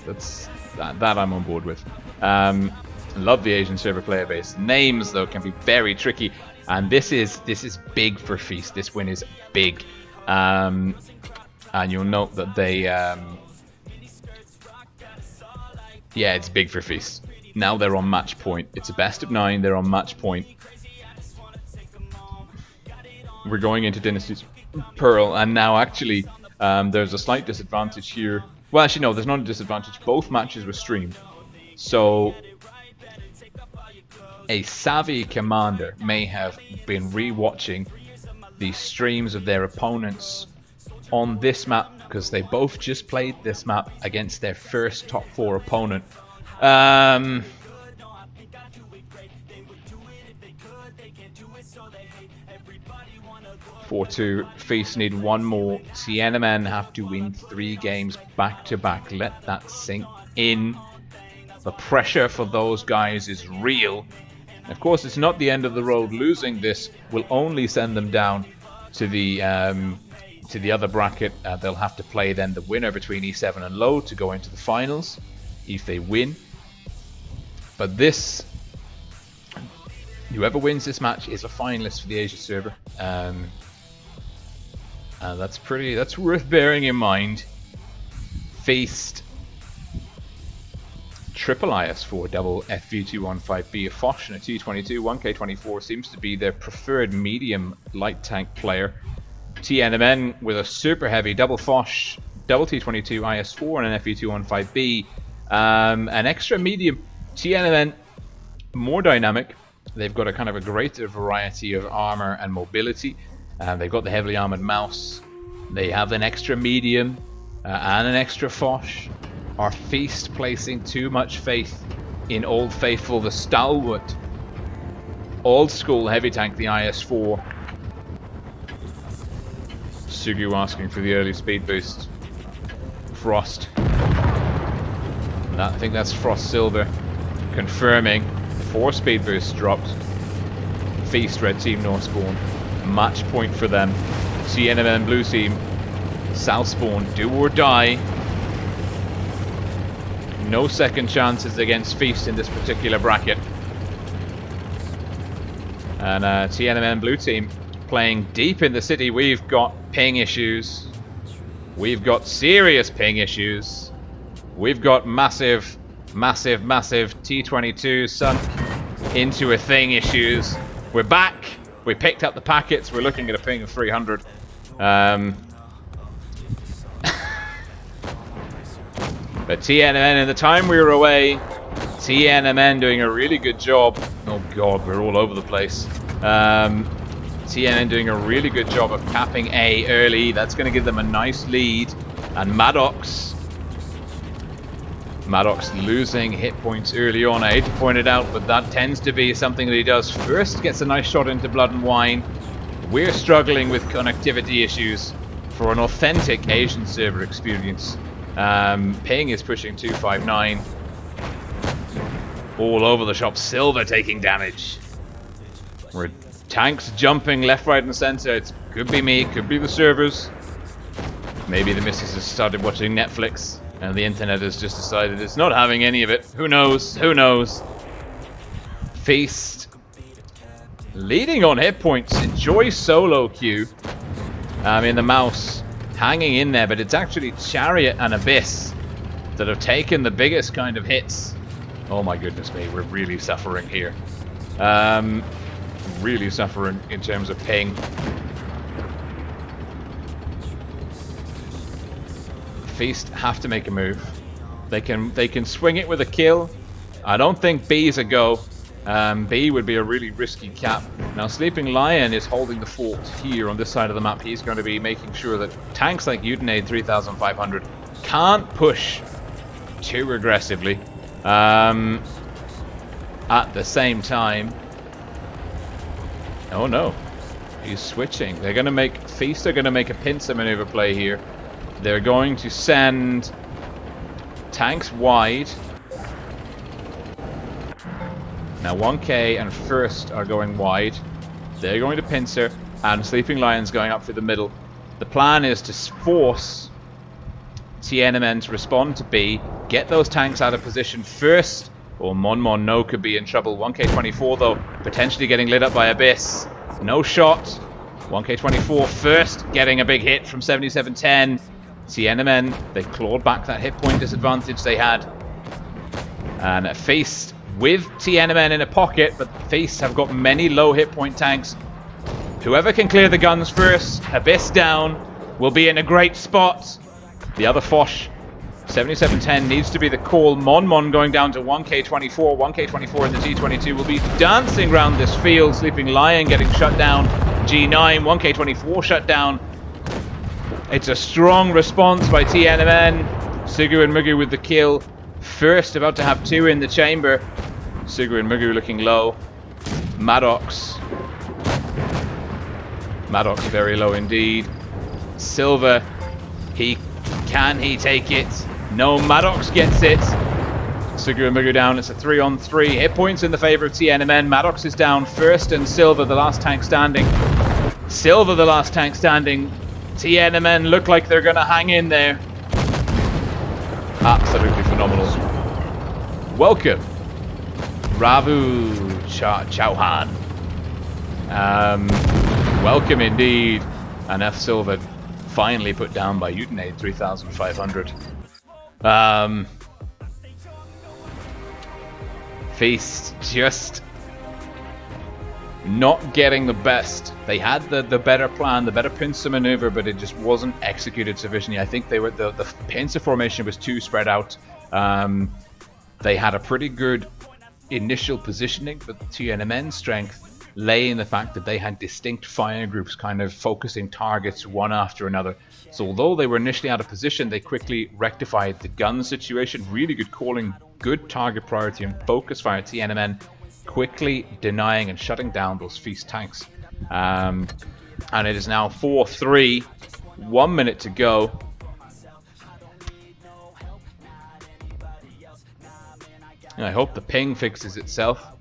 That I'm on board with. Love the Asian server player base. Names though can be very tricky, and this is big for Feast. This win is big, and you'll note that they yeah, it's big for Feast. Now they're on match point. It's a best of 9. They're on match point. We're going into Dynasty's Pearl, and now actually there's a slight disadvantage here. Well, actually no, there's not a disadvantage. Both matches were streamed, so a savvy commander may have been re-watching the streams of their opponents on this map, because they both just played this map against their first top 4 opponent. 4-2. Feast need one more. TNMN have to win 3 games back to back. Let that sink in. The pressure for those guys is real. Of course, it's not the end of the road. Losing this will only send them down to the other bracket. They'll have to play then the winner between E7 and Low to go into the finals if they win. But this, whoever wins this match is a finalist for the Asia server. That's worth bearing in mind. Feast, triple IS4, double FV215B, a Foch and a T22, 1K24 seems to be their preferred medium light tank player. TNMN with a super heavy double Foch, double T22 IS4 and an FV215B, an extra medium. TNMN more dynamic. They've got a kind of a greater variety of armor and mobility. They've got the heavily armored mouse. They have an extra medium and an extra Foch. Are Feast placing too much faith in Old Faithful, the stalwart, old school heavy tank, the IS4? Sugu asking for the early speed boost. Frost. I think that's Frost Silver confirming. 4 speed boosts dropped. Feast, red team, no spawn. Match point for them. TNMN blue team, south spawn, do or die. No second chances against Feast in this particular bracket. And TNMN blue team playing deep in the city. We've got ping issues. We've got serious ping issues. We've got massive T22 sunk into a thing issues. We're back. We picked up the packets. We're looking at a ping of 300. But TNMN, in the time we were away, TNMN doing a really good job. Oh god, we're all over the place. TNMN doing a really good job of capping A early. That's going to give them a nice lead. And Maddox losing hit points early on. I hate to point it out, but that tends to be something that he does first. Gets a nice shot into Blood and Wine. We're struggling with connectivity issues for an authentic Asian server experience. Ping is pushing 259. All over the shop. Silver taking damage. We're tanks jumping left, right, and center. It could be me, could be the servers. Maybe the missus has started watching Netflix and the internet has just decided it's not having any of it. Who knows? Who knows? Feast leading on hit points. Enjoy solo queue. In the mouse hanging in there, but it's actually Chariot and Abyss that have taken the biggest kind of hits. Oh my goodness me, we're really suffering here. Really suffering in terms of ping. Feast have to make a move. They can swing it with a kill. I don't think B's a go. B would be a really risky cap. Now Sleeping Lion is holding the fort here on this side of the map. He's going to be making sure that tanks like Utinade 3500 can't push too aggressively. At the same time... Oh no. He's switching. They're going to make... Feast are going to make a pincer maneuver play here. They're going to send tanks wide. Now 1K and First are going wide. They're going to pincer, and Sleeping Lion's going up through the middle. The plan is to force TNMN to respond to B, get those tanks out of position first, or Mon No could be in trouble. 1K24 though, potentially getting lit up by Abyss. No shot. 1K24 First, getting a big hit from 7710. TNMN, they clawed back that hit point disadvantage they had. And Feast with TNMN in a pocket, but Feast have got many low hit point tanks. Whoever can clear the guns first, Abyss down, will be in a great spot. The other Foch, 7710 needs to be the call. Mon going down to 1K24. 1K24 in the T22 will be dancing around this field. Sleeping Lion getting shut down. G9, 1K24 shut down. It's a strong response by TNMN. Sugu and Mugu with the kill. First about to have 2 in the chamber. Sugu and Mugu looking low. Maddox very low indeed. Silver, can he take it? No, Maddox gets it. Sugu and Mugu down. It's a 3-on-3. Hit points in the favor of TNMN. Maddox is down. First and Silver, the last tank standing. Silver, the last tank standing. TNMN look like they're going to hang in there. Absolutely phenomenal. Welcome, Ravu Chauhan. Welcome indeed. And F Silver finally put down by Utinade 3500. Feast just not getting the best. They had the better plan, the better pincer maneuver, but it just wasn't executed sufficiently. I think they were the pincer formation was too spread out. They had a pretty good initial positioning, but TNMN's strength lay in the fact that they had distinct fire groups kind of focusing targets one after another. So although they were initially out of position, they quickly rectified the gun situation. Really good calling, good target priority and focus fire. TNMN quickly denying and shutting down those Feast tanks. And it is now 4-3, 1 minute to go. And I hope the ping fixes itself.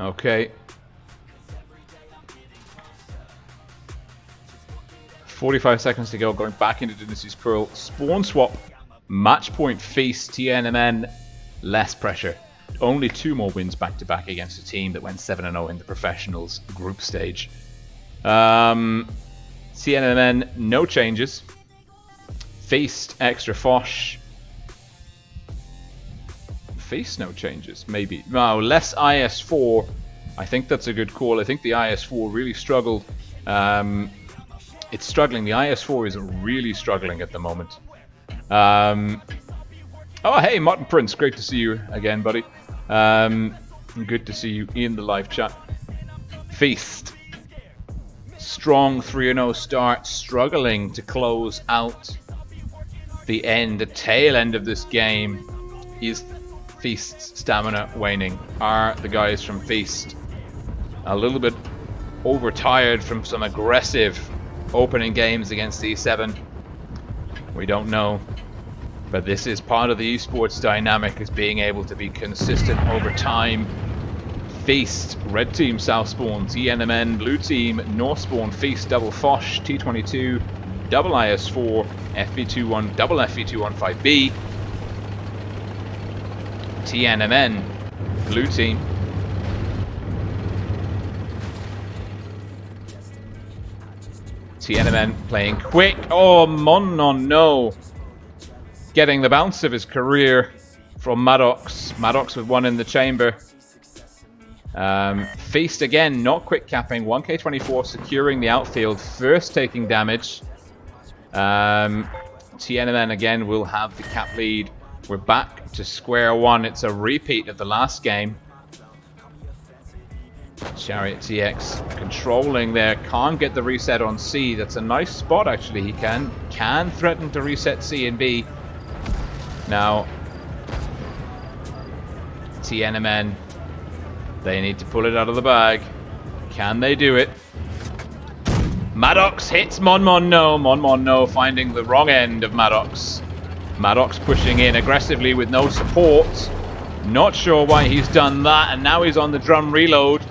Okay. 45 seconds to go, going back into Dynasty's Pearl. Spawn swap, match point Feast, TNMN, less pressure. Only 2 more wins back to back against a team that went 7-0 in the professionals group stage. TNMN, no changes. Feast, extra Foch. Feast, no changes, maybe. No, less IS4. I think that's a good call. I think the IS4 really struggled. It's struggling. The IS4 is really struggling at the moment. Oh, hey, Martin Prince. Great to see you again, buddy. Good to see you in the live chat. Feast. Strong 3-0 start. Struggling to close out the tail end of this game. Is Feast's stamina waning? Are the guys from Feast a little bit overtired from some aggressive opening games against E7? We don't know, but this is part of the esports dynamic, is being able to be consistent over time. Feast, red team south spawn, TNMN, blue team north spawn. Feast double Foch, T22, double IS4, FV21, double FV215B. TNMN, blue team. TNMN playing quick. Oh, Mon no. Getting the bounce of his career. from Maddox. Maddox with one in the chamber. Feast again, not quick capping. 1K24 securing the outfield. First taking damage. TNMN again will have the cap lead. We're back to square one. It's a repeat of the last game. Chariot TX controlling there. Can't get the reset on C. That's a nice spot actually. He can threaten to reset C and B. Now TNMN, they need to pull it out of the bag. Can they do it? Maddox hits Monmon no. Monmon no finding the wrong end of Maddox. Maddox pushing in aggressively with no support. Not sure why he's done that, and now he's on the drum reload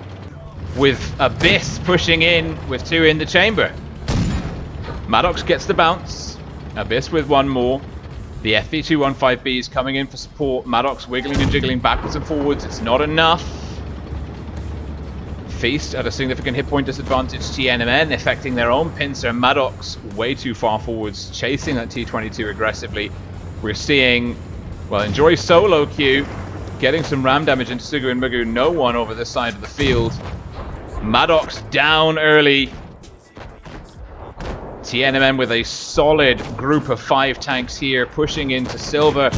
with Abyss pushing in with 2 in the chamber. Maddox gets the bounce. Abyss with 1 more. The FV215B is coming in for support. Maddox wiggling and jiggling backwards and forwards. It's not enough. Feast at a significant hit point disadvantage. TNMN affecting their own pincer. Maddox way too far forwards, chasing that T22 aggressively. We're seeing, well, Enjoy solo queue, getting some ram damage into Sugu and Mugu. No one over this side of the field. Maddox down early. TNMN with a solid group of 5 tanks here, pushing into Silver.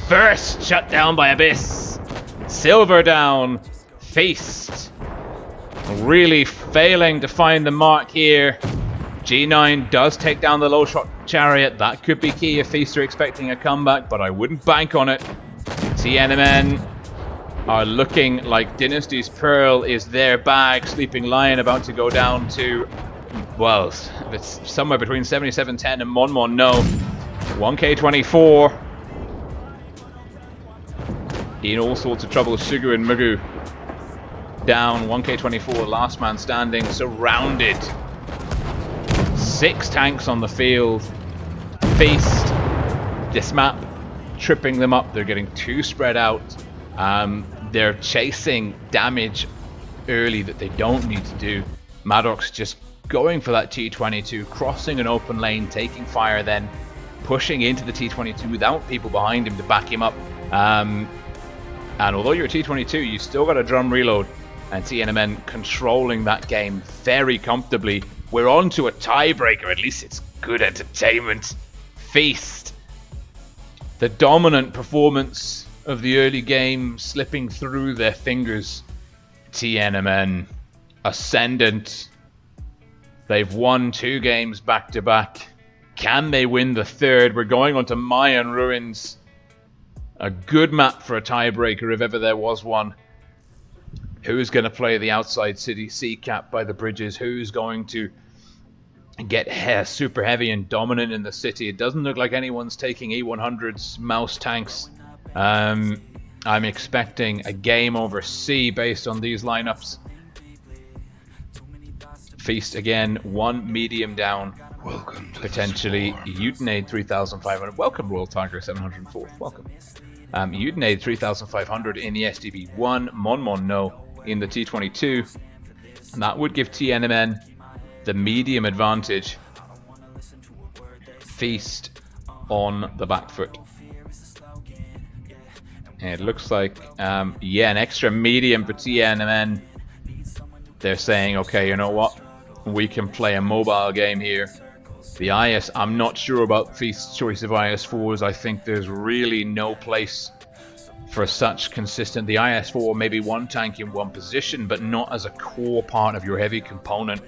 First shut down by Abyss. Silver down. Feast really failing to find the mark here. G9 does take down the low shot Chariot. That could be key if Feast are expecting a comeback, but I wouldn't bank on it. TNMN are looking like Dynasty's Pearl is their bag. Sleeping Lion about to go down to, well, it's somewhere between 77-10 and Monmon no. 1K24 in all sorts of trouble. Sugu and Mugu down. 1K24 last man standing, surrounded. 6 tanks on the field. Feast, this map tripping them up. They're getting too spread out. They're chasing damage early that they don't need to do. Maddox just going for that T22, crossing an open lane, taking fire, then pushing into the T22 without people behind him to back him up. And although you're a T22, you still got a drum reload. And TNMN controlling that game very comfortably. We're on to a tiebreaker. At least it's good entertainment. Feast, the dominant performance of the early game slipping through their fingers. TNMN ascendant. They've won 2 games back to back. Can they win the 3rd? We're going on to Mayan Ruins. A good map for a tiebreaker if ever there was one. Who's going to play the outside city C cap by the bridges? Who's going to get super heavy and dominant in the city? It doesn't look like anyone's taking E100's mouse tanks. I'm expecting a game over C based on these lineups. Feast again, 1 medium down. Welcome to potentially Utinade 3500. Welcome Royal Tiger 704. Welcome. Utinade 3500 in the SDB1. Monmon no in the T22. And that would give TNMN the medium advantage. Feast on the back foot. And it looks like, yeah, an extra medium for TNMN. They're saying, okay, you know what? We can play a mobile game here. The IS, I'm not sure about Feast's choice of IS4s. I think there's really no place for such consistent. The IS4 maybe 1 tank in 1 position, but not as a core part of your heavy component.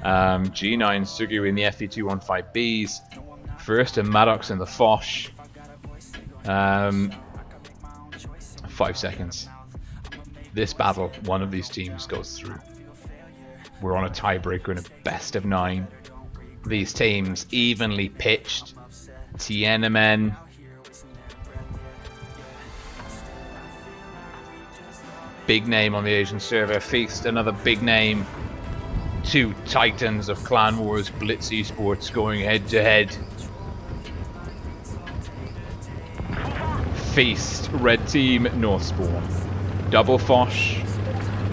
G9 Sugu in the FV215Bs. First and Maddox in the Foch. 5 seconds. This battle, one of these teams goes through. We're on a tiebreaker in a best of 9. These teams evenly pitched. TNMN. Big name on the Asian server. Feast, another big name. 2 titans of Clan Wars Blitz esports going head to head. Feast, red team, Northspawn. Double Foch,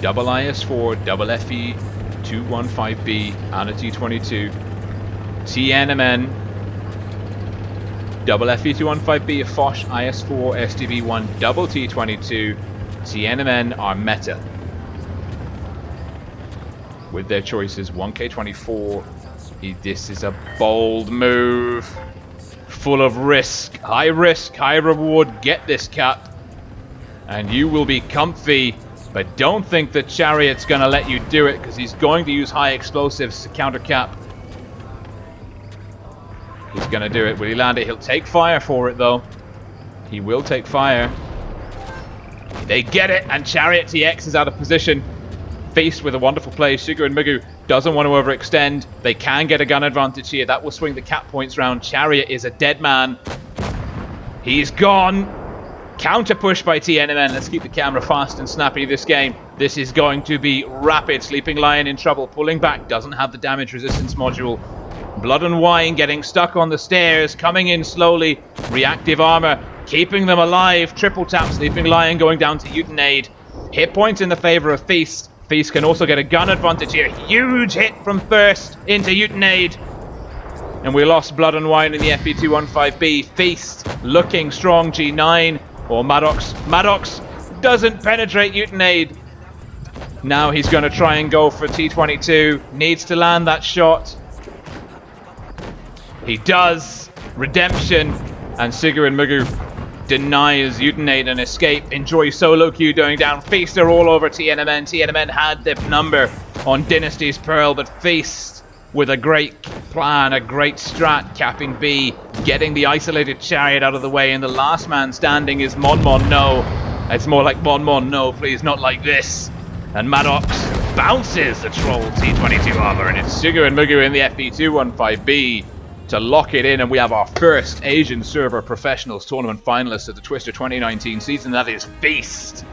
double IS4, double FE215B, and a T22. TNMN Double FE215B, Foch, IS4, STV1, double T22, TNMN are meta. With their choices, 1K24. This is a bold move. Full of risk, high reward. Get this, Cap. And you will be comfy. But don't think that Chariot's going to let you do it, because he's going to use high explosives to counter Cap. He's going to do it. Will he land it? He'll take fire for it, though. He will take fire. They get it, and Chariot TX is out of position. Faced with a wonderful play, Shigu and Mugu doesn't want to overextend. They can get a gun advantage here. That will swing the Cap points round. Chariot is a dead man. He's gone. Counter push by TNMN. Let's keep the camera fast and snappy this game. This is going to be rapid. Sleeping Lion in trouble. Pulling back. Doesn't have the damage resistance module. Blood and Wine getting stuck on the stairs. Coming in slowly. Reactive armor. Keeping them alive. Triple tap. Sleeping Lion going down to Utinade. Hit points in the favor of Feast. Feast can also get a gun advantage here. Huge hit from Thirst into Utinade. And we lost Blood and Wine in the FE215B. Feast looking strong. G9. Or Maddox. Maddox doesn't penetrate Utinade. Now he's going to try and go for T22. Needs to land that shot. He does. Redemption. And Sigur and Mugu denies Utinade an escape. Enjoy solo queue going down. Feast are all over TNMN. TNMN had the number on Dynasty's Pearl, but Feast with a great plan, a great strat, capping B, getting the isolated Chariot out of the way, and the last man standing is Mon. No, it's more like Mon. No, please, not like this. And Maddox bounces the Troll T22 armor, and it's Sigur and Mugu in the FE215B to lock it in, and we have our first Asian server professionals tournament finalists at the Twister 2019 season. That is Feast.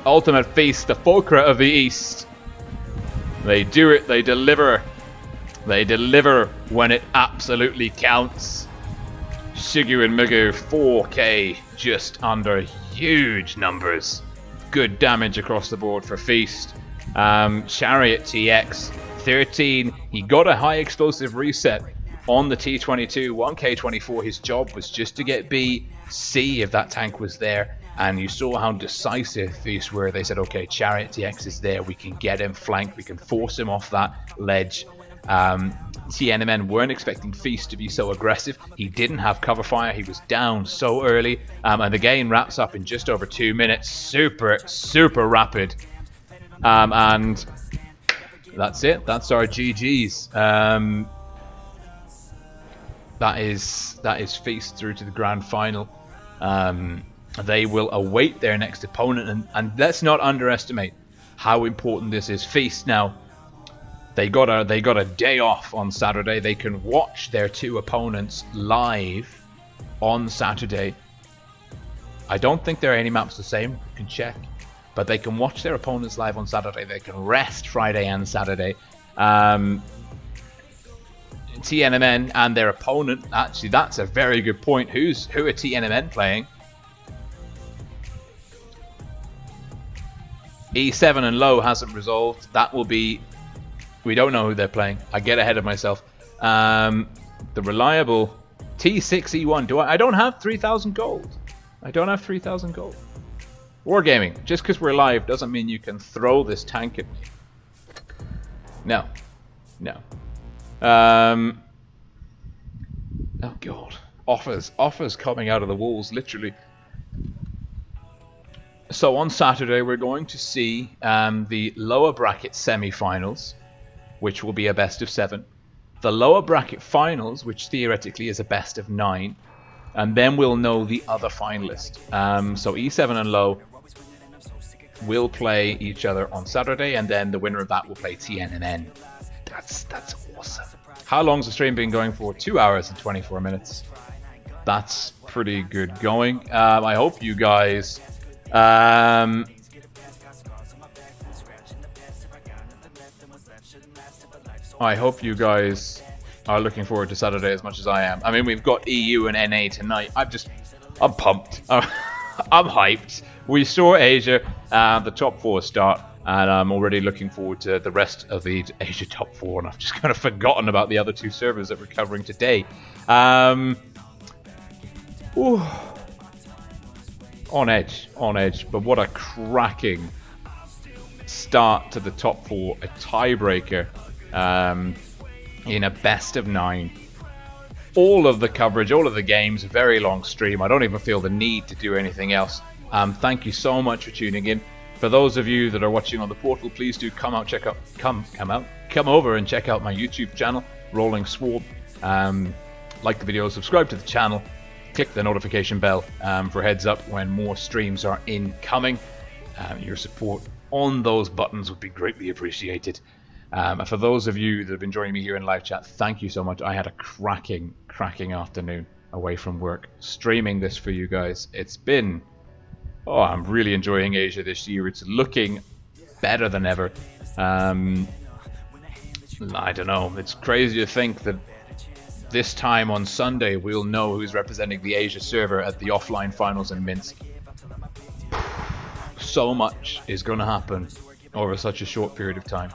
Ultimate Feast, the Fulcra of the East. They do it, they deliver. They deliver when it absolutely counts. Shigu and Mugu, 4K, just under. Huge numbers. Good damage across the board for Feast. Chariot TX, 13. He got a high explosive reset on the T22. 1K24, his job was just to get B, see if that tank was there. And you saw how decisive Feast were. They said, okay, Chariot TX is there. We can get him flanked. We can force him off that ledge. TNMN weren't expecting Feast to be so aggressive. He didn't have cover fire. He was down so early. And the game wraps up in just over 2 minutes. Super rapid. And that's it. That's our GG's. That is Feast through to the grand final. They will await their next opponent. And let's not underestimate how important this is. Feast now, they got a day off on Saturday. They can watch their two opponents live on Saturday. I don't think there are any maps the same. You can check. But they can watch their opponents live on Saturday. They can rest Friday and Saturday. TNMN and their opponent. Actually, that's a very good point. Who are TNMN playing? E7 and low hasn't resolved. That will be... We don't know who they're playing. I get ahead of myself. The reliable T6E1. I don't have 3,000 gold. I don't have 3,000 gold. Wargaming. Just because we're live doesn't mean you can throw this tank at me. No. No. Oh god. Offers coming out of the walls, literally. So on Saturday we're going to see the lower bracket semi-finals, which will be a best of 7. The lower bracket finals, which theoretically is a best of 9. And then we'll know the other finalist. So E7 and low will play each other on Saturday, and then the winner of that will play TNMN. That's awesome. How long's the stream been going for? 2 hours and 24 minutes. That's pretty good going. I hope you guys... I hope you guys are looking forward to Saturday as much as I am. I mean, we've got EU and NA tonight. I'm pumped. I'm hyped. We saw Asia, the top 4 start, and I'm already looking forward to the rest of the Asia top 4, and I've just kind of forgotten about the other 2 servers that we're covering today. Ooh. On edge, but what a cracking start to the top 4, a tiebreaker in a best of 9. All of the coverage, all of the games, a very long stream. I don't even feel the need to do anything else. Thank you so much for tuning in. For those of you that are watching on the portal, please do come over and check out my YouTube channel, Rolling Swarm. Like the video, subscribe to the channel, click the notification bell for heads up when more streams are incoming. Your support on those buttons would be greatly appreciated. And for those of you that have been joining me here in live chat, thank you so much. I had a cracking afternoon away from work streaming this for you guys. It's been, I'm really enjoying Asia this year. It's looking better than ever. I don't know, it's crazy to think that this time on Sunday we'll know who's representing the Asia server at the offline finals in Minsk. So much is going to happen over such a short period of time.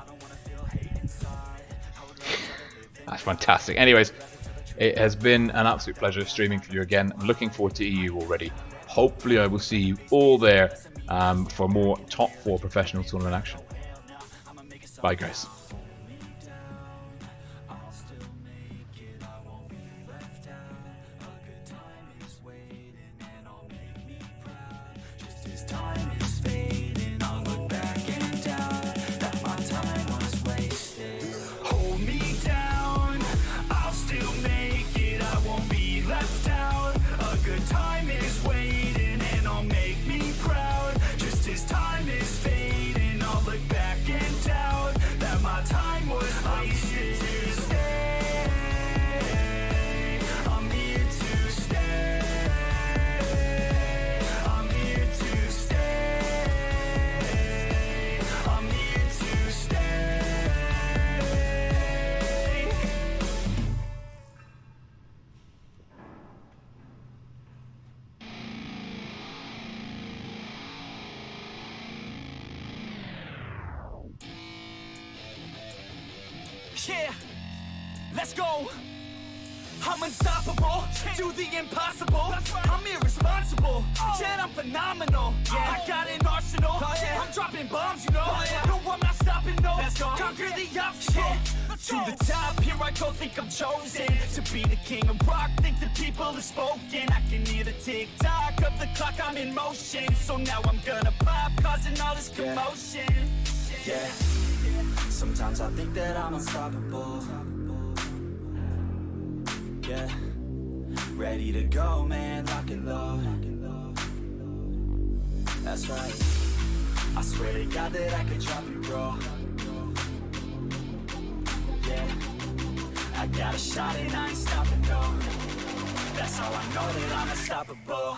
That's fantastic. Anyways, it has been an absolute pleasure streaming for you again. I'm looking forward to EU already. Hopefully I will see you all there for more top 4 professional tournament action. Bye guys. Yeah, let's go. I'm unstoppable, do the impossible. I'm irresponsible, yet I'm phenomenal. I got an arsenal, I'm dropping bombs, you know. No, I'm not stopping, no. Conquer the obstacle. To the top, here I go, think I'm chosen to be the king of rock, think the people have spoken. I can hear the tick-tock of the clock, I'm in motion. So now I'm gonna pop, causing all this commotion. Yeah, sometimes I think that I'm unstoppable. Yeah, ready to go, man, lock it low. That's right, I swear to God that I could drop it, bro. Yeah, I got a shot and I ain't stopping, no. That's how I know that I'm unstoppable.